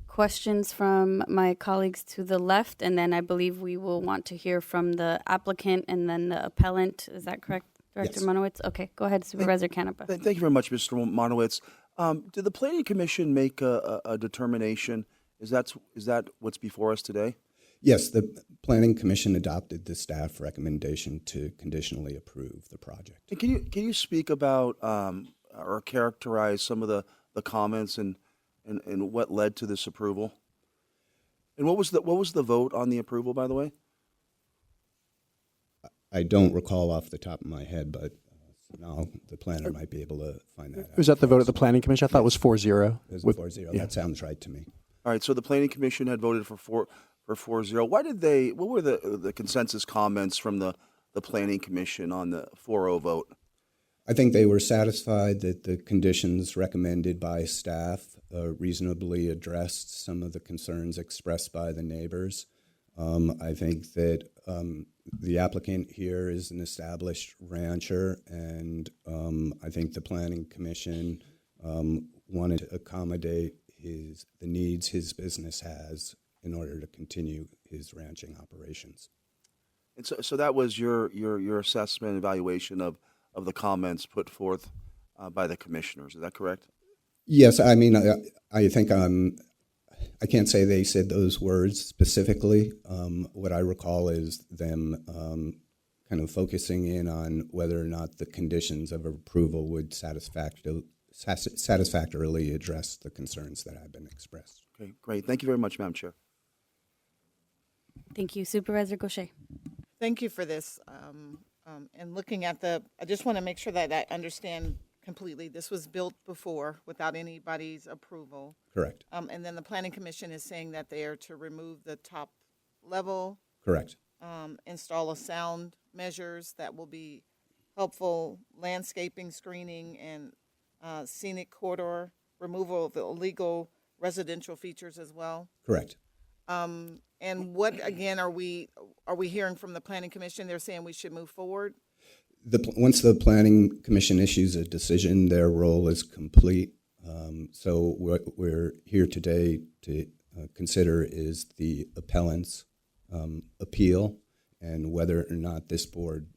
Questions from my colleagues to the left, and then I believe we will want to hear from the applicant and then the appellant. Is that correct, Director Yes. Monowitz? Okay, go ahead, Supervisor Canepa. Thank you very much, Mr. Monowitz. Did the Planning Commission make a determination? Is that what's before us today? Yes, the Planning Commission adopted the staff recommendation to conditionally approve the project. And can you speak about or characterize some of the comments and what led to this approval? And what was the vote on the approval, by the way? I don't recall off the top of my head, but now the planner might be able to find that out. Was that the vote at the Planning Commission? I thought it was 4-0. It was 4-0. That sounds right to me. All right, so the Planning Commission had voted for 4-0. What were the consensus comments from the Planning Commission on the 4-0 vote? I think they were satisfied that the conditions recommended by staff reasonably addressed some of the concerns expressed by the neighbors. I think that the applicant here is an established rancher, and I think the Planning Commission wanted to accommodate the needs his business has in order to continue his ranching operations. And so that was your assessment and evaluation of the comments put forth by the commissioners. Is that correct? Yes, I mean, I think I can't say they said those words specifically. What I recall is them kind of focusing in on whether or not the conditions of approval would satisfactorily address the concerns that have been expressed. Okay, great. Thank you very much, Madam Chair. Thank you. Supervisor Gaucher. Thank you for this. And looking at I just want to make sure that I understand completely. This was built before without anybody's approval. Correct. And then the Planning Commission is saying that they are to remove the top level. Correct. Install a sound measures that will be helpful, landscaping, screening, and scenic corridor, removal of illegal residential features as well. Correct. And what, again, are we hearing from the Planning Commission? They're saying we should move forward? Once the Planning Commission issues a decision, their role is complete. So what we're here today to consider is the appellant's appeal and whether or not this board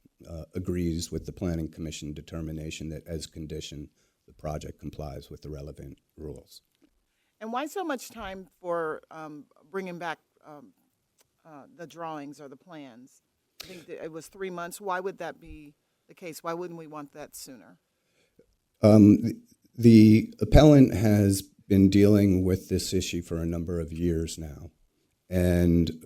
agrees with the Planning Commission determination that as condition, the project complies with the relevant rules. And why so much time for bringing back the drawings or the plans? I think that it was 3 months. Why would that be the case? Why wouldn't we want that sooner? The appellant has been dealing with this issue for a number of years now, and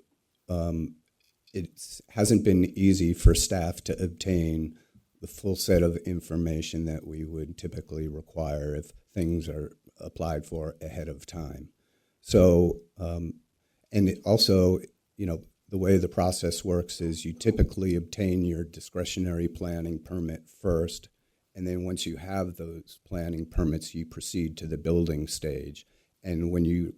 it hasn't been easy for staff to obtain the full set of information that we would typically require if things are applied for ahead of time. So, and it also, the way the process works is you typically obtain your discretionary planning permit first, and then once you have those planning permits, you proceed to the building stage. And when you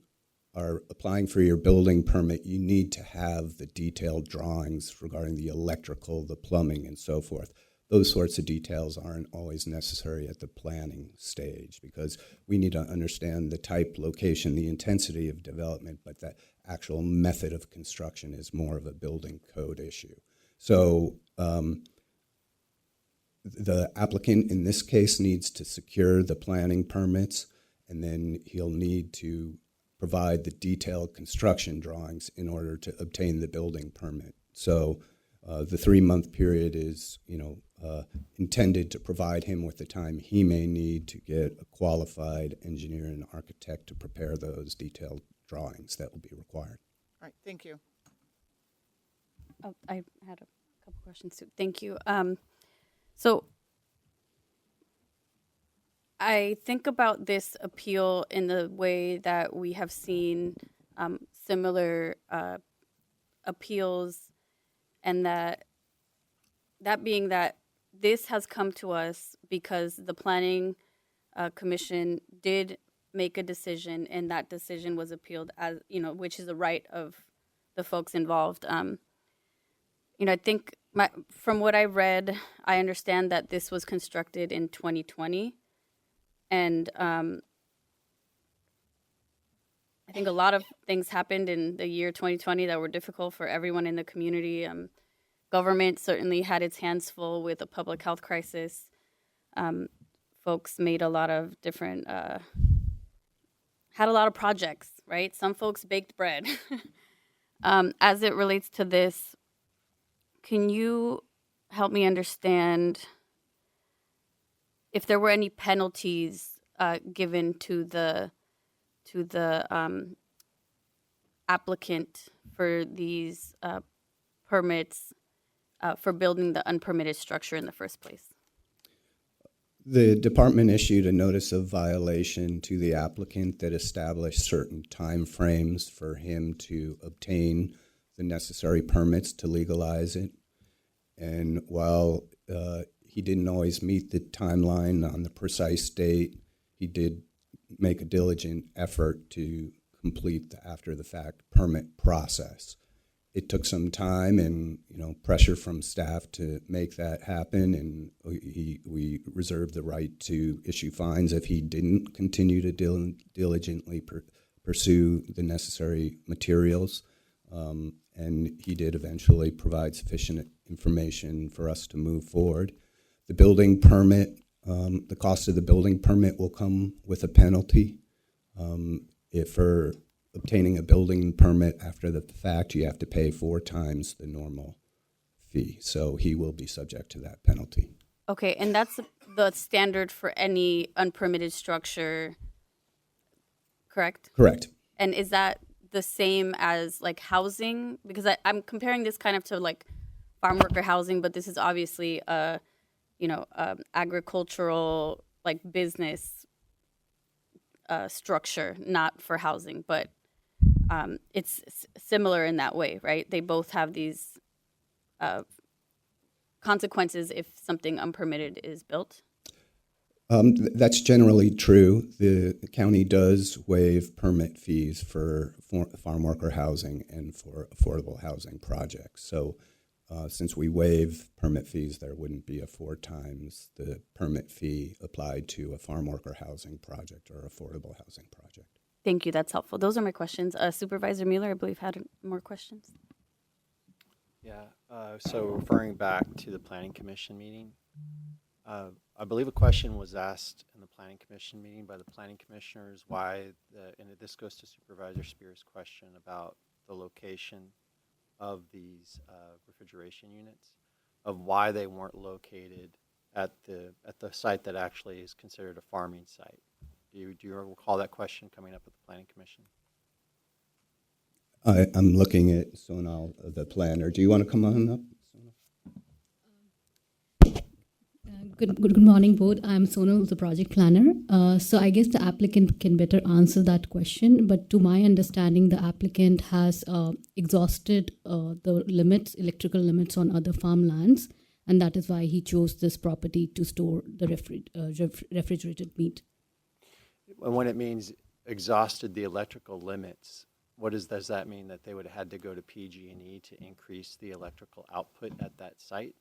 are applying for your building permit, you need to have the detailed drawings regarding the electrical, the plumbing, and so forth. Those sorts of details aren't always necessary at the planning stage because we need to understand the type, location, the intensity of development, but the actual method of construction is more of a building code issue. So the applicant in this case needs to secure the planning permits and then he'll need to provide the detailed construction drawings in order to obtain the building permit. So the 3-month period is, intended to provide him with the time he may need to get a qualified engineer and architect to prepare those detailed drawings that will be required. All right, thank you. Oh, I had a couple questions too. Thank you. So I think about this appeal in the way that we have seen similar appeals, and that being that this has come to us because the Planning Commission did make a decision, and that decision was appealed, as which is the right of the folks involved. I think from what I read, I understand that this was constructed in 2020, and I think a lot of things happened in the year 2020 that were difficult for everyone in the community. Government certainly had its hands full with a public health crisis. Folks made a lot of different, had a lot of projects, right? Some folks baked bread. As it relates to this, can you help me understand if there were any penalties given to the applicant for these permits for building the unpermitted structure in the first place? The department issued a notice of violation to the applicant that established certain time frames for him to obtain the necessary permits to legalize it. And while he didn't always meet the timeline on the precise date, he did make a diligent effort to complete the after-the-fact permit process. It took some time and pressure from staff to make that happen, and we reserved the right to issue fines if he didn't continue to diligently pursue the necessary materials. And he did eventually provide sufficient information for us to move forward. The building permit, the cost of the building permit will come with a penalty. If for obtaining a building permit after the fact, you have to pay 4 times the normal fee. So he will be subject to that penalty. Okay, and that's the standard for any unpermitted structure, correct? Correct. And is that the same as like housing? Because I'm comparing this kind of to like farm worker housing, but this is obviously a agricultural like business structure, not for housing, but it's similar in that way, right? They both have these consequences if something unpermitted is built. That's generally true. The county does waive permit fees for farm worker housing and for affordable housing projects. So since we waive permit fees, there wouldn't be a 4 times the permit fee applied to a farm worker housing project or affordable housing project. Thank you. That's helpful. Those are my questions. Supervisor Mueller, I believe, had more questions. Yeah. So referring back to the Planning Commission meeting, I believe a question was asked in the Planning Commission meeting by the planning commissioners why, and this goes to Supervisor Spear's question about the location of these refrigeration units, of why they weren't located at the site that actually is considered a farming site. Do you recall that question coming up at the Planning Commission? I'm looking at Sonal, the planner. Do you want to come on up? Good morning, board. I'm Sonal, the project planner. So I guess the applicant can better answer that question. But to my understanding, the applicant has exhausted the electrical limits on other farmlands, and that is why he chose this property to store the refrigerated meat. And when it means exhausted the electrical limits, does that mean that they would have had to go to PG&E to increase the electrical output at that site?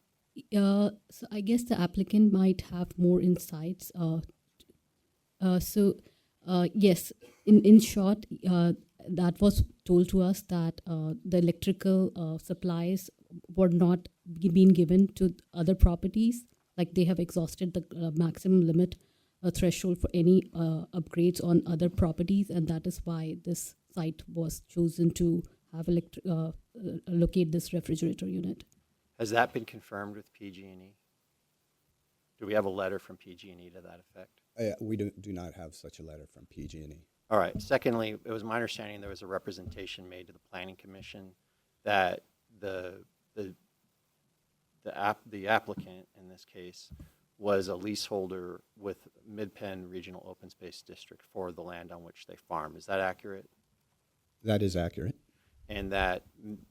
So I guess the applicant might have more insights. Yes, in short, that was told to us that the electrical supplies were not being given to other properties, like they have exhausted the maximum limit a threshold for any upgrades on other properties, and that is why this site was chosen to have locate this refrigerator unit. Has that been confirmed with PG&E? Do we have a letter from PG&E to that effect? We do not have such a letter from PG&E. All right. Secondly, it was my understanding there was a representation made to the Planning Commission that the applicant in this case was a leaseholder with Mid-Penn Regional Open Space District for the land on which they farm. Is that accurate? That is accurate. And that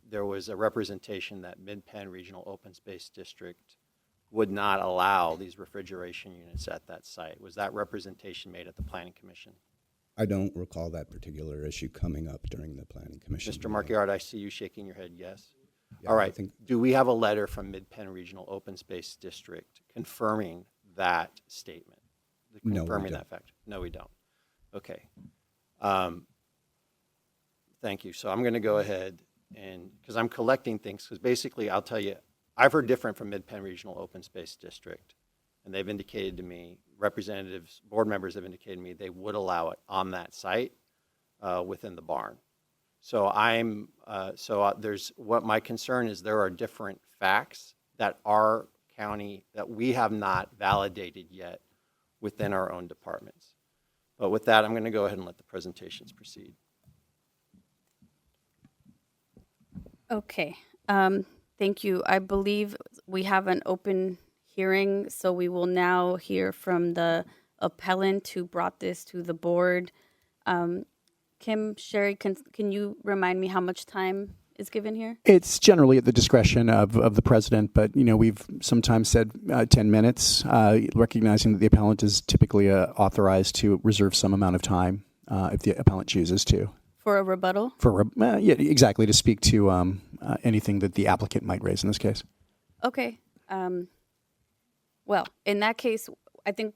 there was a representation that Mid-Penn Regional Open Space District would not allow these refrigeration units at that site. Was that representation made at the Planning Commission? I don't recall that particular issue coming up during the Planning Commission. Mr. Marchiard, I see you shaking your head yes. Yeah, All right. I think Do we have a letter from Mid-Penn Regional Open Space District confirming that statement? No, we Confirming don't. that fact? No, we don't. Okay. Thank you. So I'm going to go ahead and, because I'm collecting things, because basically I'll tell you, I've heard different from Mid-Penn Regional Open Space District, and they've indicated to me, representatives, board members have indicated to me they would allow it on that site within the barn. So there's, what my concern is, there are different facts that our county, that we have not validated yet within our own departments. But with that, I'm going to go ahead and let the presentations proceed. Okay. Thank you. I believe we have an open hearing, so we will now hear from the appellant who brought this to the board. Kim, Sherry, can you remind me how much time is given here? It's generally at the discretion of the president, but we've sometimes said 10 minutes, recognizing that the appellant is typically authorized to reserve some amount of time if the appellant chooses to. For a rebuttal? Yeah, exactly, to speak to anything that the applicant might raise in this case. Okay. Well, in that case, I think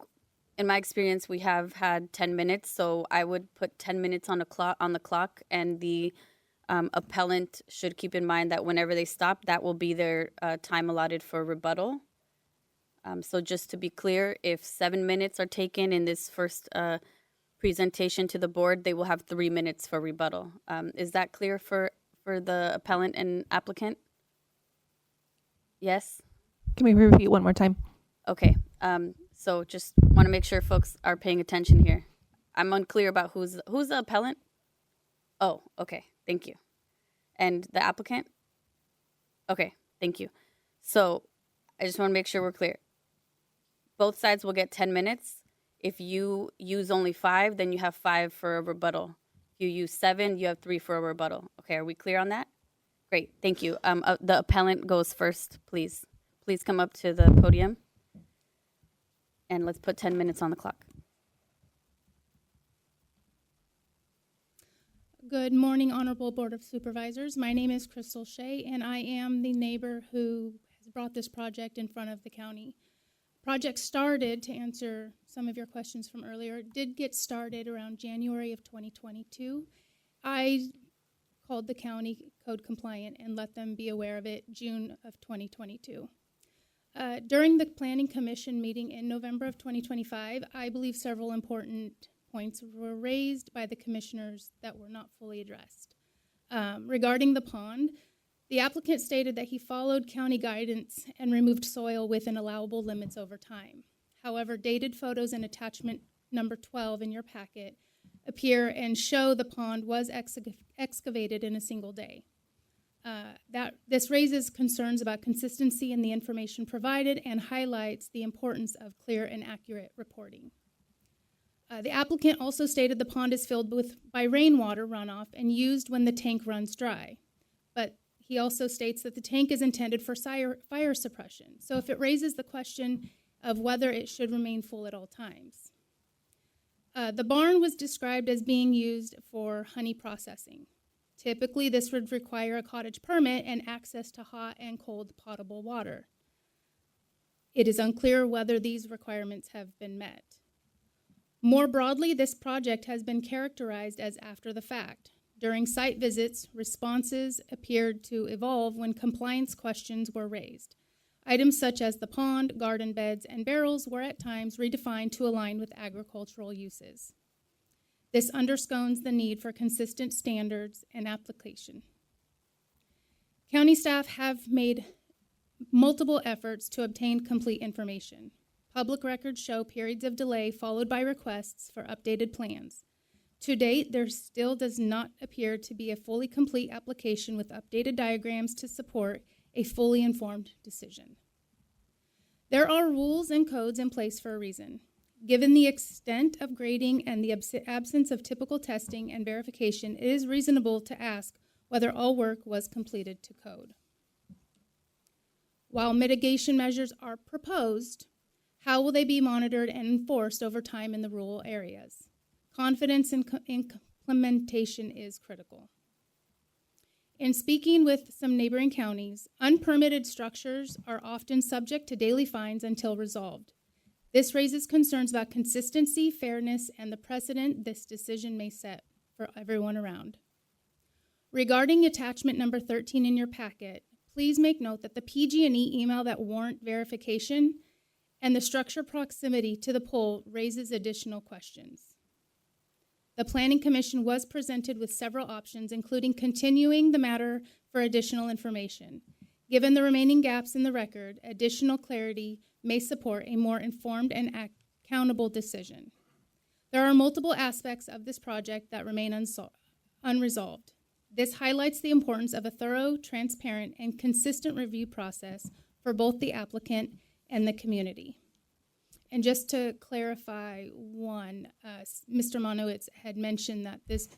in my experience, we have had 10 minutes, so I would put 10 minutes on the clock, and the appellant should keep in mind that whenever they stop, that will be their time allotted for rebuttal. So just to be clear, if 7 minutes are taken in this first presentation to the board, they will have 3 minutes for rebuttal. Is that clear for the appellant and applicant? Yes? Can we repeat one more time? Okay. So just want to make sure folks are paying attention here. I'm unclear about who's the appellant. Oh, okay. Thank you. And the applicant? Okay. Thank you. So I just want to make sure we're clear. Both sides will get 10 minutes. If you use only 5, then you have 5 for a rebuttal. If you use 7, you have 3 for a rebuttal. Okay, are we clear on that? Great, thank you. The appellant goes first, please. Please come up to the podium. And let's put 10 minutes on the clock. Good morning, Honorable Board of Supervisors. My name is Crystal Shea, and I am the neighbor who has brought this project in front of the county. Project started, to answer some of your questions from earlier, did get started around January of 2022. I called the county code compliant and let them be aware of it June of 2022. During the Planning Commission meeting in November of 2025, I believe several important points were raised by the commissioners that were not fully addressed. Regarding the pond, the applicant stated that he followed county guidance and removed soil within allowable limits over time. However, dated photos in attachment number 12 in your packet appear and show the pond was excavated in a single day. This raises concerns about consistency in the information provided and highlights the importance of clear and accurate reporting. The applicant also stated the pond is filled by rainwater runoff and used when the tank runs dry. But he also states that the tank is intended for fire suppression. So if it raises the question of whether it should remain full at all times. The barn was described as being used for honey processing. Typically, this would require a cottage permit and access to hot and cold potable water. It is unclear whether these requirements have been met. More broadly, this project has been characterized as after the fact. During site visits, responses appeared to evolve when compliance questions were raised. Items such as the pond, garden beds, and barrels were at times redefined to align with agricultural uses. This underscores the need for consistent standards and application. County staff have made multiple efforts to obtain complete information. Public records show periods of delay followed by requests for updated plans. To date, there still does not appear to be a fully complete application with updated diagrams to support a fully informed decision. There are rules and codes in place for a reason. Given the extent of grading and the absence of typical testing and verification, it is reasonable to ask whether all work was completed to code. While mitigation measures are proposed, how will they be monitored and enforced over time in the rural areas? Confidence in implementation is critical. In speaking with some neighboring counties, unpermitted structures are often subject to daily fines until resolved. This raises concerns about consistency, fairness, and the precedent this decision may set for everyone around. Regarding attachment number 13 in your packet, please make note that the PG&E email that warrant verification and the structure proximity to the pole raises additional questions. The Planning Commission was presented with several options, including continuing the matter for additional information. Given the remaining gaps in the record, additional clarity may support a more informed and accountable decision. There are multiple aspects of this project that remain unresolved. This highlights the importance of a thorough, transparent, and consistent review process for both the applicant and the community. And just to clarify one, Mr. Monowitz had mentioned that this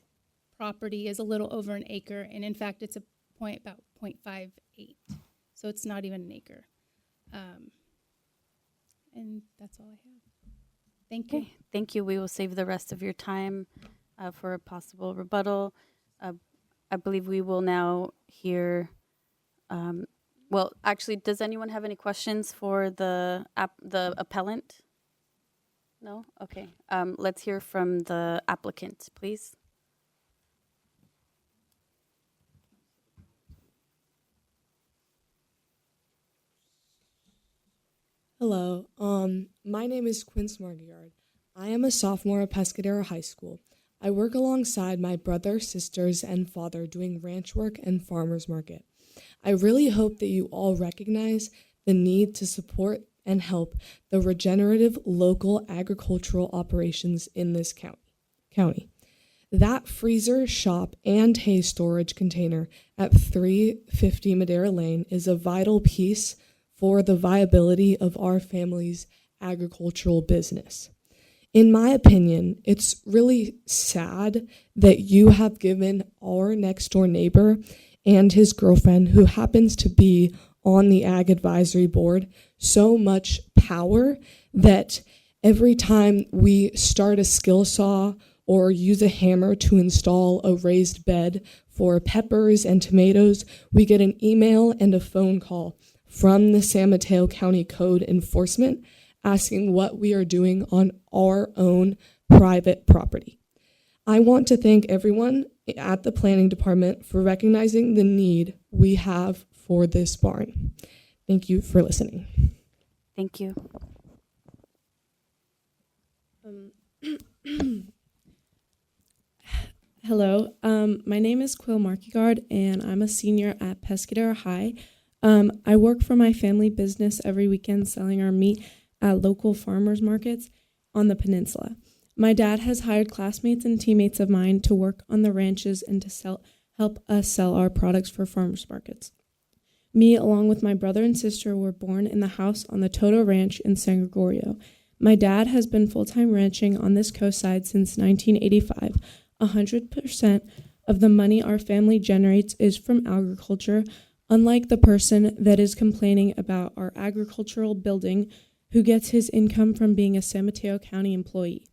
property is a little over an acre, and in fact, it's about 0.58, so it's not even an acre. And that's all I have. Thank you. Okay, thank you. We will save the rest of your time for a possible rebuttal. I believe we will now hear, well, actually, does anyone have any questions for the appellant? No? Okay. Let's hear from the applicant, please. Hello, my name is Quince Margard. I am a sophomore at Pescadero High School. I work alongside my brother, sisters, and father doing ranch work and farmers market. I really hope that you all recognize the need to support and help the regenerative local agricultural operations in this county. That freezer, shop, and hay storage container at 350 Madera Lane is a vital piece for the viability of our family's agricultural business. In my opinion, it's really sad that you have given our next door neighbor and his girlfriend, who happens to be on the Ag Advisory Board, so much power that every time we start a skill saw or use a hammer to install a raised bed for peppers and tomatoes, we get an email and a phone call from the San Mateo County Code Enforcement asking what we are doing on our own private property. I want to thank everyone at the Planning Department for recognizing the need we have for this barn. Thank you for listening. Thank you. Hello, my name is Quill Markegard, and I'm a senior at Pescadero High. I work for my family business every weekend selling our meat at local farmers markets on the peninsula. My dad has hired classmates and teammates of mine to work on the ranches and to help us sell our products for farmers markets. Me, along with my brother and sister, were born in the house on the Toto Ranch in San Gregorio. My dad has been full-time ranching on this coast side since 1985. 100% of the money our family generates is from agriculture, unlike the person that is complaining about our agricultural building, who gets his income from being a San Mateo County employee.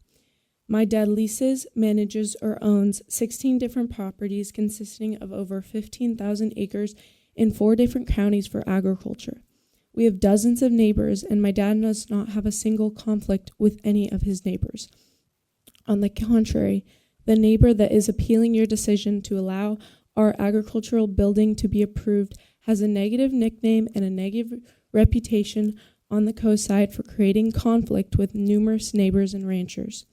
My dad leases, manages, or owns 16 different properties consisting of over 15,000 acres in 4 different counties for agriculture. We have dozens of neighbors, and my dad does not have a single conflict with any of his neighbors. On the contrary, the neighbor that is appealing your decision to allow our agricultural building to be approved has a negative nickname and a negative reputation on the coast side for creating conflict with numerous neighbors and ranchers.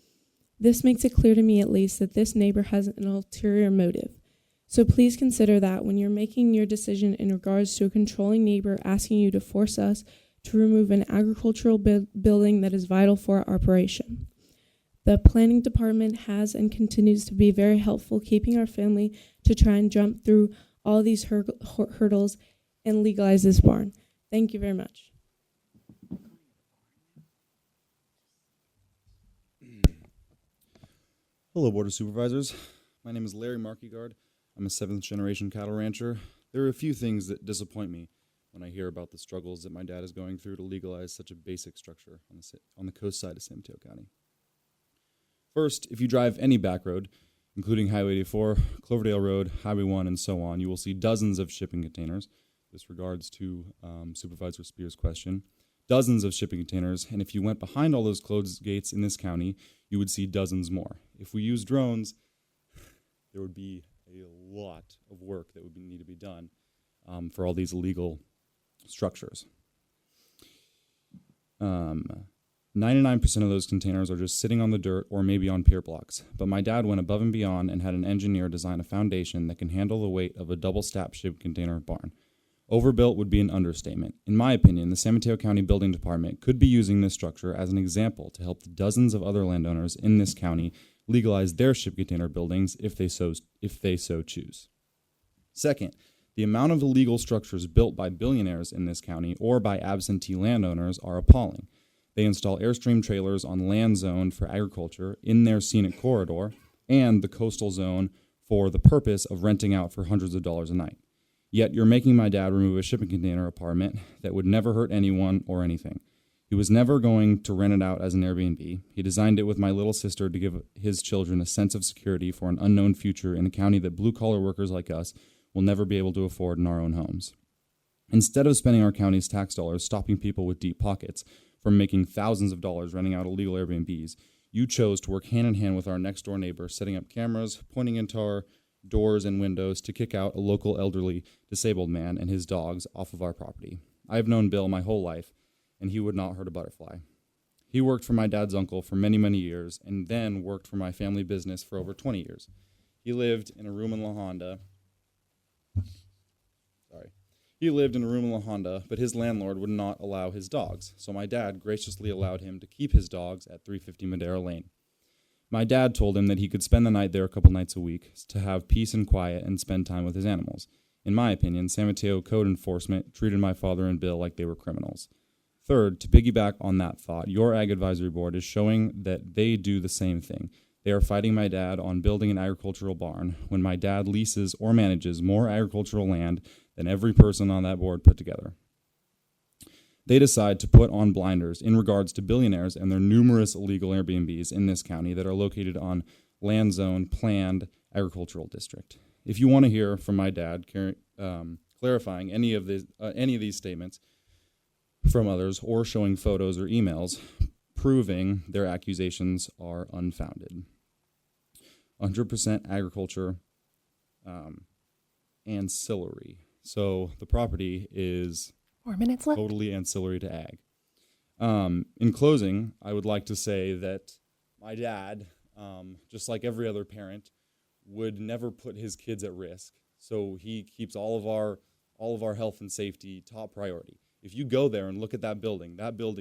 This makes it clear to me, at least, that this neighbor has an ulterior motive. So please consider that when you're making your decision in regards to a controlling neighbor asking you to force us to remove an agricultural building that is vital for our operation. The planning department has and continues to be very helpful, keeping our family to try and jump through all these hurdles and legalize this barn. Thank you very much. Hello, Board of Supervisors. My name is Larry Markegard. I'm a 7th generation cattle rancher. There are a few things that disappoint me when I hear about the struggles that my dad is going through to legalize such a basic structure on the coast side of San Mateo County. First, if you drive any back road, including Highway 84, Cloverdale Road, Highway 1, and so on, you will see dozens of shipping containers. This regards to Supervisor Spear's question. Dozens of shipping containers, and if you went behind all those closed gates in this county, you would see dozens more. If we use drones, there would be a lot of work that would need to be done for all these illegal structures. 99% of those containers are just sitting on the dirt or maybe on pier blocks, but my dad went above and beyond and had an engineer design a foundation that can handle the weight of a double-stack ship container barn. Overbuilt would be an understatement. In my opinion, the San Mateo County Building Department could be using this structure as an example to help the dozens of other landowners in this county legalize their ship container buildings if they so choose. Second, the amount of illegal structures built by billionaires in this county or by absentee landowners are appalling. They install Airstream trailers on land zoned for agriculture in their scenic corridor and the coastal zone for the purpose of renting out for hundreds of dollars a night. Yet you're making my dad remove a shipping container apartment that would never hurt anyone or anything. He was never going to rent it out as an Airbnb. He designed it with my little sister to give his children a sense of security for an unknown future in a county that blue-collar workers like us will never be able to afford in our own homes. Instead of spending our county's tax dollars stopping people with deep pockets from making thousands of dollars renting out illegal Airbnbs, you chose to work hand-in-hand with our next-door neighbor, setting up cameras, pointing into our doors and windows to kick out a local elderly disabled man and his dogs off of our property. I have known Bill my whole life, and he would not hurt a butterfly. He worked for my dad's uncle for many, many years, and then worked for my family business for over 20 years. He lived in a room in La Honda. But his landlord would not allow his dogs, so my dad graciously allowed him to keep his dogs at 350 Madera Lane. My dad told him that he could spend the night there a couple nights a week to have peace and quiet and spend time with his animals. In my opinion, San Mateo code enforcement treated my father and Bill like they were criminals. Third, to piggyback on that thought, your Ag Advisory Board is showing that they do the same thing. They are fighting my dad on building an agricultural barn when my dad leases or manages more agricultural land than every person on that board put together. They decide to put on blinders in regards to billionaires and their numerous illegal Airbnbs in this county that are located on land zone planned agricultural district. If you want to hear from my dad clarifying any of these statements from others or showing photos or emails proving their accusations are unfounded. 100% agriculture ancillary. So the property is 4 minutes left. Totally ancillary to ag. In closing, I would like to say that my dad, just like every other parent, would never put his kids at risk. So he keeps all of our health and safety top priority. If you go there and look at that building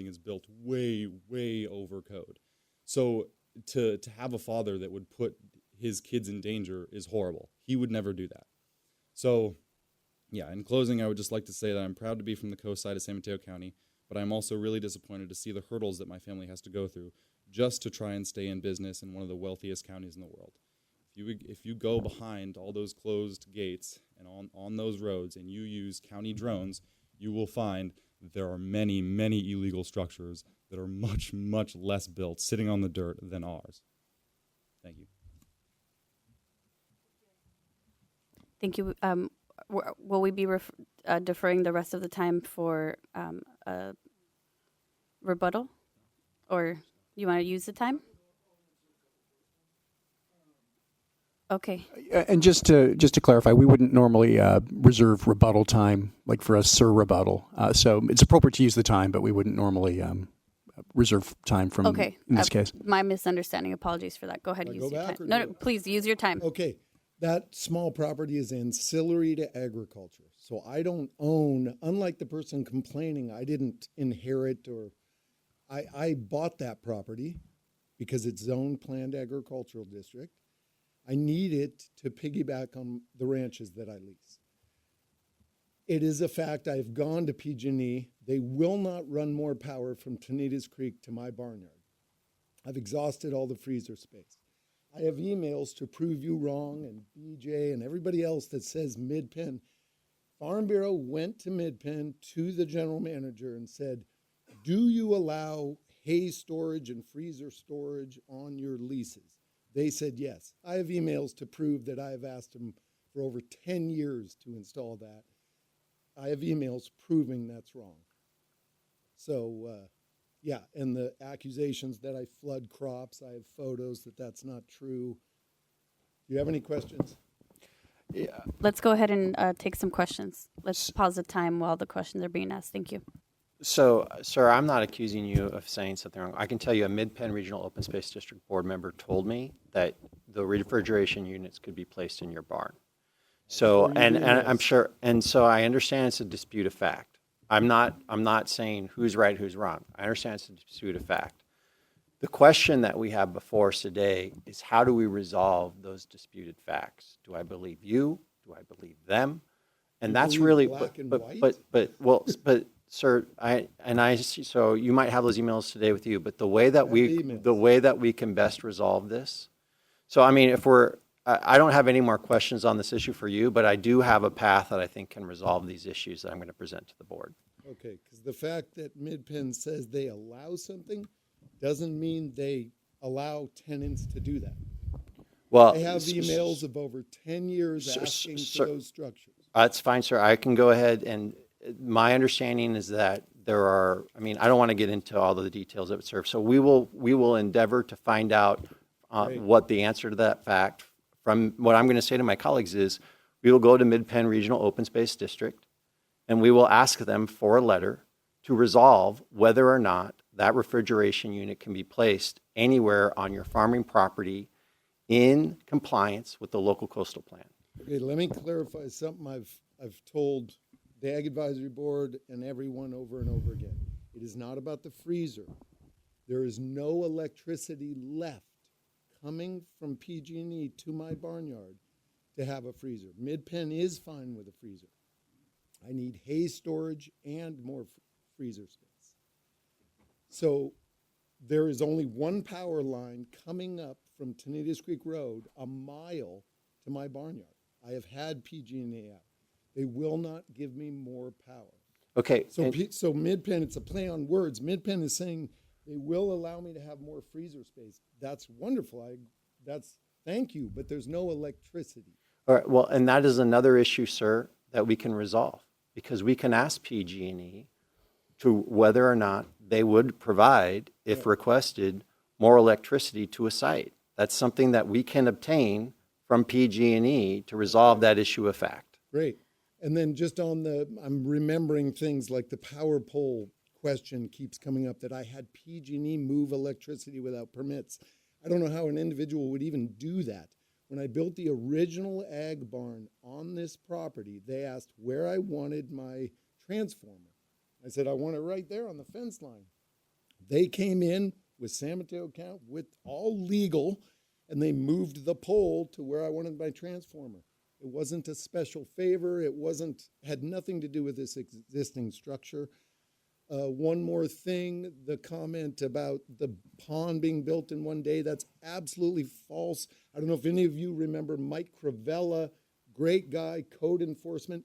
is built way, way over code. So to have a father that would put his kids in danger is horrible. He would never do that. So yeah, in closing, I would just like to say that I'm proud to be from the coast side of San Mateo County, but I'm also really disappointed to see the hurdles that my family has to go through just to try and stay in business in one of the wealthiest counties in the world. If you go behind all those closed gates and on those roads and you use county drones, you will find that there are many, many illegal structures that are much, much less built sitting on the dirt than ours. Thank you. Thank you. Will we be deferring the rest of the time for a rebuttal? Or you want to use the time? Okay. And just to clarify, we wouldn't normally reserve rebuttal time, like for a SIR rebuttal. So it's appropriate to use the time, but we wouldn't normally reserve time from, Okay. in this case. My misunderstanding. Apologies for that. Go ahead. Do I Use go your back time. or No, do no, I- please use your time. Okay, that small property is ancillary to agriculture. So I don't own, unlike the person complaining, I didn't inherit or, I bought that property because it's zoned planned agricultural district. I need it to piggyback on the ranches that I lease. It is a fact, I've gone to PG&E. They will not run more power from Tanitas Creek to my barnyard. I've exhausted all the freezer space. I have emails to prove you wrong, and BJ and everybody else that says Mid-Penn. Farm Bureau went to Mid-Penn to the general manager and said, do you allow hay storage and freezer storage on your leases? They said yes. I have emails to prove that I have asked them for over 10 years to install that. I have emails proving that's wrong. So, yeah, and the accusations that I flood crops, I have photos that that's not true. Do you have any questions? Yeah. Let's go ahead and take some questions. Let's pause the time while the questions are being asked. Thank you. So, sir, I'm not accusing you of saying something wrong. I can tell you a Mid-Penn Regional Open Space District board member told me that the refrigeration units could be placed in your barn. So, and I'm sure, and so I understand it's a dispute of fact. I'm not saying who's right, who's wrong. I understand it's a dispute of fact. The question that we have before us today is how do we resolve those disputed facts? Do I believe you? Do I believe them? And You that's believe really, black and white? but sir, so you might have those emails today with you, but the way that we can best resolve this. So, I mean, I don't have any more questions on this issue for you, but I do have a path that I think can resolve these issues that I'm going to present to the board. Okay, because the fact that Mid-Penn says they allow something doesn't mean they allow tenants to do that. Well, I have emails of over 10 years asking for those structures. That's fine, sir. I can go ahead, and my understanding is that there are, I mean, I don't want to get into all of the details of it, sir. So we will endeavor to find out what the answer to that fact. From what I'm going to say to my colleagues is, we will go to Mid-Penn Regional Open Space District, and we will ask them for a letter to resolve whether or not that refrigeration unit can be placed anywhere on your farming property in compliance with the local coastal plan. Okay, let me clarify something I've told the Ag Advisory Board and everyone over and over again. It is not about the freezer. There is no electricity left coming from PG&E to my barnyard to have a freezer. Mid-Penn is fine with a freezer. I need hay storage and more freezer space. So there is only one power line coming up from Tanitas Creek Road a mile to my barnyard. I have had PG&E out. They will not give me more power. Okay. So Mid-Penn, it's a play on words. Mid-Penn is saying they will allow me to have more freezer space. That's wonderful. Thank you, but there's no electricity. All right, well, and that is another issue, sir, that we can resolve, because we can ask PG&E to whether or not they would provide, if requested, more electricity to a site. That's something that we can obtain from PG&E to resolve that issue of fact. Great. And then just on I'm remembering things like the power pole question keeps coming up, that I had PG&E move electricity without permits. I don't know how an individual would even do that. When I built the original ag barn on this property, they asked where I wanted my transformer. I said, I want it right there on the fence line. They came in with San Mateo County, with all legal, and they moved the pole to where I wanted my transformer. It wasn't a special favor. It had nothing to do with this existing structure. One more thing, the comment about the pond being built in one day, that's absolutely false. I don't know if any of you remember Mike Cravella, great guy, code enforcement.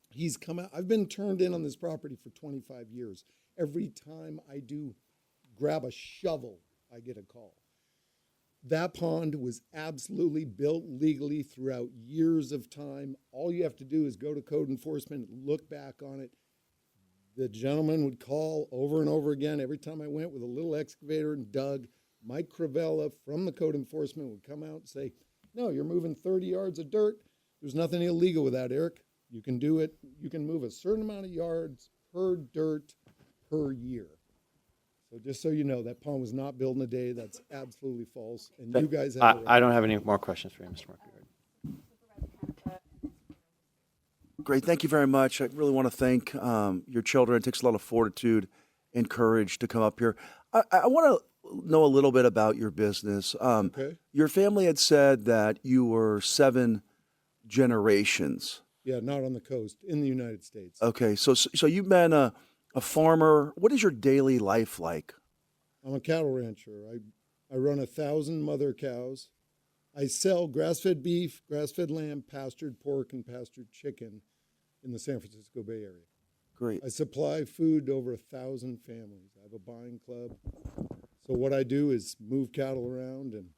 He's come out. I've been turned in on this property for 25 years. Every time I do grab a shovel, I get a call. That pond was absolutely built legally throughout years of time. All you have to do is go to code enforcement, look back on it. The gentleman would call over and over again. Every time I went with a little excavator and dug, Mike Cravella from the code enforcement would come out and say, No, you're moving 30 yards of dirt. There's nothing illegal with that, Eric. You can do it. You can move a certain amount of yards per dirt per year. So just so you know, that pond was not built in a day. That's absolutely false. And you guys have it right. I don't have any more questions for you, Mr. Markey. Great. Thank you very much. I really want to thank your children. It takes a lot of fortitude and courage to come up here. I want to know a little bit about your business. Okay. Your family had said that you were 7 generations. Yeah, not on the coast, in the United States. Okay. So you've been a farmer. What is your daily life like? I'm a cattle rancher. I run 1,000 mother cows. I sell grass-fed beef, grass-fed lamb, pastured pork, and pastured chicken in the San Francisco Bay Area. Great. I supply food to over 1,000 families. I have a buying club. So what I do is move cattle around, and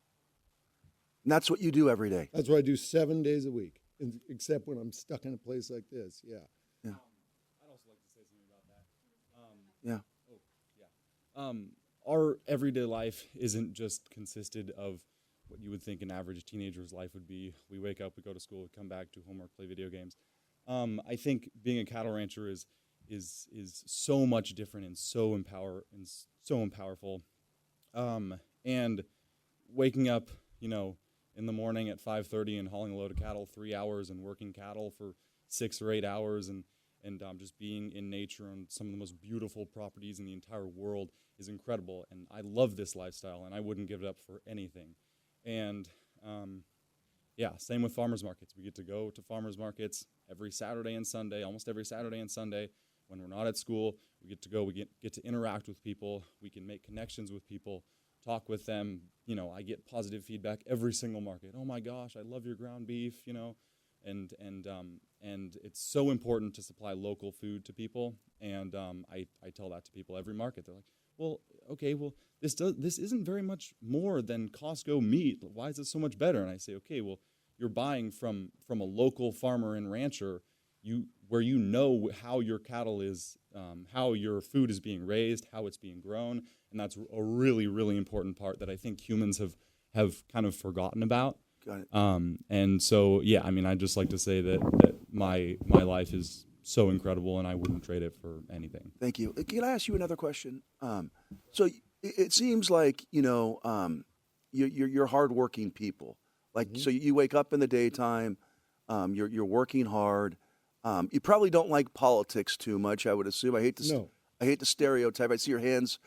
that's what you do every day. That's what I do 7 days a week, except when I'm stuck in a place like this. Yeah. Yeah. I'd also like to say something about that. Yeah. Our everyday life isn't just consisted of what you would think an average teenager's life would be. We wake up, we go to school, we come back, do homework, play video games. I think being a cattle rancher is so much different and so powerful. And waking up, in the morning at 5:30 and hauling a load of cattle 3 hours and working cattle for 6 or 8 hours and just being in nature on some of the most beautiful properties in the entire world is incredible. And I love this lifestyle, and I wouldn't give it up for anything. And same with farmers markets. We get to go to farmers markets every Saturday and Sunday, almost every Saturday and Sunday. When we're not at school, we get to go. We get to interact with people. We can make connections with people, talk with them. I get positive feedback every single market. Oh my gosh, I love your ground beef. And it's so important to supply local food to people. And I tell that to people every market. They're like, well, okay, this isn't very much more than Costco meat. Why is it so much better? And I say, okay, well, you're buying from a local farmer and rancher, where how your cattle is, how your food is being raised, how it's being grown, and that's a really, really important part that I think humans have kind of forgotten about. Got it. And so, I'd just like to say that my life is so incredible, and I wouldn't trade it for anything. Thank you. Can I ask you another question? So it seems like you're hardworking people. Like so, you wake up in the daytime. You're working hard. You probably don't like politics too much, I would assume. I hate to stereotype. I see your hands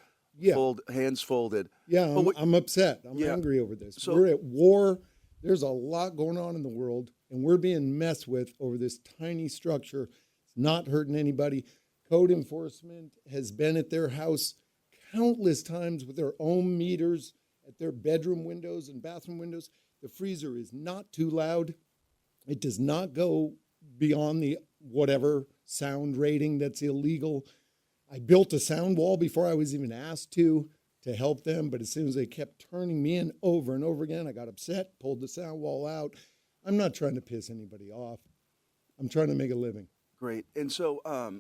folded. Yeah, I'm upset. I'm angry over this. So, we're at war. There's a lot going on in the world, and we're being messed with over this tiny structure. It's not hurting anybody. Code enforcement has been at their house countless times with their own meters at their bedroom windows and bathroom windows. The freezer is not too loud. It does not go beyond the whatever sound rating that's illegal. I built a sound wall before I was even asked to help them, but as soon as they kept turning me in over and over again, I got upset, pulled the sound wall out. I'm not trying to piss anybody off. I'm trying to make a living. Great. And so, I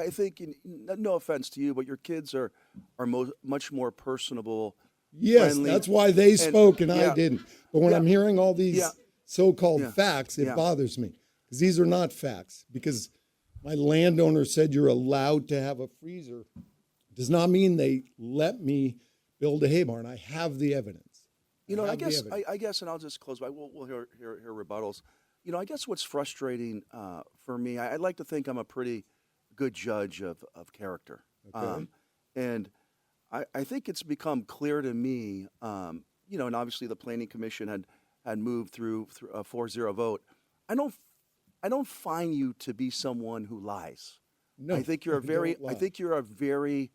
think, no offense to you, but your kids are much more personable. Yes, friendly, that's why they spoke and I didn't. But when I'm hearing all these so-called facts, it bothers me because these are not facts. Because my landowner said you're allowed to have a freezer. Does not mean they let me build a hay barn. I have the evidence. I guess, and I'll just close by. We'll hear rebuttals. I guess what's frustrating for me, I'd like to think I'm a pretty good judge of character. Okay. And I think it's become clear to me, and obviously the Planning Commission had moved through a 4-0 vote. I don't find you to be someone who lies. No, I think you're a very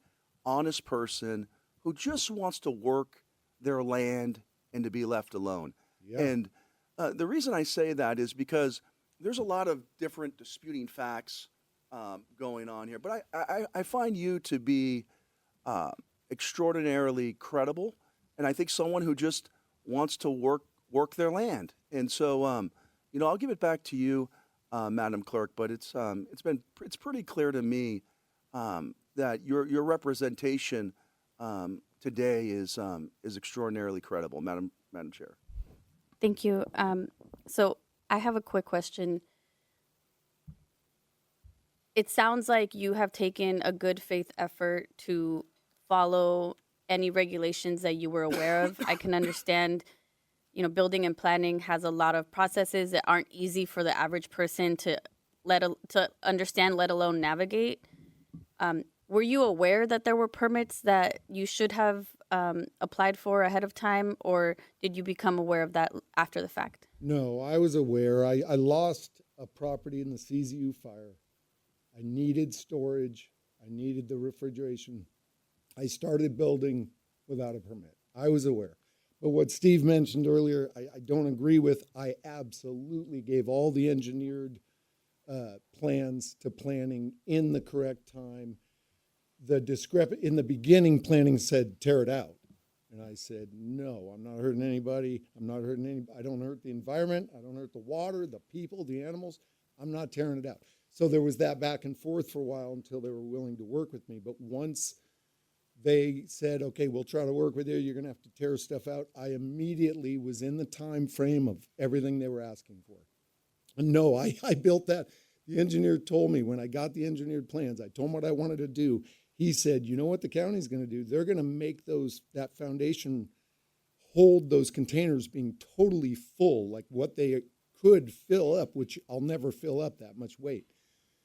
honest person who just wants to work their land and to be left alone. Yeah. And the reason I say that is because there's a lot of different disputing facts going on here. But I find you to be extraordinarily credible, and I think someone who just wants to work their land. And so, I'll give it back to you, Madam Clerk. But it's pretty clear to me that your representation today is extraordinarily credible, Madam Chair. Thank you. So I have a quick question. It sounds like you have taken a good faith effort to follow any regulations that you were aware of. I can understand, building and planning has a lot of processes that aren't easy for the average person to understand, let alone navigate. Were you aware that there were permits that you should have applied for ahead of time, or did you become aware of that after the fact? No, I was aware. I lost a property in the CZU fire. I needed storage. I needed the refrigeration. I started building without a permit. I was aware. But what Steve mentioned earlier, I don't agree with. I absolutely gave all the engineered plans to planning in the correct time. In the beginning, planning said, tear it out. And I said, no, I'm not hurting anybody. I don't hurt the environment. I don't hurt the water, the people, the animals. I'm not tearing it out. So there was that back and forth for a while until they were willing to work with me. But once they said, okay, we'll try to work with you, you're going to have to tear stuff out, I immediately was in the time frame of everything they were asking for. And no, I built that. The engineer told me when I got the engineered plans, I told him what I wanted to do. He said, you know what the county's going to do? They're going to make that foundation hold those containers being totally full, like what they could fill up, which I'll never fill up that much weight.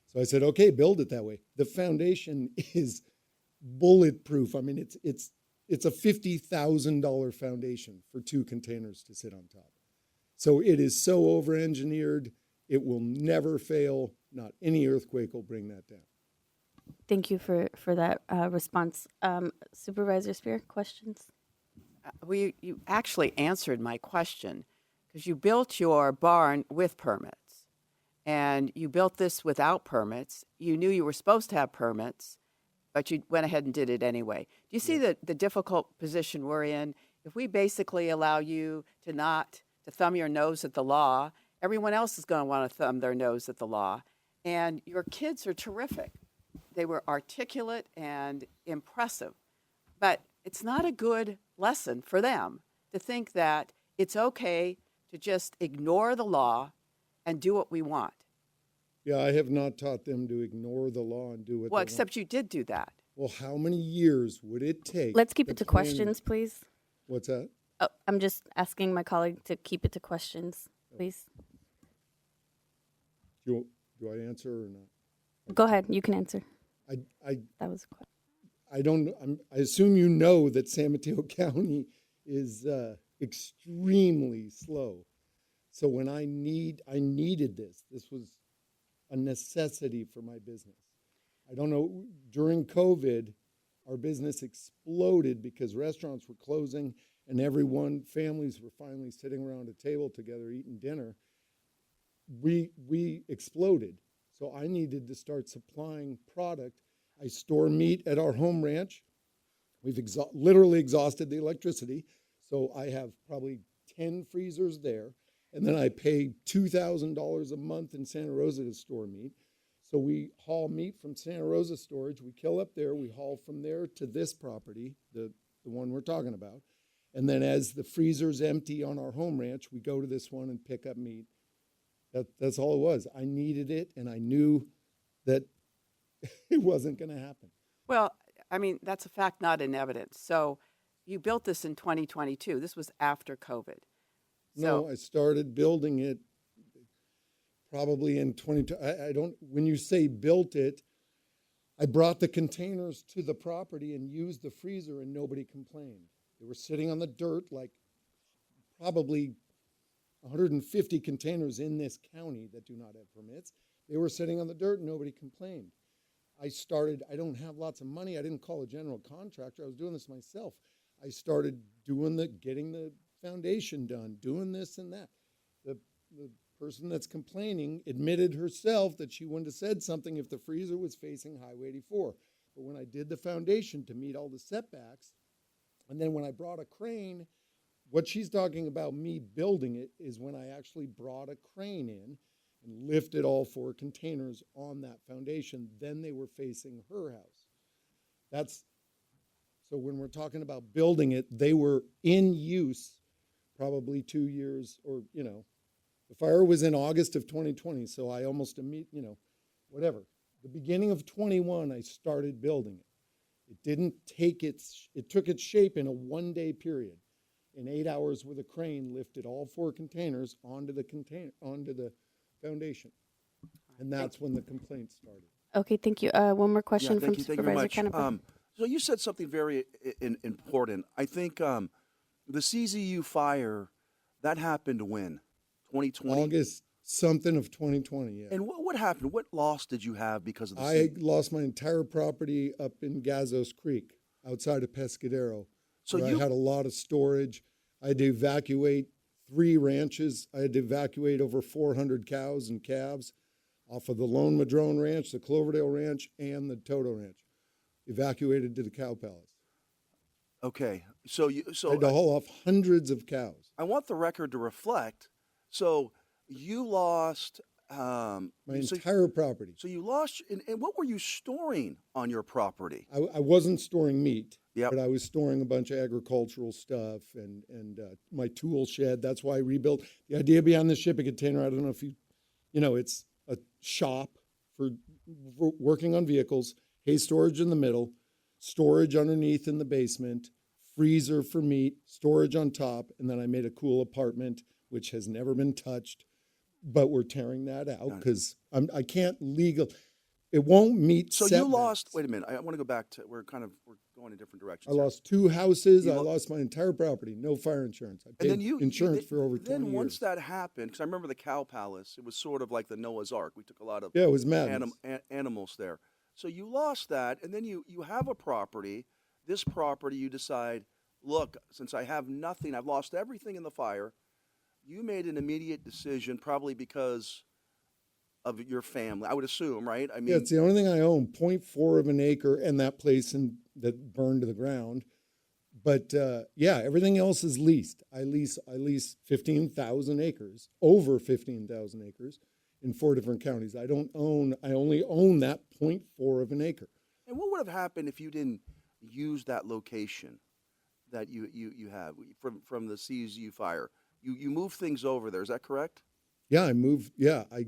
So I said, okay, build it that way. The foundation is bulletproof. I mean, it's a $50,000 foundation for 2 containers to sit on top. So it is so over-engineered, it will never fail. Not any earthquake will bring that down. Thank you for that response. Supervisor Spear, questions? Well, you actually answered my question because you built your barn with permits and you built this without permits. You knew you were supposed to have permits, but you went ahead and did it anyway. Do you see the difficult position we're in? If we basically allow you to thumb your nose at the law, everyone else is going to want to thumb their nose at the law. And your kids are terrific. They were articulate and impressive, but it's not a good lesson for them to think that it's okay to just ignore the law and do what we want. Yeah, I have not taught them to ignore the law and do what they want. Except you did do that. Well, how many years would it take? Let's keep it to questions, please. What's that? Oh, I'm just asking my colleague to keep it to questions, please. Do I answer or not? Go ahead. You can answer. That was. I assume you know that San Mateo County is extremely slow. So when I needed this. This was a necessity for my business. I don't know. During COVID, our business exploded because restaurants were closing and families were finally sitting around a table together eating dinner. We exploded. So I needed to start supplying product. I store meat at our home ranch. We've literally exhausted the electricity. So I have probably 10 freezers there. And then I pay $2,000 a month in Santa Rosa to store meat. So we haul meat from Santa Rosa storage. We kill up there. We haul from there to this property, the one we're talking about. And then as the freezer's empty on our home ranch, we go to this one and pick up meat. That's all it was. I needed it, and I knew that it wasn't going to happen. Well, I mean, that's a fact, not in evidence. So you built this in 2022. This was after COVID. No, I started building it probably in 22. When you say built it, I brought the containers to the property and used the freezer, and nobody complained. They were sitting on the dirt, like probably 150 containers in this county that do not have permits. They were sitting on the dirt and nobody complained. I don't have lots of money. I didn't call a general contractor. I was doing this myself. I started getting the foundation done, doing this and that. The person that's complaining admitted herself that she wouldn't have said something if the freezer was facing Highway 84. But when I did the foundation to meet all the setbacks, and then when I brought a crane, what she's talking about me building it is when I actually brought a crane in and lifted all 4 containers on that foundation. Then they were facing her house. So when we're talking about building it, they were in use probably 2 years, or, the fire was in August of 2020, so I almost whatever. The beginning of 21, I started building it. It took its shape in a 1-day period. In 8 hours with a crane, lifted all 4 containers onto the foundation. And that's when the complaint started. Okay, thank you. One more question Yeah, from thank you very Supervisor much. Canepa. So you said something very important. I think the CZU fire, that happened when? 2020? August something of 2020, yeah. And what happened? What loss did you have because of the I lost my entire property up in Gazos Creek, outside of Pescadero. So where you- I had a lot of storage. I had to evacuate 3 ranches. I had to evacuate over 400 cows and calves off of the Lone Madrone Ranch, the Cloverdale Ranch, and the Toto Ranch. Evacuated to the cow palace. Okay, so I had to haul off hundreds of cows. I want the record to reflect. So you lost My entire property. So you lost, and what were you storing on your property? I wasn't storing meat, Yep. but I was storing a bunch of agricultural stuff and my tool shed. That's why I rebuilt. The idea behind the shipping container, I don't know if it's a shop for working on vehicles, hay storage in the middle, storage underneath in the basement, freezer for meat, storage on top, and then I made a cool apartment, which has never been touched. But we're tearing that out because I can't it won't meet So setbacks. you lost. Wait a minute. I want to go back to. We're going in different directions. I lost 2 houses. I lost my entire property. No fire insurance. I paid insurance for over 20 Then once years. that happened, because I remember the cow palace, it was sort of like the Noah's Ark. We took a lot of Yeah, it was madness. animals there. So you lost that, and then you have a property. This property, you decide, look, since I have nothing, I've lost everything in the fire. You made an immediate decision, probably because of your family, I would assume, right? I mean, Yeah, it's the only thing I own, 0.4 of an acre, and that place that burned to the ground. But yeah, everything else is leased. I lease 15,000 acres, over 15,000 acres in 4 different counties. I only own that 0.4 of an acre. and what would have happened if you didn't use that location that you have from the CZU fire? You moved things over there. Is that correct? Yeah, I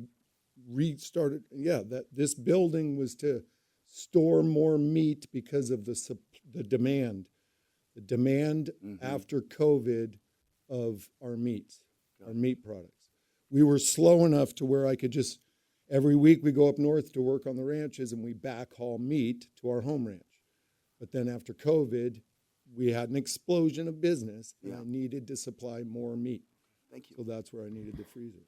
restarted. Yeah, this building was to store more meat because of the demand. The demand after COVID of our meat products. We were slow enough to where I could just, every week we go up north to work on the ranches and we backhaul meat to our home ranch. But then after COVID, we had an explosion of business and I needed to supply more meat. Thank you. So that's where I needed the freezer.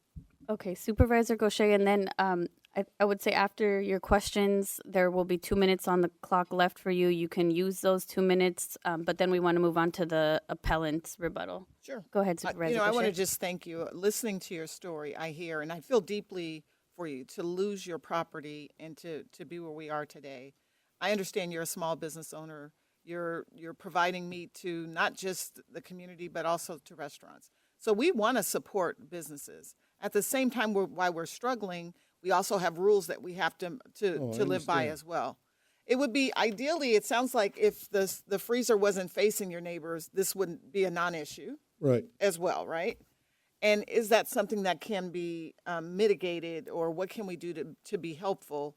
Okay, Supervisor Gaucher, and then I would say after your questions, there will be 2 minutes on the clock left for you. You can use those 2 minutes, but then we want to move on to the appellant's rebuttal. Sure. Go ahead, Supervisor I want to Gaucher. just thank you. Listening to your story, I hear, and I feel deeply for you to lose your property and to be where we are today. I understand you're a small business owner. You're providing meat to not just the community, but also to restaurants. So we want to support businesses. At the same time, while we're struggling, we also have rules that we have to live by as well. It would be ideally, it sounds like if the freezer wasn't facing your neighbors, this wouldn't be a non-issue. Right. As well, right? And is that something that can be mitigated, or what can we do to be helpful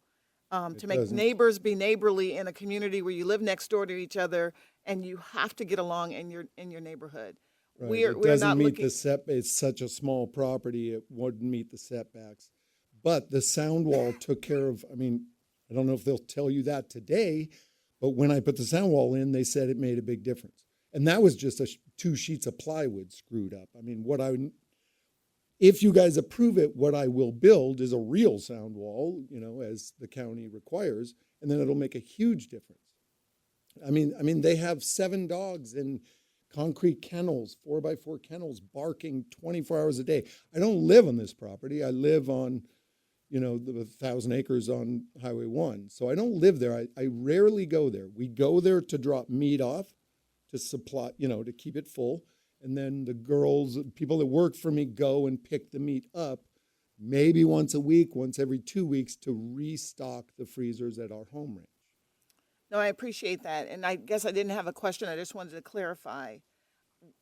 to make neighbors be neighborly in a community where you live next door to each other and you have to get along in your neighborhood? Right. It doesn't meet the setback. It's such a small property, it wouldn't meet the setbacks. But the sound wall took care of, I don't know if they'll tell you that today, but when I put the sound wall in, they said it made a big difference. And that was just 2 sheets of plywood screwed up. If you guys approve it, what I will build is a real sound wall, as the county requires, and then it'll make a huge difference. They have 7 dogs in concrete kennels, 4x4 kennels, barking 24 hours a day. I don't live on this property. I live on, the 1,000 acres on Highway 1. So I don't live there. I rarely go there. We go there to drop meat off, to supply, to keep it full. And then the girls, people that work for me, go and pick the meat up maybe once a week, once every 2 weeks, to restock the freezers at our home ranch. No, I appreciate that. And I guess I didn't have a question. I just wanted to clarify.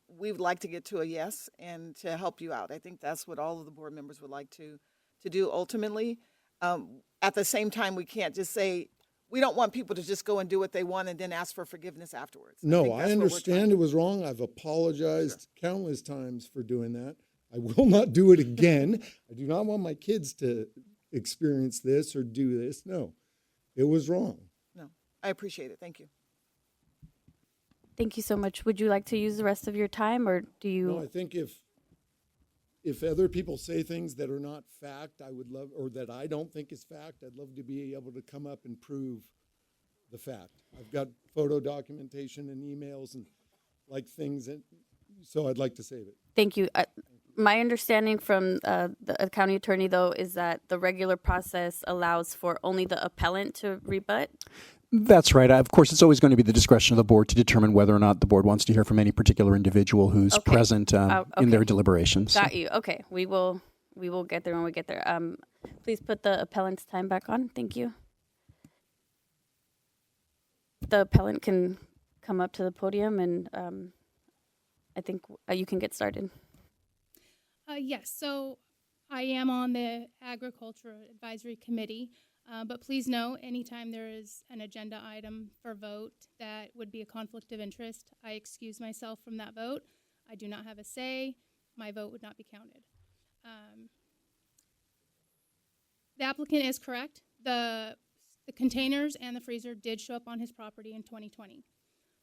we would like to get to a yes and to help you out. I think that's what all of the board members would like to do ultimately. At the same time, we can't just say, we don't want people to just go and do what they want and then ask for forgiveness afterwards. No, think I that's what we're understand trying it was wrong. I've apologized countless times for doing that. I will not do it again. I do not want my kids to experience this or do this. No, it was wrong. No, I appreciate it. Thank you. Thank you so much. Would you like to use the rest of your time, or do you? No, I think if other people say things that are not fact, I would love, or that I don't think is fact, I'd love to be able to come up and prove the fact. I've got photo documentation and emails and like things, and so I'd like to save it. Thank you. My understanding from the county attorney, though, is that the regular process allows for only the appellant to rebut. That's right. Of course, it's always going to be the discretion of the board to determine whether or not the board wants to hear from any particular individual who's present in their deliberations. Got you. Okay. We will get there when we get there. Please put the appellant's time back on. Thank you. The appellant can come up to the podium, and I think you can get started. Yes, so I am on the Agriculture Advisory Committee, but please know anytime there is an agenda item for vote that would be a conflict of interest, I excuse myself from that vote. I do not have a say. My vote would not be counted. The applicant is correct. The containers and the freezer did show up on his property in 2020.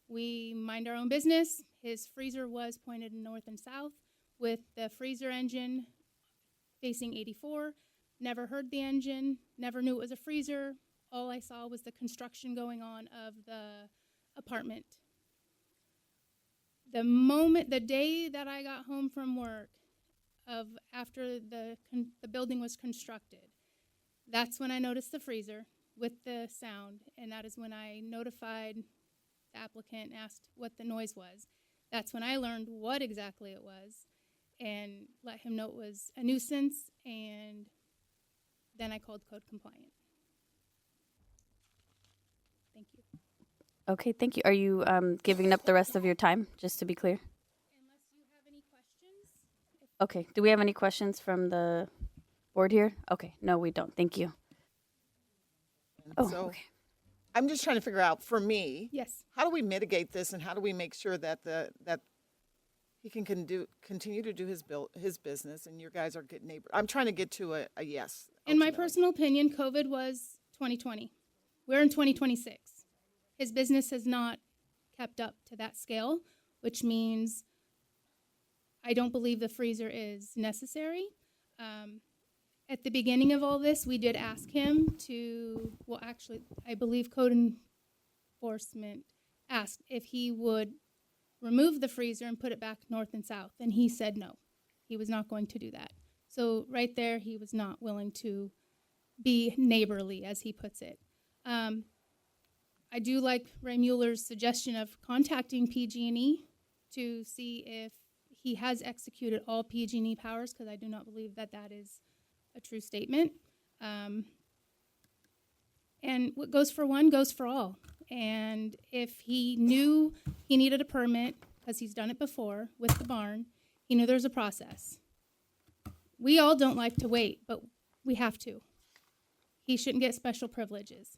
We mind our own business. His freezer was pointed north and south with the freezer engine facing 84. Never heard the engine, never knew it was a freezer. All I saw was the construction going on of the apartment. The day that I got home from work, after the building was constructed, that's when I noticed the freezer with the sound, and that is when I notified the applicant and asked what the noise was. That's when I learned what exactly it was and let him know it was a nuisance, and then I called code compliant. Thank you. Okay, thank you. Are you giving up the rest of your time, just to be clear? Unless you have any questions. Okay. Do we have any questions from the board here? Okay. No, we don't. Thank you. Oh, So okay. I'm just trying to figure out, for me, Yes. how do we mitigate this, and how do we make sure that that he can continue to do his business, and your guys are getting neighbor? I'm trying to get to a yes. In my ultimately. personal opinion, COVID was 2020. We're in 2026. His business has not kept up to that scale, which means I don't believe the freezer is necessary. At the beginning of all this, we did ask him to, well, actually, I believe code enforcement asked if he would remove the freezer and put it back north and south, and he said no. He was not going to do that. So right there, he was not willing to be neighborly, as he puts it. I do like Ray Mueller's suggestion of contacting PG&E to see if he has executed all PG&E powers, because I do not believe that that is a true statement. And what goes for one goes for all. And if he knew he needed a permit, because he's done it before with the barn, he knew there's a process. We all don't like to wait, but we have to. He shouldn't get special privileges.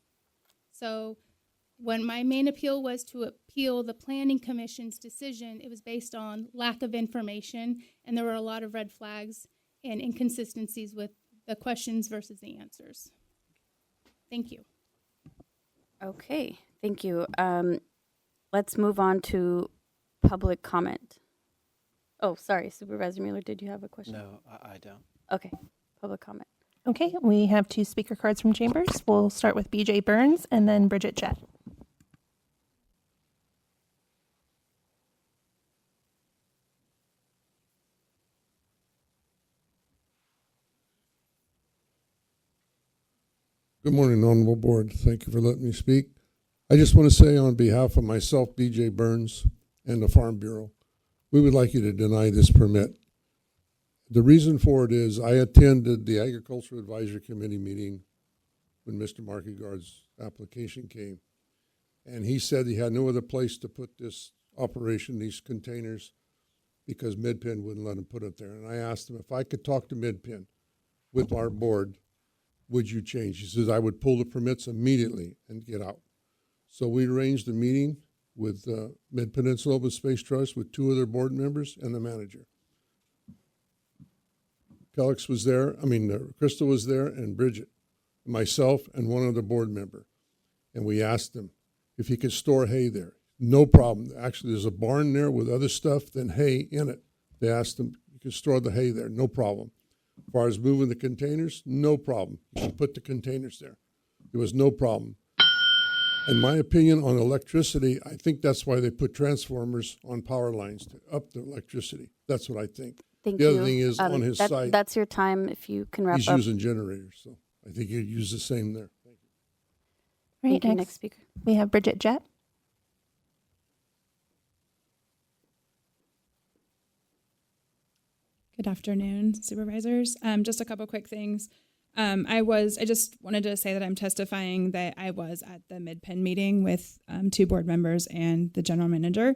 So when my main appeal was to appeal the Planning Commission's decision, it was based on lack of information, and there were a lot of red flags and inconsistencies with the questions versus the answers. Thank you. Okay, thank you. Let's move on to public comment. Oh, sorry, Supervisor Mueller, did you have a question? No, I don't. Okay, public comment. Okay, we have 2 speaker cards from Chambers. We'll start with BJ Burns and then Bridget Chet. Good morning, Honorable Board. Thank you for letting me speak. I just want to say on behalf of myself, BJ Burns, and the Farm Bureau, we would like you to deny this permit. The reason for it is I attended the Agricultural Advisory Committee meeting when Mr. Markegard's application came. And he said he had no other place to put this operation, these containers, because Midpen wouldn't let them put it there. And I asked him if I could talk to Midpen with our board, would you change? He says, I would pull the permits immediately and get out. So we arranged a meeting with Mid-Peninsula Open Space Trust with 2 of their board members and the manager. Kellex was there, Crystal was there, and Bridget, myself, and one other board member. And we asked him if he could store hay there. No problem. Actually, there's a barn there with other stuff than hay in it. They asked him, you can store the hay there, no problem. As far as moving the containers, no problem. You can put the containers there. There was no problem. In my opinion on electricity, I think that's why they put transformers on power lines to up the electricity. That's what I think. Thank the you. other thing is on his site, That's your time. If you can wrap he's up. using generators, so I think he'd use the same there. Thank you. Right, Thank you. Next speaker. We have Bridget Jett. Good afternoon, supervisors. Just a couple quick things. I just wanted to say that I'm testifying that I was at the Mid-Pen meeting with 2 board members and the general manager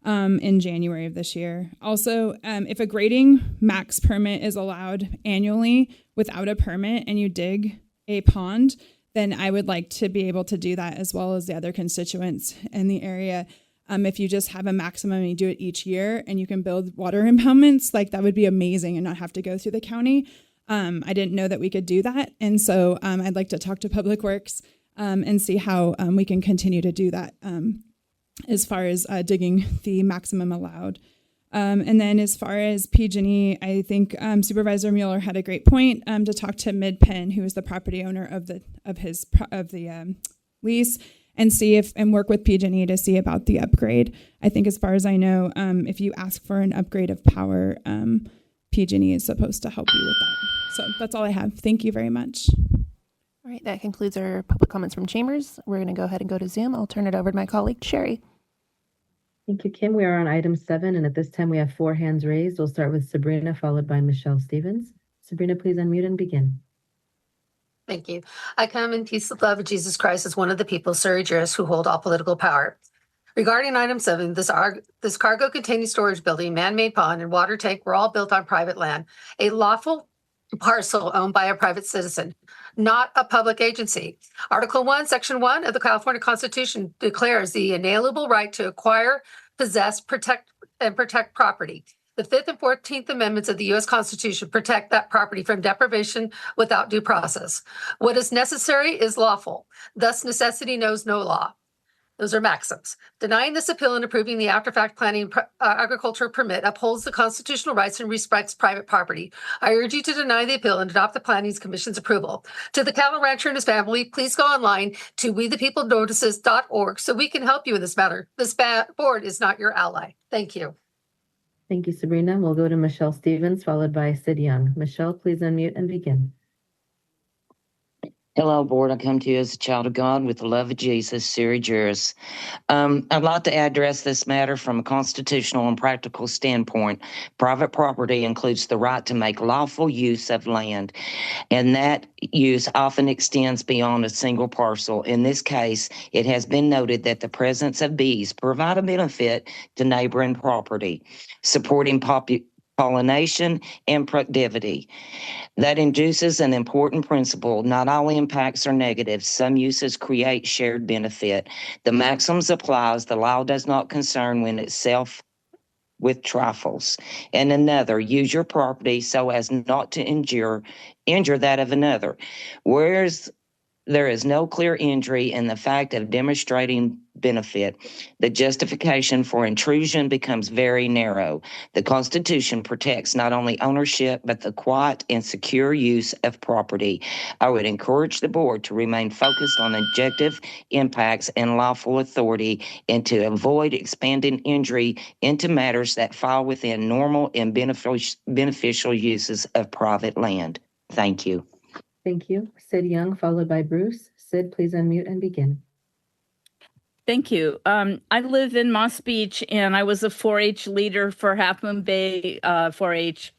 in January of this year. Also, if a grading max permit is allowed annually without a permit and you dig a pond, then I would like to be able to do that as well as the other constituents in the area. If you just have a maximum and you do it each year and you can build water impoundments, like that would be amazing and not have to go through the county. I didn't know that we could do that. And so I'd like to talk to Public Works and see how we can continue to do that as far as digging the maximum allowed. And then as far as PG&E, I think Supervisor Mueller had a great point to talk to Mid-Pen, who is the property owner of the lease, and work with PG&E to see about the upgrade. I think as far as I know, if you ask for an upgrade of power, PG&E is supposed to help you with that. So that's all I have. Thank you very much. All right, that concludes our public comments from chambers. We're going to go ahead and go to Zoom. I'll turn it over to my colleague, Sherry. Thank you, Kim. We are on item 7, and at this time we have 4 hands raised. We'll start with Sabrina, followed by Michelle Stevens. Sabrina, please unmute and begin. Thank you. I come in peace and love of Jesus Christ as one of the people, Surrey jurists, who hold all political power. Regarding item 7, this cargo containing storage building, man-made pond, and water tank were all built on private land, a lawful parcel owned by a private citizen, not a public agency. Article 1, Section 1 of the California Constitution declares the inalienable right to acquire, possess, protect property. The 5th and 14th Amendments of the U.S. Constitution protect that property from deprivation without due process. What is necessary is lawful. Thus, necessity knows no law. Those are maxims. Denying this appeal and approving the after-fact planning agriculture permit upholds the constitutional rights and respects private property. I urge you to deny the appeal and adopt the Planning Commission's approval. To the cattle rancher and his family, please go online to wethepeoplenotices.org so we can help you in this matter. This board is not your ally. Thank you. Thank you, Sabrina. We'll go to Michelle Stevens, followed by Sid Young. Michelle, please unmute and begin. Hello, board. I come to you as a child of God with the love of Jesus, Siri Juris. I'd like to address this matter from a constitutional and practical standpoint. Private property includes the right to make lawful use of land, and that use often extends beyond a single parcel. In this case, it has been noted that the presence of bees provide a benefit to neighboring property, supporting pollination and productivity. That induces an important principle. Not all impacts are negative. Some uses create shared benefit. The maxims applies. The law does not concern when itself with trifles. And another, use your property so as not to injure that of another. Whereas there is no clear injury in the fact of demonstrating benefit, the justification for intrusion becomes very narrow. The Constitution protects not only ownership, but the quiet and secure use of property. I would encourage the board to remain focused on objective impacts and lawful authority, and to avoid expanding injury into matters that fall within normal and beneficial uses of private land. Thank you. Thank you. Sid Young, followed by Bruce. Sid, please unmute and begin. Thank you. I live in Moss Beach, and I was a 4-H leader for Half Moon Bay 4-H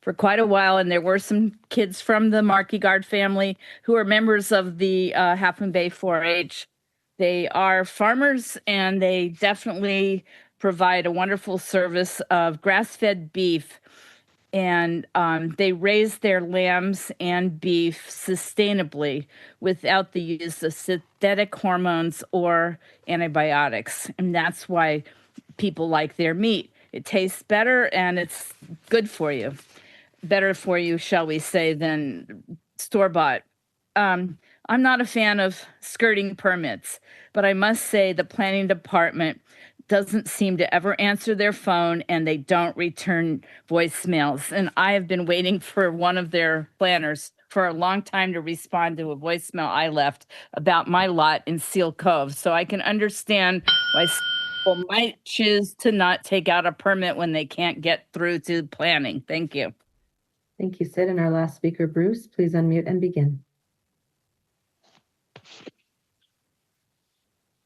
for quite a while, and there were some kids from the Markey Guard family who are members of the Half Moon Bay 4-H. They are farmers, and they definitely provide a wonderful service of grass-fed beef, and they raise their lambs and beef sustainably without the use of synthetic hormones or antibiotics. And that's why people like their meat. It tastes better and it's good for you. Better for you, shall we say, than store-bought. I'm not a fan of skirting permits, but I must say the planning department doesn't seem to ever answer their phone, and they don't return voicemails. And I have been waiting for one of their planners for a long time to respond to a voicemail I left about my lot in Seal Cove. So I can understand why people might choose to not take out a permit when they can't get through to planning. Thank you. Thank you, Sid. And our last speaker, Bruce, please unmute and begin.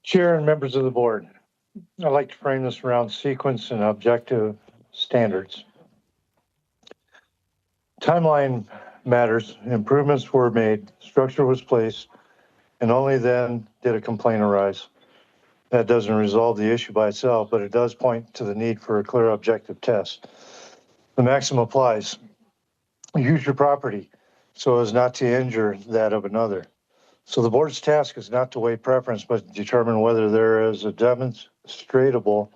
Chair and members of the board, I'd like to frame this around sequence and objective standards. Timeline matters. Improvements were made, structure was placed, and only then did a complaint arise. That doesn't resolve the issue by itself, but it does point to the need for a clear objective test. The maxim applies. Use your property so as not to injure that of another. So the board's task is not to weigh preference, but determine whether there is a demonstrable,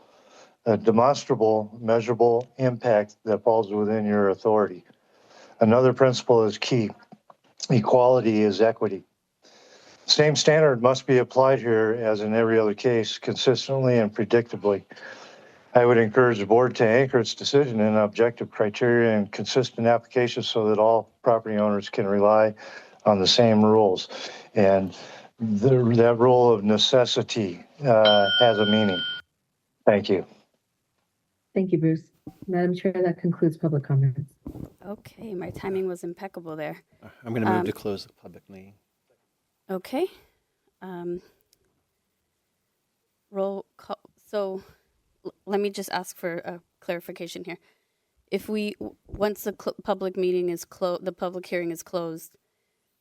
measurable impact that falls within your authority. Another principle is key. Equality is equity. Same standard must be applied here as in every other case, consistently and predictably. I would encourage the board to anchor its decision in objective criteria and consistent application so that all property owners can rely on the same rules. And that rule of necessity has a meaning. Thank you. Thank you, Bruce. Madam Chair, that concludes public comments. Okay, my timing was impeccable there. I'm going to move to close the public meeting. Okay. Roll call. So let me just ask for a clarification here. If we, once the public meeting is closed, the public hearing is closed,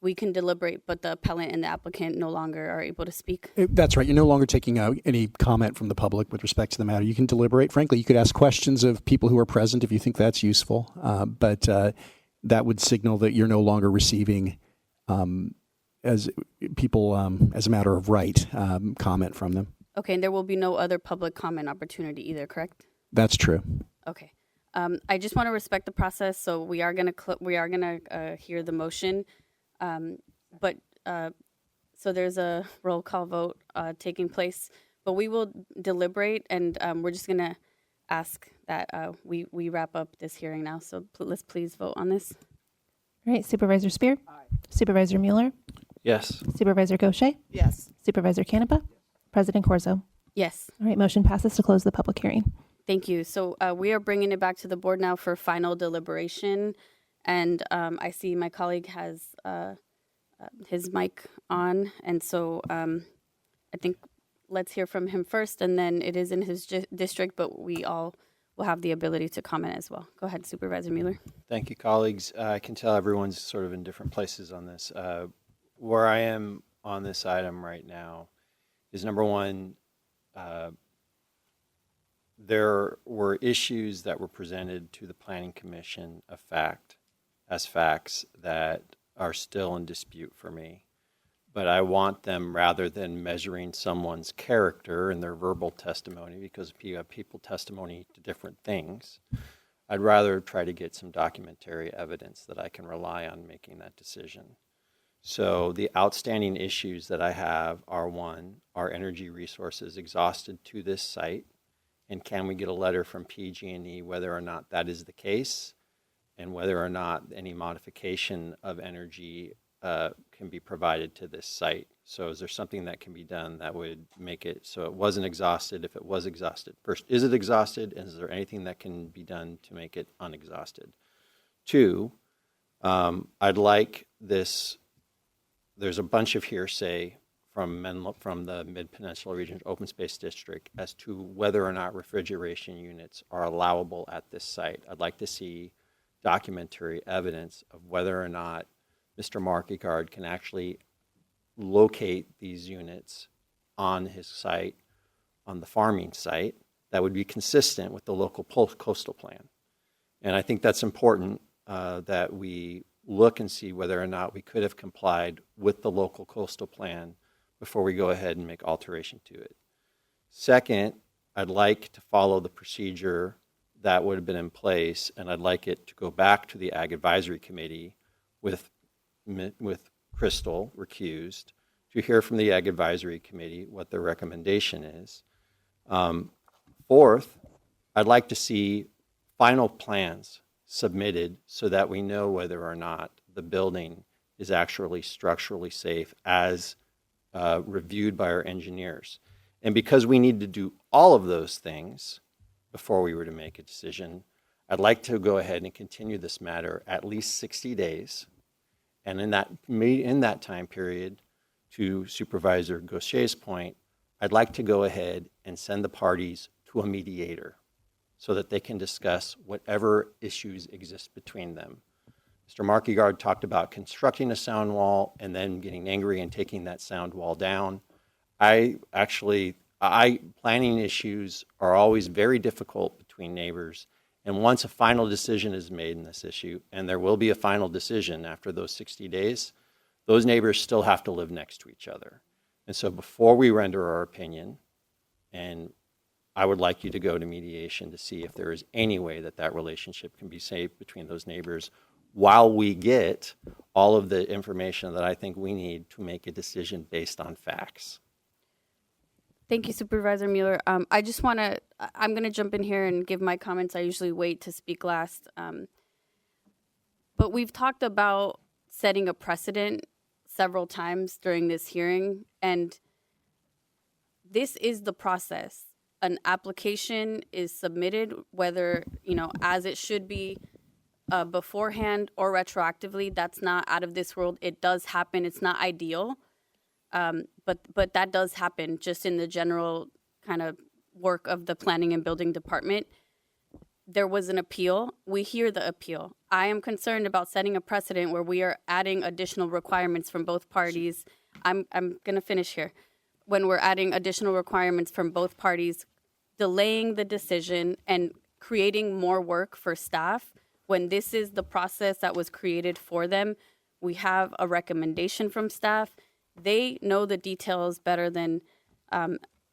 we can deliberate, but the appellant and the applicant no longer are able to speak? That's right. You're no longer taking any comment from the public with respect to the matter. You can deliberate. Frankly, you could ask questions of people who are present if you think that's useful, but that would signal that you're no longer receiving, as people, as a matter of right, comment from them. Okay, and there will be no other public comment opportunity either, correct? That's true. Okay. I just want to respect the process, so we are gonna hear the motion, but so there's a roll call vote taking place, but we will deliberate, and we're just gonna ask that we wrap up this hearing now. So let's please vote on this. All right, Supervisor Spear? Aye. Supervisor Mueller? Yes. Supervisor Gaucher? Yes. Supervisor Canepa? President Corzo? Yes. All right, motion passes to close the public hearing. Thank you. So we are bringing it back to the board now for final deliberation. And I see my colleague has his mic on. And so I think let's hear from him first. And then it is in his district, but we all will have the ability to comment as well. Go ahead, Supervisor Mueller. Thank you, colleagues. I can tell everyone's sort of in different places on this. Where I am on this item right now is, number one, there were issues that were presented to the Planning Commission as facts that are still in dispute for me. But I want them, rather than measuring someone's character and their verbal testimony, because you have people testimony to different things, I'd rather try to get some documentary evidence that I can rely on making that decision. So the outstanding issues that I have are, one, are energy resources exhausted to this site? And can we get a letter from PG&E whether or not that is the case, and whether or not any modification of energy can be provided to this site? So is there something that can be done that would make it so it wasn't exhausted if it was exhausted? First, is it exhausted, and is there anything that can be done to make it unexhausted? Two, I'd like this. There's a bunch of hearsay from the Mid-Peninsula Region Open Space District as to whether or not refrigeration units are allowable at this site. I'd like to see documentary evidence of whether or not Mr. Markegard can actually locate these units on his site, on the farming site, that would be consistent with the local coastal plan. And I think that's important that we look and see whether or not we could have complied with the local coastal plan before we go ahead and make alteration to it. Second, I'd like to follow the procedure that would have been in place, and I'd like it to go back to the Ag Advisory Committee with Crystal recused to hear from the Ag Advisory Committee what their recommendation is. Fourth, I'd like to see final plans submitted so that we know whether or not the building is actually structurally safe as reviewed by our engineers. And because we need to do all of those things before we were to make a decision, I'd like to go ahead and continue this matter at least 60 days. And in that time period, to Supervisor Gaucher's point, I'd like to go ahead and send the parties to a mediator so that they can discuss whatever issues exist between them. Mr. Markegard talked about constructing a sound wall and then getting angry and taking that sound wall down. Planning issues are always very difficult between neighbors. And once a final decision is made in this issue, and there will be a final decision after those 60 days, those neighbors still have to live next to each other. And so before we render our opinion, and I would like you to go to mediation to see if there is any way that that relationship can be saved between those neighbors while we get all of the information that I think we need to make a decision based on facts. Thank you, Supervisor Mueller. I'm going to jump in here and give my comments. I usually wait to speak last. But we've talked about setting a precedent several times during this hearing, and this is the process. An application is submitted, whether, as it should be beforehand or retroactively. That's not out of this world. It does happen. It's not ideal. But that does happen just in the general kind of work of the planning and building department. There was an appeal. We hear the appeal. I am concerned about setting a precedent where we are adding additional requirements from both parties. I'm going to finish here. When we're adding additional requirements from both parties, delaying the decision and creating more work for staff, when this is the process that was created for them, we have a recommendation from staff. They know the details better than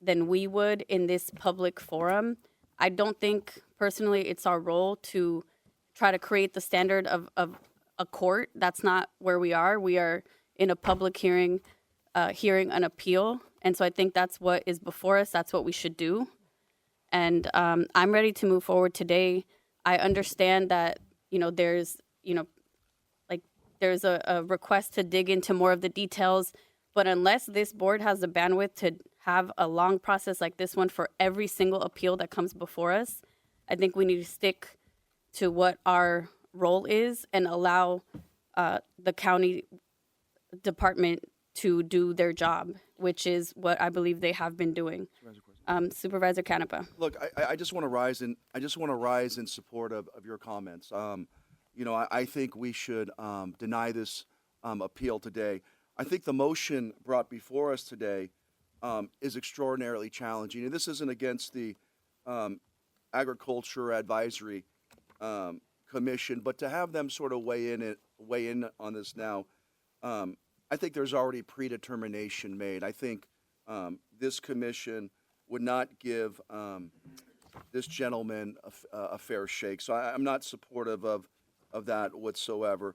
we would in this public forum. I don't think, personally, it's our role to try to create the standard of a court. That's not where we are. We are in a public hearing, hearing an appeal. And so I think that's what is before us. That's what we should do. And I'm ready to move forward today. I understand that, there's a request to dig into more of the details. But unless this board has the bandwidth to have a long process like this one for every single appeal that comes before us, I think we need to stick to what our role is and allow the county department to do their job, which is what I believe they have been doing. Supervisor Canepa. Look, I just want to rise in support of your comments. I think we should deny this appeal today. I think the motion brought before us today is extraordinarily challenging. And this isn't against the Agriculture Advisory Commission, but to have them sort of weigh in on this now, I think there's already predetermination made. I think this commission would not give this gentleman a fair shake. So I'm not supportive of that whatsoever.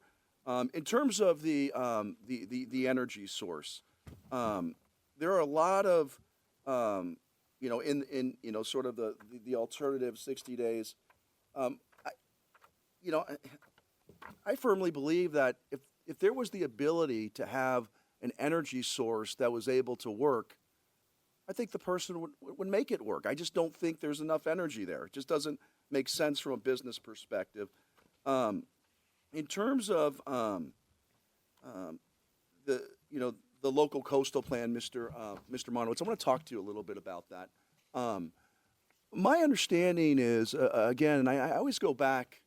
In terms of the energy source, there are a lot of in sort of the alternative 60 days. I firmly believe that if there was the ability to have an energy source that was able to work, I think the person would make it work. I just don't think there's enough energy there. It just doesn't make sense from a business perspective. In terms of the local coastal plan, Mr. Monowitz, I want to talk to you a little bit about that. My understanding is, again, and I always go back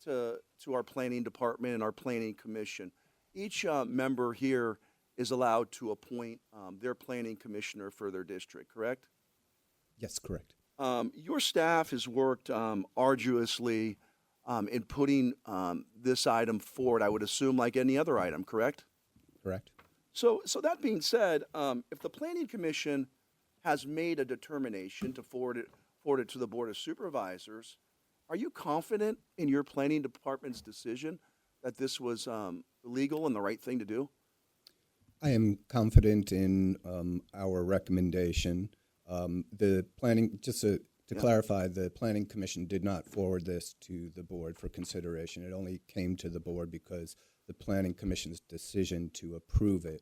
to our planning department and our planning commission. Each member here is allowed to appoint their planning commissioner for their district, correct? Yes, correct. Your staff has worked arduously in putting this item forward, I would assume, like any other item, correct? Correct. So that being said, if the Planning Commission has made a determination to forward it to the Board of Supervisors, are you confident in your planning department's decision that this was legal and the right thing to do? I am confident in our recommendation. The planning, just to clarify, the Planning Commission did not forward this to the board for consideration. It only came to the board because the Planning Commission's decision to approve it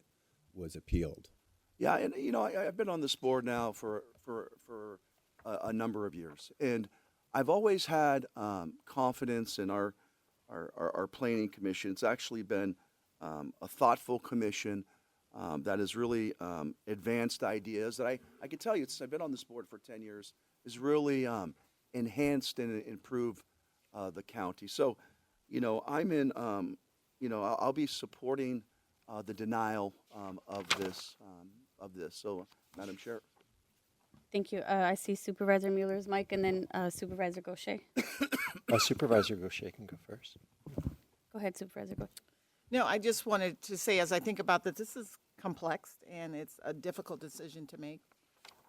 was appealed. Yeah, and I've been on this board now for a number of years, and I've always had confidence in our planning commission. It's actually been a thoughtful commission that has really advanced ideas that I can tell you, since I've been on this board for 10 years, has really enhanced and improved the county. So, I'm in, I'll be supporting the denial of this. So, Madam Chair. Thank you. I see Supervisor Mueller's mic, and then Supervisor Gaucher. Supervisor Gaucher can go first. Go ahead, Supervisor Gaucher. No, I just wanted to say, as I think about this is complex and it's a difficult decision to make.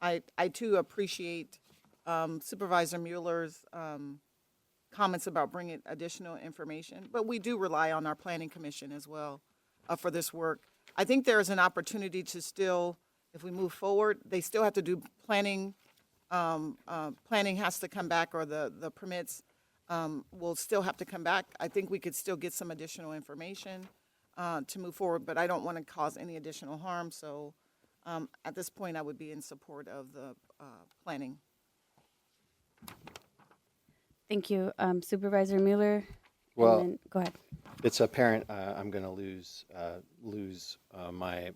I too appreciate Supervisor Mueller's comments about bringing additional information, but we do rely on our Planning Commission as well for this work. I think there is an opportunity to still, if we move forward, they still have to do planning. Planning has to come back, or the permits will still have to come back. I think we could still get some additional information to move forward, but I don't want to cause any additional harm. So at this point, I would be in support of the planning. Thank you. Supervisor Mueller. Well, and then, go ahead. It's apparent I'm going to lose my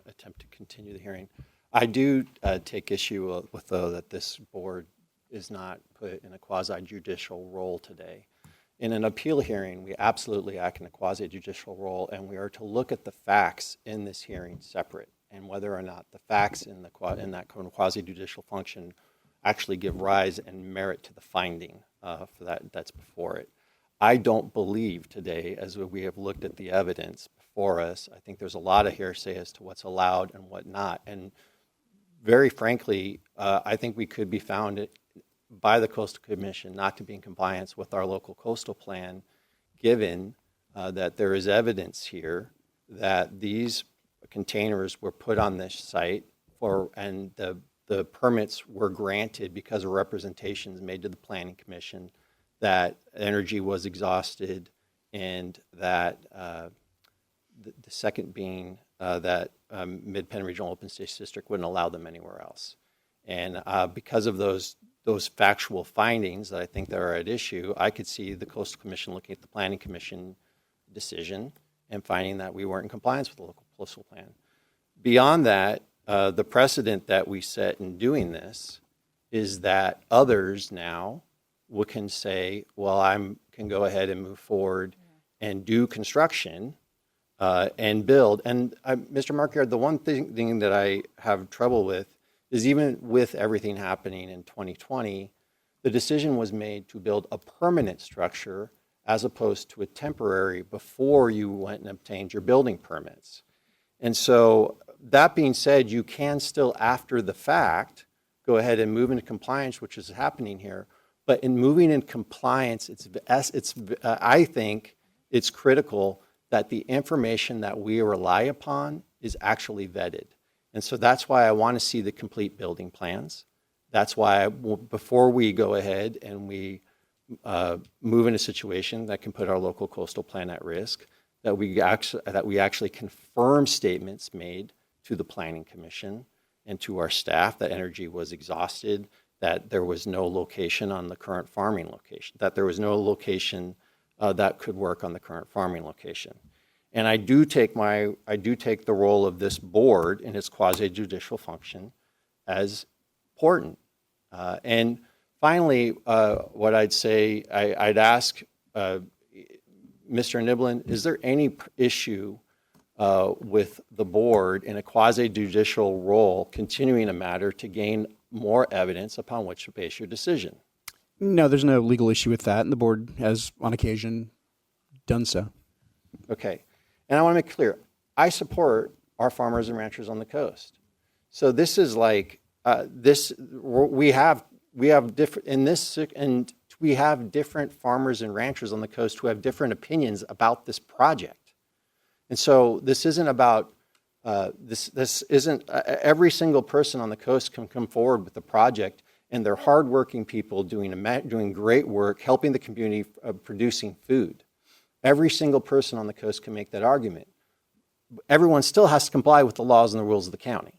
attempt to continue the hearing. I do take issue with, though, that this board is not put in a quasi-judicial role today. In an appeal hearing, we absolutely act in a quasi-judicial role, and we are to look at the facts in this hearing separate, and whether or not the facts in that quasi-judicial function actually give rise and merit to the finding that's before it. I don't believe today, as we have looked at the evidence before us, I think there's a lot of hearsay as to what's allowed and what not. And very frankly, I think we could be found by the Coastal Commission not to be in compliance with our local coastal plan, given that there is evidence here that these containers were put on this site and the permits were granted because of representations made to the Planning Commission that energy was exhausted, and that the second being that Mid-Penn Regional Open Space District wouldn't allow them anywhere else. And because of those factual findings that I think that are at issue, I could see the Coastal Commission looking at the Planning Commission decision and finding that we weren't in compliance with the local coastal plan. Beyond that, the precedent that we set in doing this is that others now can say, well, I can go ahead and move forward and do construction and build. And Mr. Markyard, the one thing that I have trouble with is, even with everything happening in 2020, the decision was made to build a permanent structure as opposed to a temporary before you went and obtained your building permits. And so that being said, you can still, after the fact, go ahead and move into compliance, which is happening here. But in moving in compliance, I think it's critical that the information that we rely upon is actually vetted. And so that's why I want to see the complete building plans. That's why before we go ahead and we move in a situation that can put our local coastal plan at risk, that we actually confirm statements made to the Planning Commission and to our staff that energy was exhausted, that there was no location on the current farming location, that there was no location that could work on the current farming location. And I do take the role of this board in its quasi-judicial function as important. And finally, what I'd say, I'd ask Mr. Niblin, is there any issue with the board in a quasi-judicial role continuing a matter to gain more evidence upon which to base your decision. No, there's no legal issue with that, and the board has on occasion done so. Okay. And I want to make clear, I support our farmers and ranchers on the coast. So this is like, we have different, in this, and we have different farmers and ranchers on the coast who have different opinions about this project. And so this isn't about, this isn't, every single person on the coast can come forward with the project, and they're hardworking people doing great work, helping the community, producing food. Every single person on the coast can make that argument. Everyone still has to comply with the laws and the rules of the county.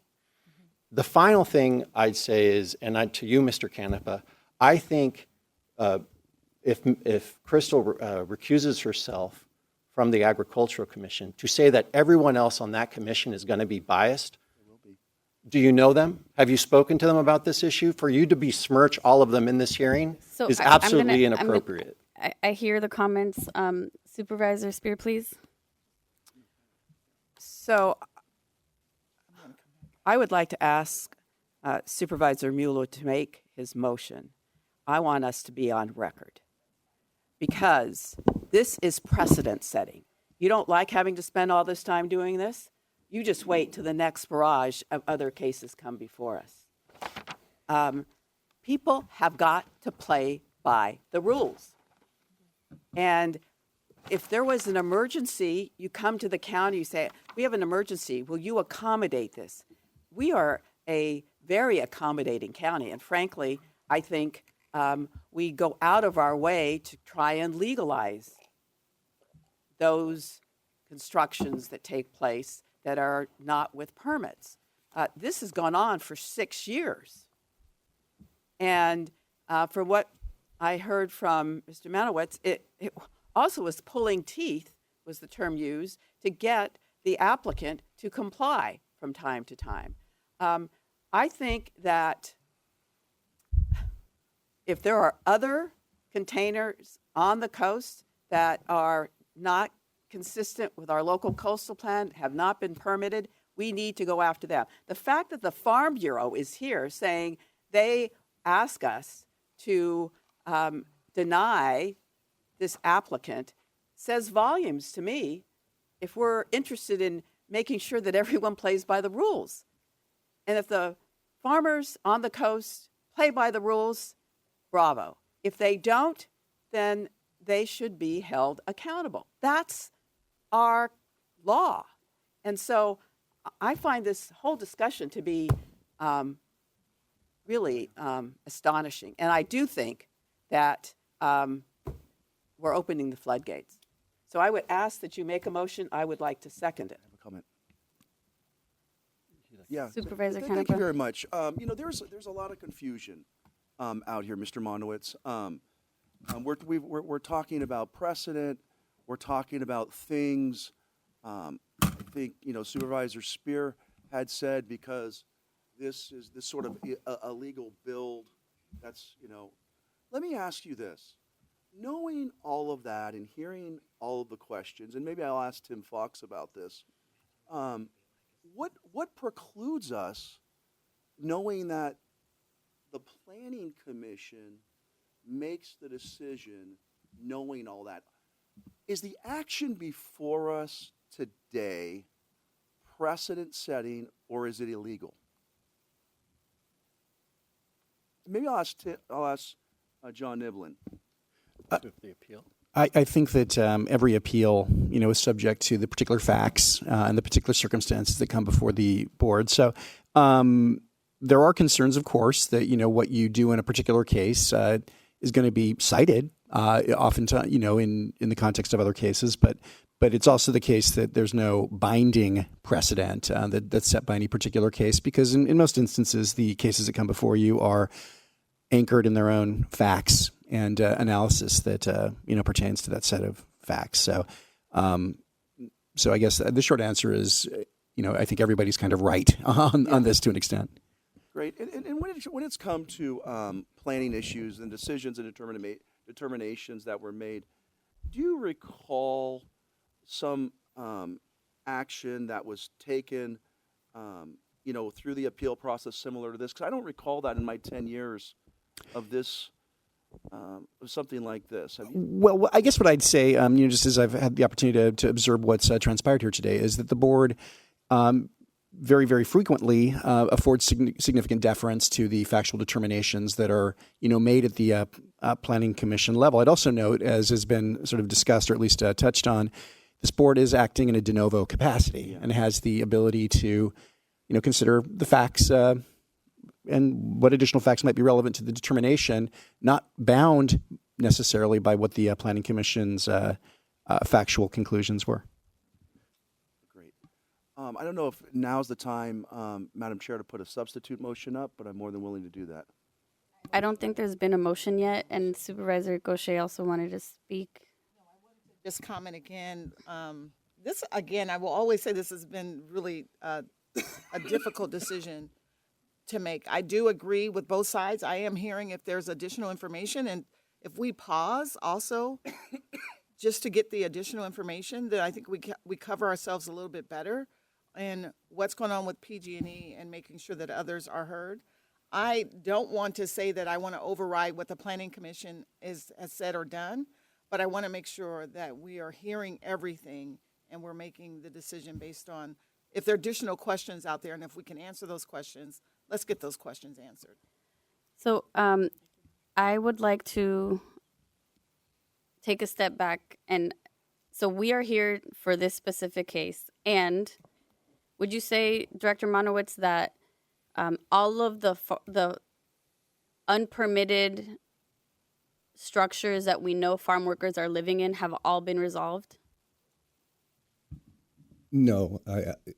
The final thing I'd say is, and to you, Mr. Canepa, I think if Crystal recuses herself from the Agricultural Commission, to say that everyone else on that commission is going to be biased. Do you know them? Have you spoken to them about this issue? For you to besmirch all of them in this hearing is absolutely inappropriate. I hear the comments. Supervisor Spear, please. So I would like to ask Supervisor Mueller to make his motion. I want us to be on record because this is precedent setting. You don't like having to spend all this time doing this? You just wait till the next barrage of other cases come before us. People have got to play by the rules. And if there was an emergency, you come to the county, you say, we have an emergency, will you accommodate this? We are a very accommodating county, and frankly, I think we go out of our way to try and legalize those constructions that take place that are not with permits. This has gone on for 6 years. And from what I heard from Mr. Manowitz, it also was pulling teeth, was the term used, to get the applicant to comply from time to time. I think that if there are other containers on the coast that are not consistent with our local coastal plan, have not been permitted, we need to go after them. The fact that the Farm Bureau is here saying they ask us to deny this applicant says volumes to me if we're interested in making sure that everyone plays by the rules. And if the farmers on the coast play by the rules, bravo. If they don't, then they should be held accountable. That's our law. And so I find this whole discussion to be really astonishing. And I do think that we're opening the floodgates. So I would ask that you make a motion. I would like to second it. I have a comment. Yeah, Supervisor thank you Canepa. very much. There's a lot of confusion out here, Mr. Monowitz. We're talking about precedent. We're talking about things. I think Supervisor Spear had said because this is this sort of a legal build. That's Let me ask you this: knowing all of that and hearing all of the questions, and maybe I'll ask Tim Fox about this. What precludes us knowing that the Planning Commission makes the decision, knowing all that? Is the action before us today precedent setting, or is it illegal? Maybe I'll ask John Niblin. The appeal. I think that every appeal, is subject to the particular facts and the particular circumstances that come before the board. So there are concerns, of course, that what you do in a particular case is going to be cited, oftentimes, in the context of other cases. But it's also the case that there's no binding precedent that's set by any particular case, because in most instances, the cases that come before you are anchored in their own facts and analysis that pertains to that set of facts. So, I guess the short answer is, I think everybody's kind of right on this to an extent. Great. And when it's come to planning issues and decisions and determinations that were made, do you recall some action that was taken through the appeal process similar to this? Because I don't recall that in my 10 years of this, of something like this. Have you? Well, I guess what I'd say, just as I've had the opportunity to observe what's transpired here today, is that the board very, very frequently affords significant deference to the factual determinations that are, made at the Planning Commission level. I'd also note, as has been sort of discussed or at least touched on, this board is acting in a de novo capacity and has the ability to, consider the facts and what additional facts might be relevant to the determination, not bound necessarily by what the Planning Commission's factual conclusions were. Great. I don't know if now's the time, Madam Chair, to put a substitute motion up, but I'm more than willing to do that. I don't think there's been a motion yet, and Supervisor Gaucher also wanted to speak. Just comment again. This, again, I will always say this has been really a difficult decision to make. I do agree with both sides. I am hearing if there's additional information, and if we pause also just to get the additional information, then I think we cover ourselves a little bit better in what's going on with PG&E and making sure that others are heard. I don't want to say that I want to override what the Planning Commission has said or done, but I want to make sure that we are hearing everything and we're making the decision based on if there are additional questions out there, and if we can answer those questions, let's get those questions answered. So I would like to take a step back. And so we are here for this specific case. And would you say, Director Monowitz, that all of the unpermitted structures that we know farm workers are living in have all been resolved? No,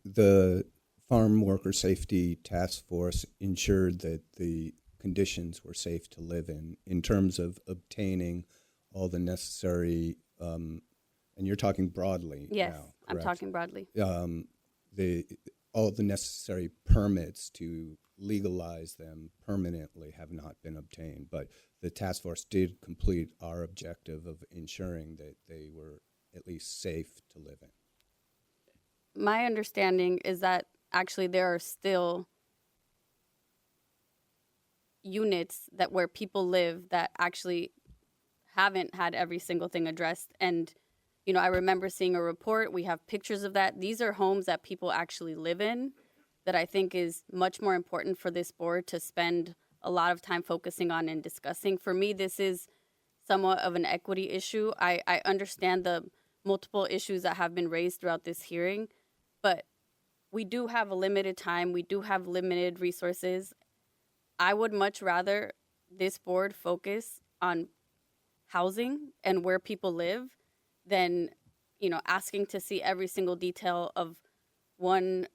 the Farm Worker Safety Task Force ensured that the conditions were safe to live in terms of obtaining all the necessary, and you're talking broadly Yes, now, I'm correct? talking broadly. All the necessary permits to legalize them permanently have not been obtained, but the task force did complete our objective of ensuring that they were at least safe to live in. My understanding is that actually there are still units that where people live that actually haven't had every single thing addressed. And, I remember seeing a report. We have pictures of that. These are homes that people actually live in that I think is much more important for this board to spend a lot of time focusing on and discussing. For me, this is somewhat of an equity issue. I understand the multiple issues that have been raised throughout this hearing, but we do have a limited time. We do have limited resources. I would much rather this board focus on housing and where people live than, asking to see every single detail of one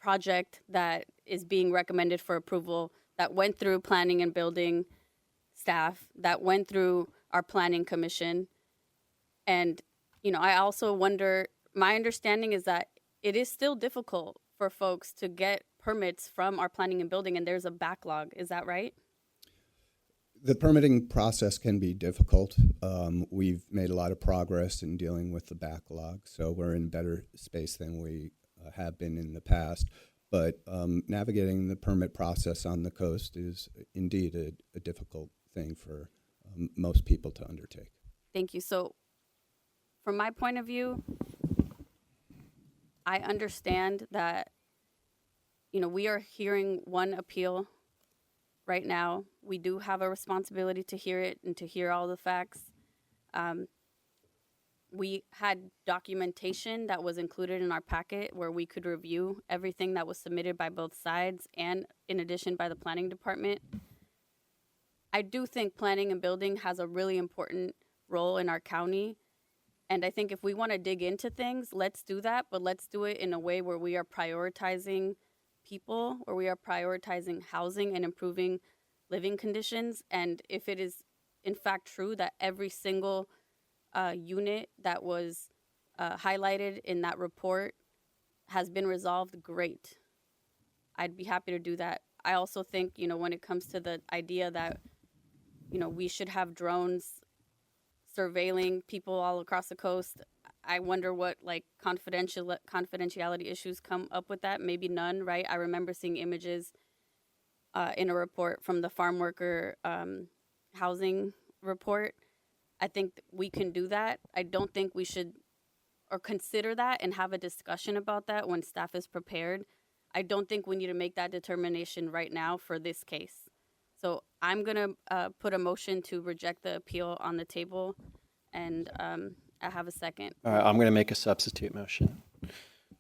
project that is being recommended for approval, that went through planning and building staff, that went through our planning commission. And, I also wonder, my understanding is that it is still difficult for folks to get permits from our planning and building, and there's a backlog. Is that right? The permitting process can be difficult. We've made a lot of progress in dealing with the backlog, so we're in better space than we have been in the past. But navigating the permit process on the coast is indeed a difficult thing for most people to undertake. Thank you. So from my point of view, I understand that, we are hearing one appeal right now. We do have a responsibility to hear it and to hear all the facts. We had documentation that was included in our packet where we could review everything that was submitted by both sides and in addition by the planning department. I do think planning and building has a really important role in our county. And I think if we want to dig into things, let's do that, but let's do it in a way where we are prioritizing people, where we are prioritizing housing and improving living conditions. And if it is in fact true that every single unit that was highlighted in that report has been resolved, great. I'd be happy to do that. I also think, when it comes to the idea that, we should have drones surveilling people all across the coast, I wonder what like confidentiality issues come up with that. Maybe none, right? I remember seeing images in a report from the farm worker housing report. I think we can do that. I don't think we should or consider that and have a discussion about that when staff is prepared. I don't think we need to make that determination right now for this case. So I'm gonna put a motion to reject the appeal on the table, and I have a second. All right, I'm going to make a substitute motion.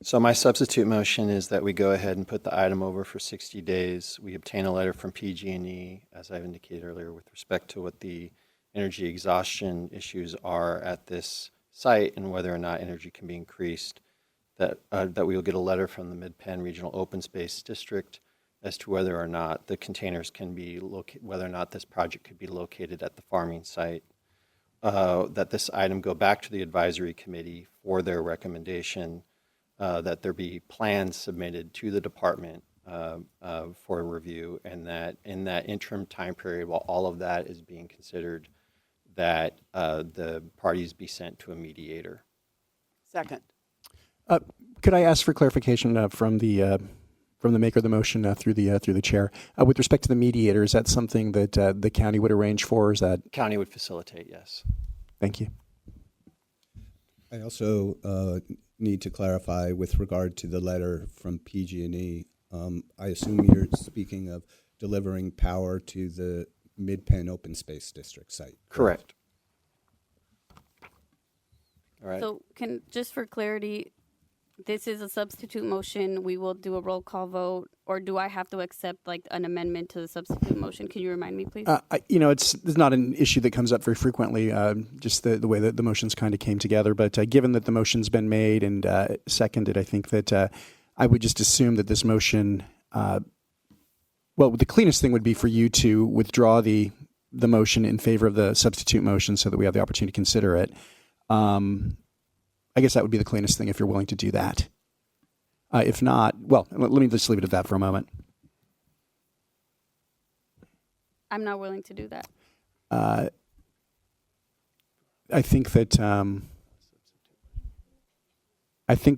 So my substitute motion is that we go ahead and put the item over for 60 days. We obtain a letter from PG&E, as I've indicated earlier, with respect to what the energy exhaustion issues are at this site and whether or not energy can be increased. That we will get a letter from the Mid-Penn Regional Open Space District as to whether or not the containers can be whether or not this project could be located at the farming site. That this item go back to the advisory committee for their recommendation, that there be plans submitted to the department for review, and that in that interim time period, while all of that is being considered, that the parties be sent to a mediator. Second. Could I ask for clarification from the maker of the motion through the chair with respect to the mediator? Is that something that the county would arrange for? Or is that County would facilitate? Yes. Thank you. I also need to clarify with regard to the letter from PG&E. I assume you're speaking of delivering power to the Mid-Penn Open Space District site. Correct. All right. So just for clarity, this is a substitute motion. We will do a roll call vote, or do I have to accept like an amendment to the substitute motion? Can you remind me, please? It's not an issue that comes up very frequently, just the way that the motions kind of came together. But given that the motion's been made and seconded, I think that I would just assume that this motion, the cleanest thing would be for you to withdraw the motion in favor of the substitute motion so that we have the opportunity to consider it. I guess that would be the cleanest thing if you're willing to do that. If not, well, let me just leave it at that for a moment. I'm not willing to do that. I think that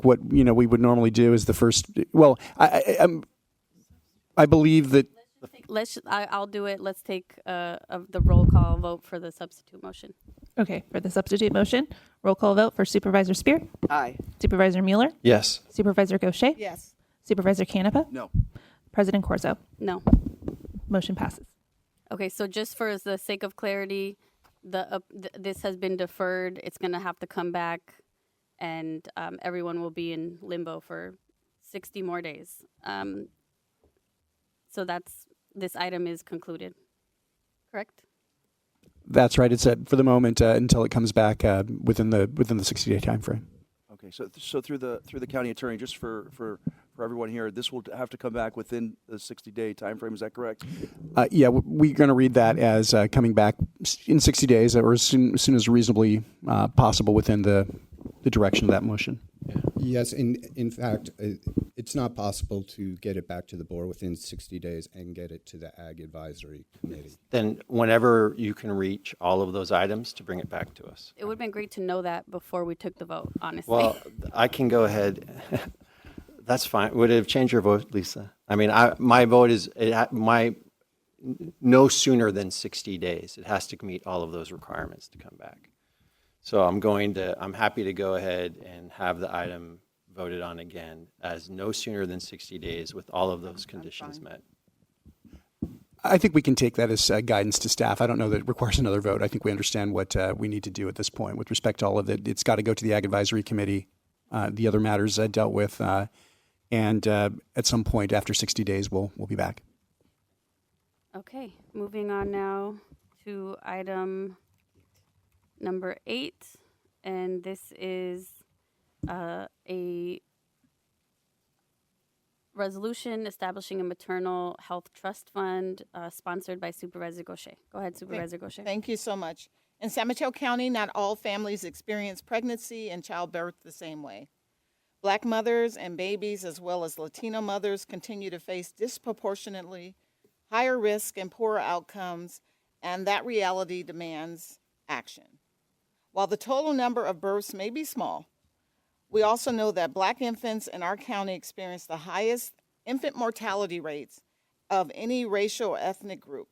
what we would normally do is the first. Well, I believe that. I'll do it. Let's take the roll call vote for the substitute motion. Okay, for the substitute motion, roll call vote for Supervisor Spear. Aye. Supervisor Mueller. Yes. Supervisor Gaucher. Yes. Supervisor Canepa. No. President Corzo. No. Motion passes. Okay, so just for the sake of clarity, this has been deferred. It's going to have to come back, and everyone will be in limbo for 60 more days. So this item is concluded, correct? That's right. It's for the moment until it comes back within the 60-day time frame. Okay, so through the county attorney, just for everyone here, this will have to come back within the 60-day time frame. Is that correct? Yeah, we're going to read that as coming back in 60 days or as soon as reasonably possible within the direction of that motion. Yes, in fact, it's not possible to get it back to the board within 60 days and get it to the Ag Advisory Committee. Then whenever you can reach all of those items to bring it back to us. It would have been great to know that before we took the vote, honestly. Well, I can go ahead. That's fine. Would it have changed your vote, Lisa? I mean, my vote is no sooner than 60 days. It has to meet all of those requirements to come back. So I'm happy to go ahead and have the item voted on again as no sooner than 60 days with all of those conditions met. I think we can take that as guidance to staff. I don't know that it requires another vote. I think we understand what we need to do at this point with respect to all of it. It's got to go to the Ag Advisory Committee, the other matters dealt with, and at some point after 60 days, we'll be back. Okay, moving on now to item number 8, and this is a resolution establishing a maternal health trust fund sponsored by Supervisor Gaucher. Go ahead, Supervisor Gaucher. Thank you so much. In San Mateo County, not all families experience pregnancy and childbirth the same way. Black mothers and babies, as well as Latino mothers, continue to face disproportionately higher risk and poorer outcomes, and that reality demands action. While the total number of births may be small, We also know that Black infants in our county experience the highest infant mortality rates of any racial or ethnic group.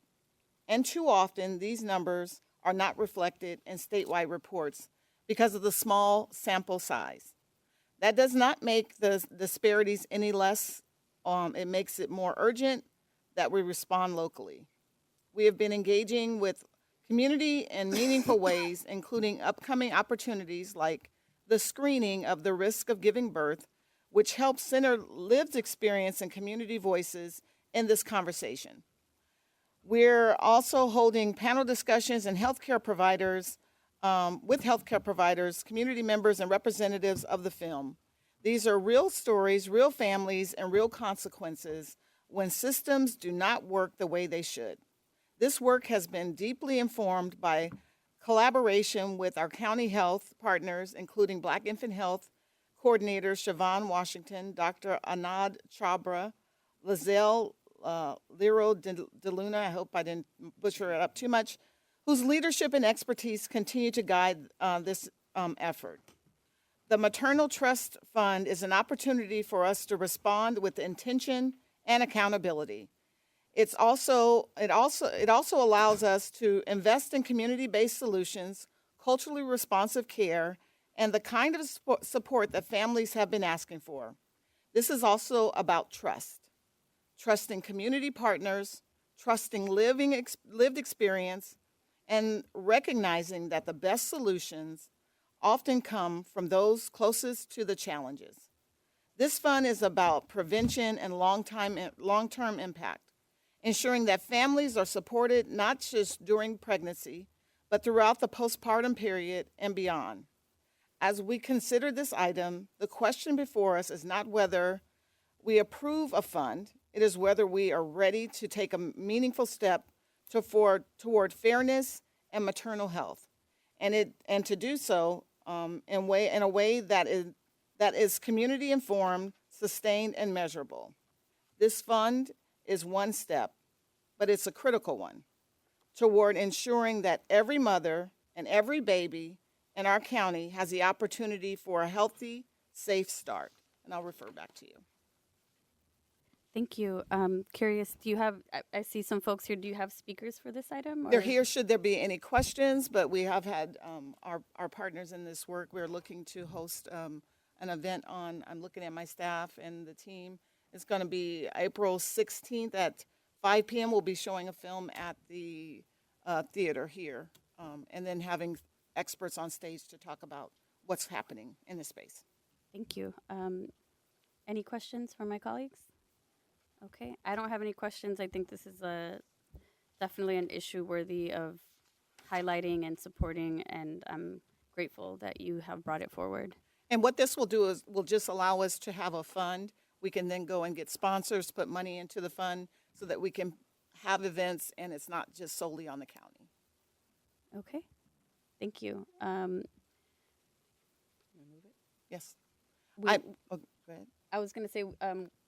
And too often, these numbers are not reflected in statewide reports because of the small sample size. That does not make the disparities any less. It makes it more urgent that we respond locally. We have been engaging with community in meaningful ways, including upcoming opportunities like the screening of the risk of giving birth, which helps center lived experience and community voices in this conversation. We're also holding panel discussions and healthcare providers, with healthcare providers, community members, and representatives of the film. These are real stories, real families, and real consequences when systems do not work the way they should. This work has been deeply informed by collaboration with our county health partners, including Black Infant Health Coordinator Siobhan Washington, Dr. Anand Chabra, Lizelle Liro de Luna, I hope I didn't butcher it up too much, whose leadership and expertise continue to guide this effort. The Maternal Trust Fund is an opportunity for us to respond with intention and accountability. It also allows us to invest in community-based solutions, culturally responsive care, and the kind of support that families have been asking for. This is also about trust. Trusting community partners, trusting lived experience, and recognizing that the best solutions often come from those closest to the challenges. This fund is about prevention and long-term impact, ensuring that families are supported not just during pregnancy, but throughout the postpartum period and beyond. As we consider this item, the question before us is not whether we approve a fund, it is whether we are ready to take a meaningful step toward fairness and maternal health, and to do so in a way that is community informed, sustained, and measurable. This fund is one step, but it's a critical one toward ensuring that every mother and every baby in our county has the opportunity for a healthy, safe start. And I'll refer back to you. Thank you. Curious, do you have, I see some folks here, do you have speakers for this item? They're here should there be any questions, but we have had our partners in this work. We're looking to host an event on, I'm looking at my staff and the team. It's going to be April 16th at 5 p.m. We'll be showing a film at the theater here, and then having experts on stage to talk about what's happening in this space. Thank you. Any questions from my colleagues? Okay, I don't have any questions. I think this is definitely an issue worthy of highlighting and supporting, and I'm grateful that you have brought it forward. And what this will do is will just allow us to have a fund. We can then go and get sponsors, put money into the fund so that we can have events and it's not just solely on the county. Okay, thank you. Yes. Go ahead. I was going to say,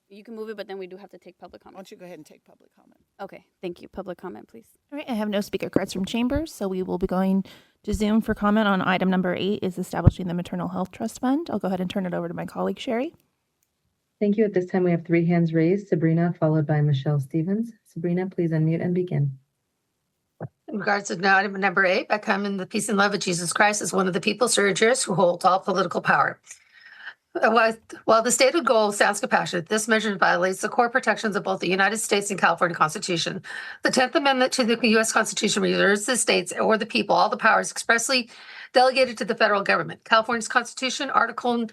you can move it, but then we do have to take public comment. Why don't you go ahead and take public comment? Okay, thank you. Public comment, please. All right, I have no speaker cards from chambers, so we will be going to Zoom for comment on item number 8 is establishing the Maternal Health Trust Fund. I'll go ahead and turn it over to my colleague, Sherry. Thank you. At this time, we have 3 hands raised. Sabrina, followed by Michelle Stevens. Sabrina, please unmute and begin. In regards to item number 8, I come in the peace and love of Jesus Christ as one of the people, surrogers, who holds all political power. While the stated goal sounds compassionate, this measure violates the core protections of both the United States and California Constitution. The 10th Amendment to the U.S. Constitution reserves the states or the people all the powers expressly delegated to the federal government. California's Constitution, Article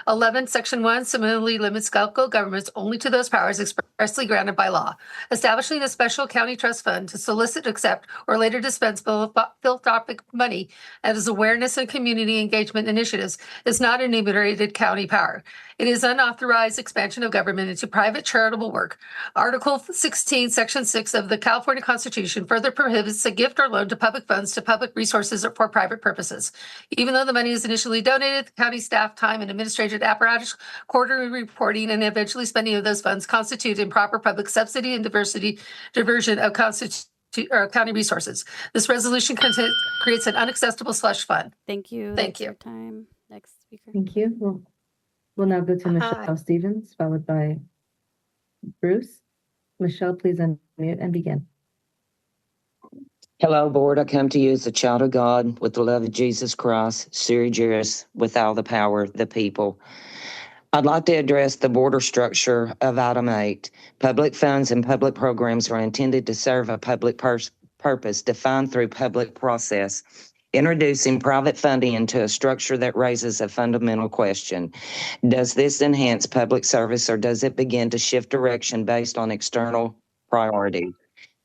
11, Section 1, similarly limits local governments only to those powers expressly granted by law. Establishing a special county trust fund to solicit, accept, or later dispense philanthropic money as awareness and community engagement initiatives is not an enumerated county power. It is unauthorized expansion of government into private charitable work. Article 16, Section 6 of the California Constitution further prohibits a gift or loan to public funds to public resources or for private purposes. Even though the money is initially donated, the county staff time and administrative apparatus, quarterly reporting, and eventually spending of those funds constitute improper public subsidy and diversion of county resources. This resolution creates an unaccessible slush fund. Thank you. Thank That's you. your time. Next speaker. Thank you. We'll We'll now go to Hi. Michelle Stevens, followed by Bruce. Michelle, please unmute and begin. Hello, board. I come to you as a child of God with the love of Jesus Christ, Siri Juris, with all the power of the people. I'd like to address the border structure of item 8. Public funds and public programs are intended to serve a public purpose defined through public process. Introducing private funding into a structure that raises a fundamental question. Does this enhance public service or does it begin to shift direction based on external priorities?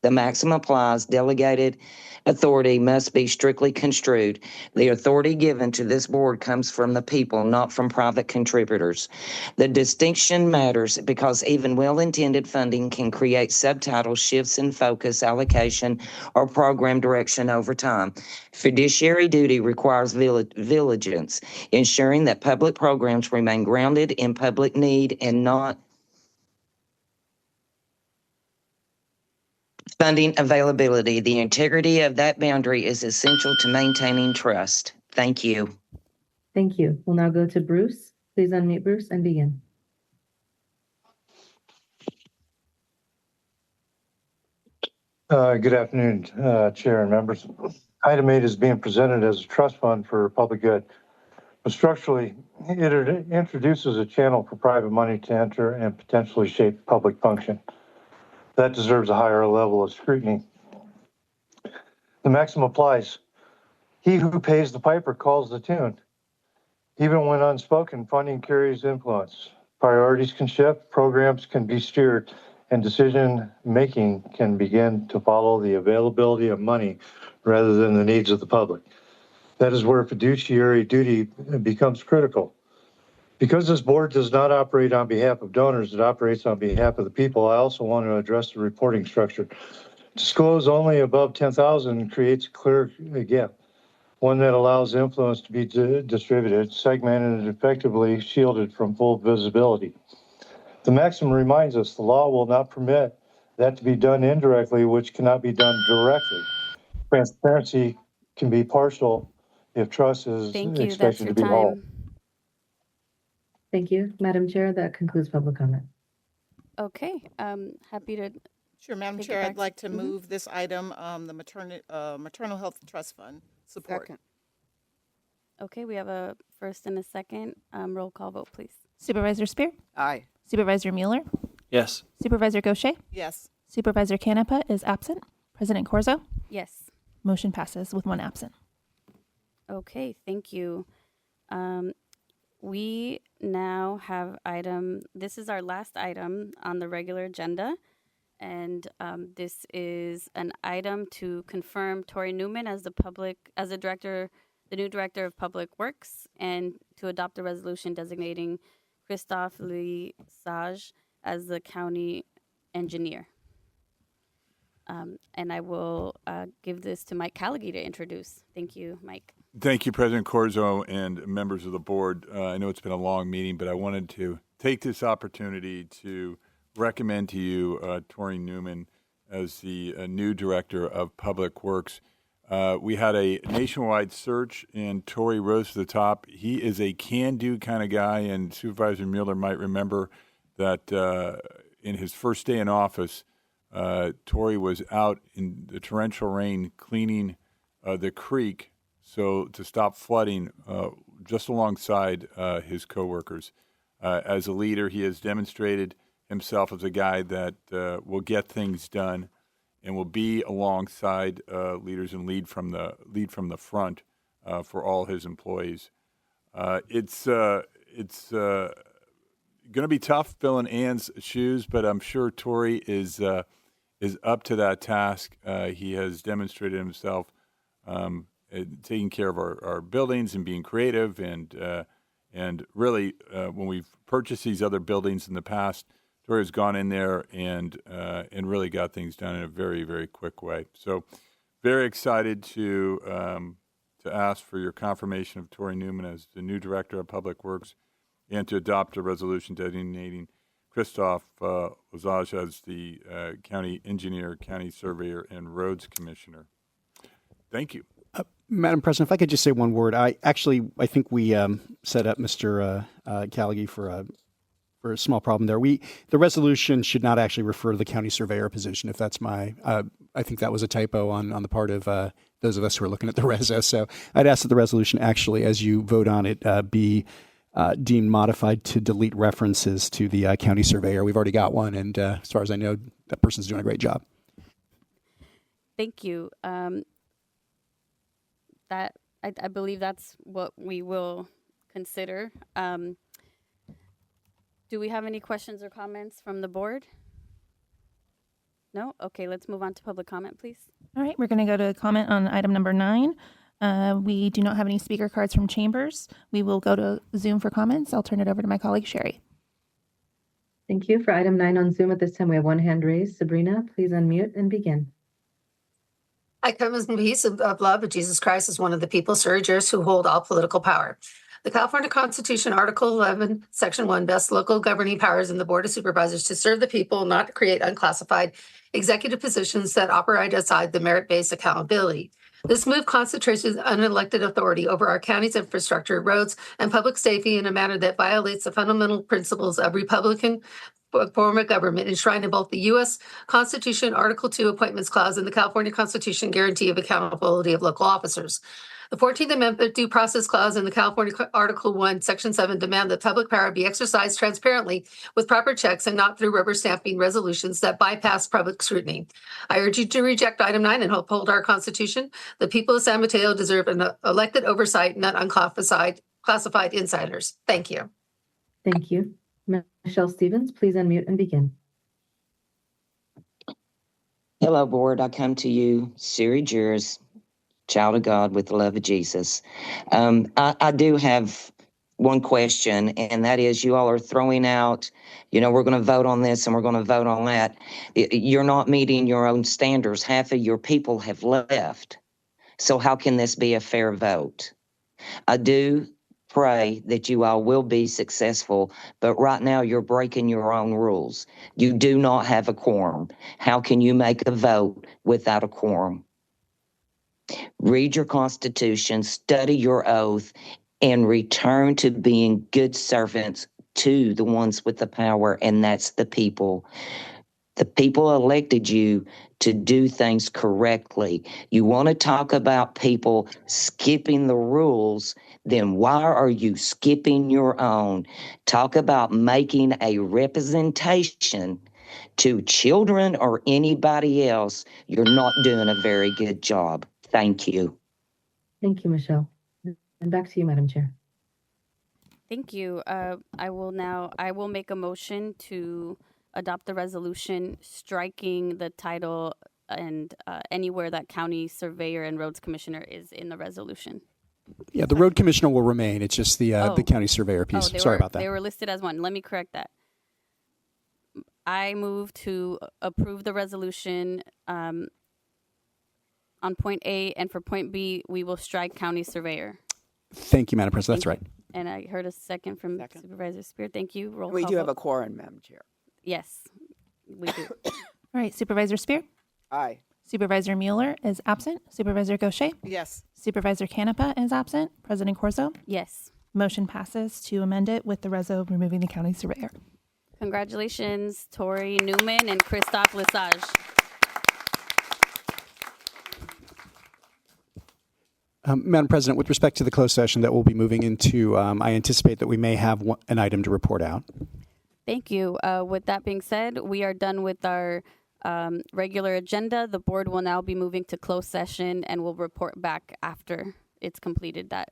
The maxim applies. Delegated authority must be strictly construed. The authority given to this board comes from the people, not from private contributors. The distinction matters because even well-intended funding can create subtitle shifts in focus, allocation, or program direction over time. Fiduciary duty requires vigilance, ensuring that public programs remain grounded in public need and not funding availability. The integrity of that boundary is essential to maintaining trust. Thank you. Thank you. We'll now go to Bruce. Please unmute Bruce and begin. Good afternoon, Chair and members. Item 8 is being presented as a trust fund for public good. But structurally, it introduces a channel for private money to enter and potentially shape public function. That deserves a higher level of scrutiny. The maxim applies. He who pays the piper calls the tune. Even when unspoken, funding carries influence. Priorities can shift, programs can be steered, and decision-making can begin to follow the availability of money rather than the needs of the public. That is where fiduciary duty becomes critical. Because this board does not operate on behalf of donors, it operates on behalf of the people. I also want to address the reporting structure. Disclose only above 10,000 creates a clear gap, one that allows influence to be distributed, segmented, and effectively shielded from full visibility. The maxim reminds us the law will not permit that to be done indirectly, which cannot be done directly. Transparency can be partial if trust is Thank you. That's expected your to be whole. time. Thank you. Madam Chair, that concludes public comment. Okay. Happy to. Sure, Madam Take it Chair, back I'd like to to- move this item, the Maternal Health Trust Fund. Support. Second. Okay, we have a first and a second. Roll call vote, please. Supervisor Spear, Aye. Supervisor Mueller, Yes. Supervisor Gaucher, Yes. Supervisor Canepa is absent. President Corzo, Yes. motion passes with one absent. Okay, thank you. We now have this is our last item on the regular agenda. And this is an item to confirm Tori Newman as the new director of Public Works, and to adopt a resolution designating Christophe Lee Sage as the county engineer. And I will give this to Mike Callaghy to introduce. Thank you, Mike. Thank you, President Corzo and members of the board. I know it's been a long meeting, but I wanted to take this opportunity to recommend to you Tori Newman as the new director of Public Works. We had a nationwide search, and Tori rose to the top. He is a can-do kind of guy, and Supervisor Mueller might remember that in his first day in office, Tori was out in the torrential rain cleaning the creek to stop flooding just alongside his coworkers. As a leader, he has demonstrated himself as a guy that will get things done and will be alongside leaders and lead from the front for all his employees. It's going to be tough filling Ann's shoes, but I'm sure Tori is up to that task. He has demonstrated himself taking care of our buildings and being creative, and really when we've purchased these other buildings in the past, Tori has gone in there and really got things done in a very, very quick way. So very excited to ask for your confirmation of Tori Newman as the new director of Public Works, and to adopt a resolution designating Christophe Lozage as the county engineer, county surveyor, and roads commissioner. Thank you. Madam President, if I could just say one word. I think we set up Mr. Callaghy for a small problem there. The resolution should not actually refer to the county surveyor position. If that's I think that was a typo on the part of those of us who are looking at the reso. So I'd ask that the resolution actually, as you vote on it, be deemed modified to delete references to the county surveyor. We've already got one, and as far as I know, that person's doing a great job. Thank you. That I believe that's what we will consider. Do we have any questions or comments from the board? No? Okay, let's move on to public comment, please. All right, we're going to go to comment on item number 9. We do not have any speaker cards from chambers. We will go to Zoom for comments. I'll turn it over to my colleague, Sherry. Thank you. For item 9 on Zoom at this time, we have one hand raised. Sabrina, please unmute and begin. I come in peace of love of Jesus Christ as one of the people, surrogers who hold all political power. The California Constitution, Article 11, Section 1, vests local governing powers in the Board of Supervisors to serve the people, not to create unclassified executive positions that operate outside the merit-based accountability. This move concentrates unelected authority over our county's infrastructure, roads, and public safety in a manner that violates the fundamental principles of Republican form of government enshrined in both the U.S. Constitution, Article 2, Appointments Clause, and the California Constitution Guarantee of Accountability of Local Officers. The 14th Amendment Due Process Clause and the California Article 1, Section 7 demand that public power be exercised transparently with proper checks and not through rubber stamping resolutions that bypass public scrutiny. I urge you to reject item 9 and uphold our Constitution. The people of San Mateo deserve an elected oversight, not unclassified insiders. Thank you. Thank you. Michelle Stevens, please unmute and begin. Hello, board. I come to you, Siri Juris, child of God with the love of Jesus. I do have one question, and that is you all are throwing out, we're going to vote on this and we're going to vote on that. You're not meeting your own standards. Half of your people have left. So how can this be a fair vote? I do pray that you all will be successful, but right now you're breaking your own rules. You do not have a quorum. How can you make a vote without a quorum? Read your Constitution, study your oath, and return to being good servants to the ones with the power, and that's the people. The people elected you to do things correctly. You want to talk about people skipping the rules, then why are you skipping your own? Talk about making a representation to children or anybody else. You're not doing a very good job. Thank you. Thank you, Michelle. And back to you, Madam Chair. Thank you. I will make a motion to adopt the resolution striking the title and anywhere that county surveyor and roads commissioner is in the resolution. Yeah, the road commissioner will remain. It's just the county surveyor piece. Sorry about that. They were listed as one. Let me correct that. I move to approve the resolution on point A, and for point B, we will strike county surveyor. Thank you, Madam President. That's right. And I heard a second from Supervisor Spear. Thank you. Roll We call do vote. have a quorum, Madam Chair. Yes, we do. All right, Supervisor Spear? Aye. Supervisor Mueller is absent. Supervisor Gaucher? Yes. Supervisor Canepa is absent. President Corso? Yes. Motion passes to amend it with the reso removing the county surveyor. Congratulations, Tori Newman and Christophe Lesage. Madam President, with respect to the closed session that we'll be moving into, I anticipate that we may have an item to report out. Thank you. With that being said, we are done with our regular agenda. The board will now be moving to closed session and will report back after it's completed that.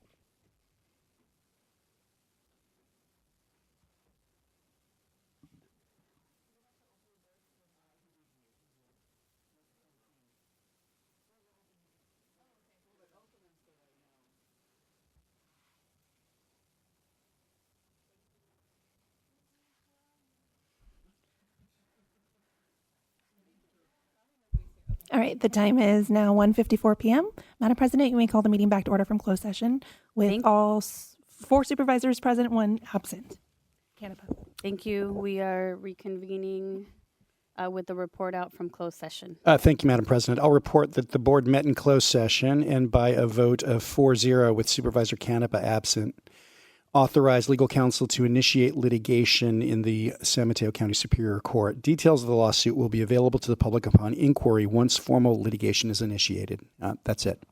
All right, the time is now 1:54 p.m. Madam President, you may call the meeting back to order from closed session with all 4 supervisors present, 1 absent. Canepa. Thank you. We are reconvening. with the report out from closed session. Thank you, Madam President. I'll report that the board met in closed session and by a vote of 4-0 with Supervisor Canepa absent, authorized legal counsel to initiate litigation in the San Mateo County Superior Court. Details of the lawsuit will be available to the public upon inquiry once formal litigation is initiated. That's it.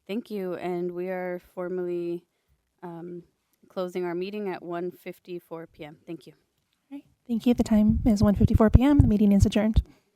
Thank you, and we are formally closing our meeting at 1:54 p.m. Thank you. Thank you. The time is 1:54 p.m. The meeting is adjourned.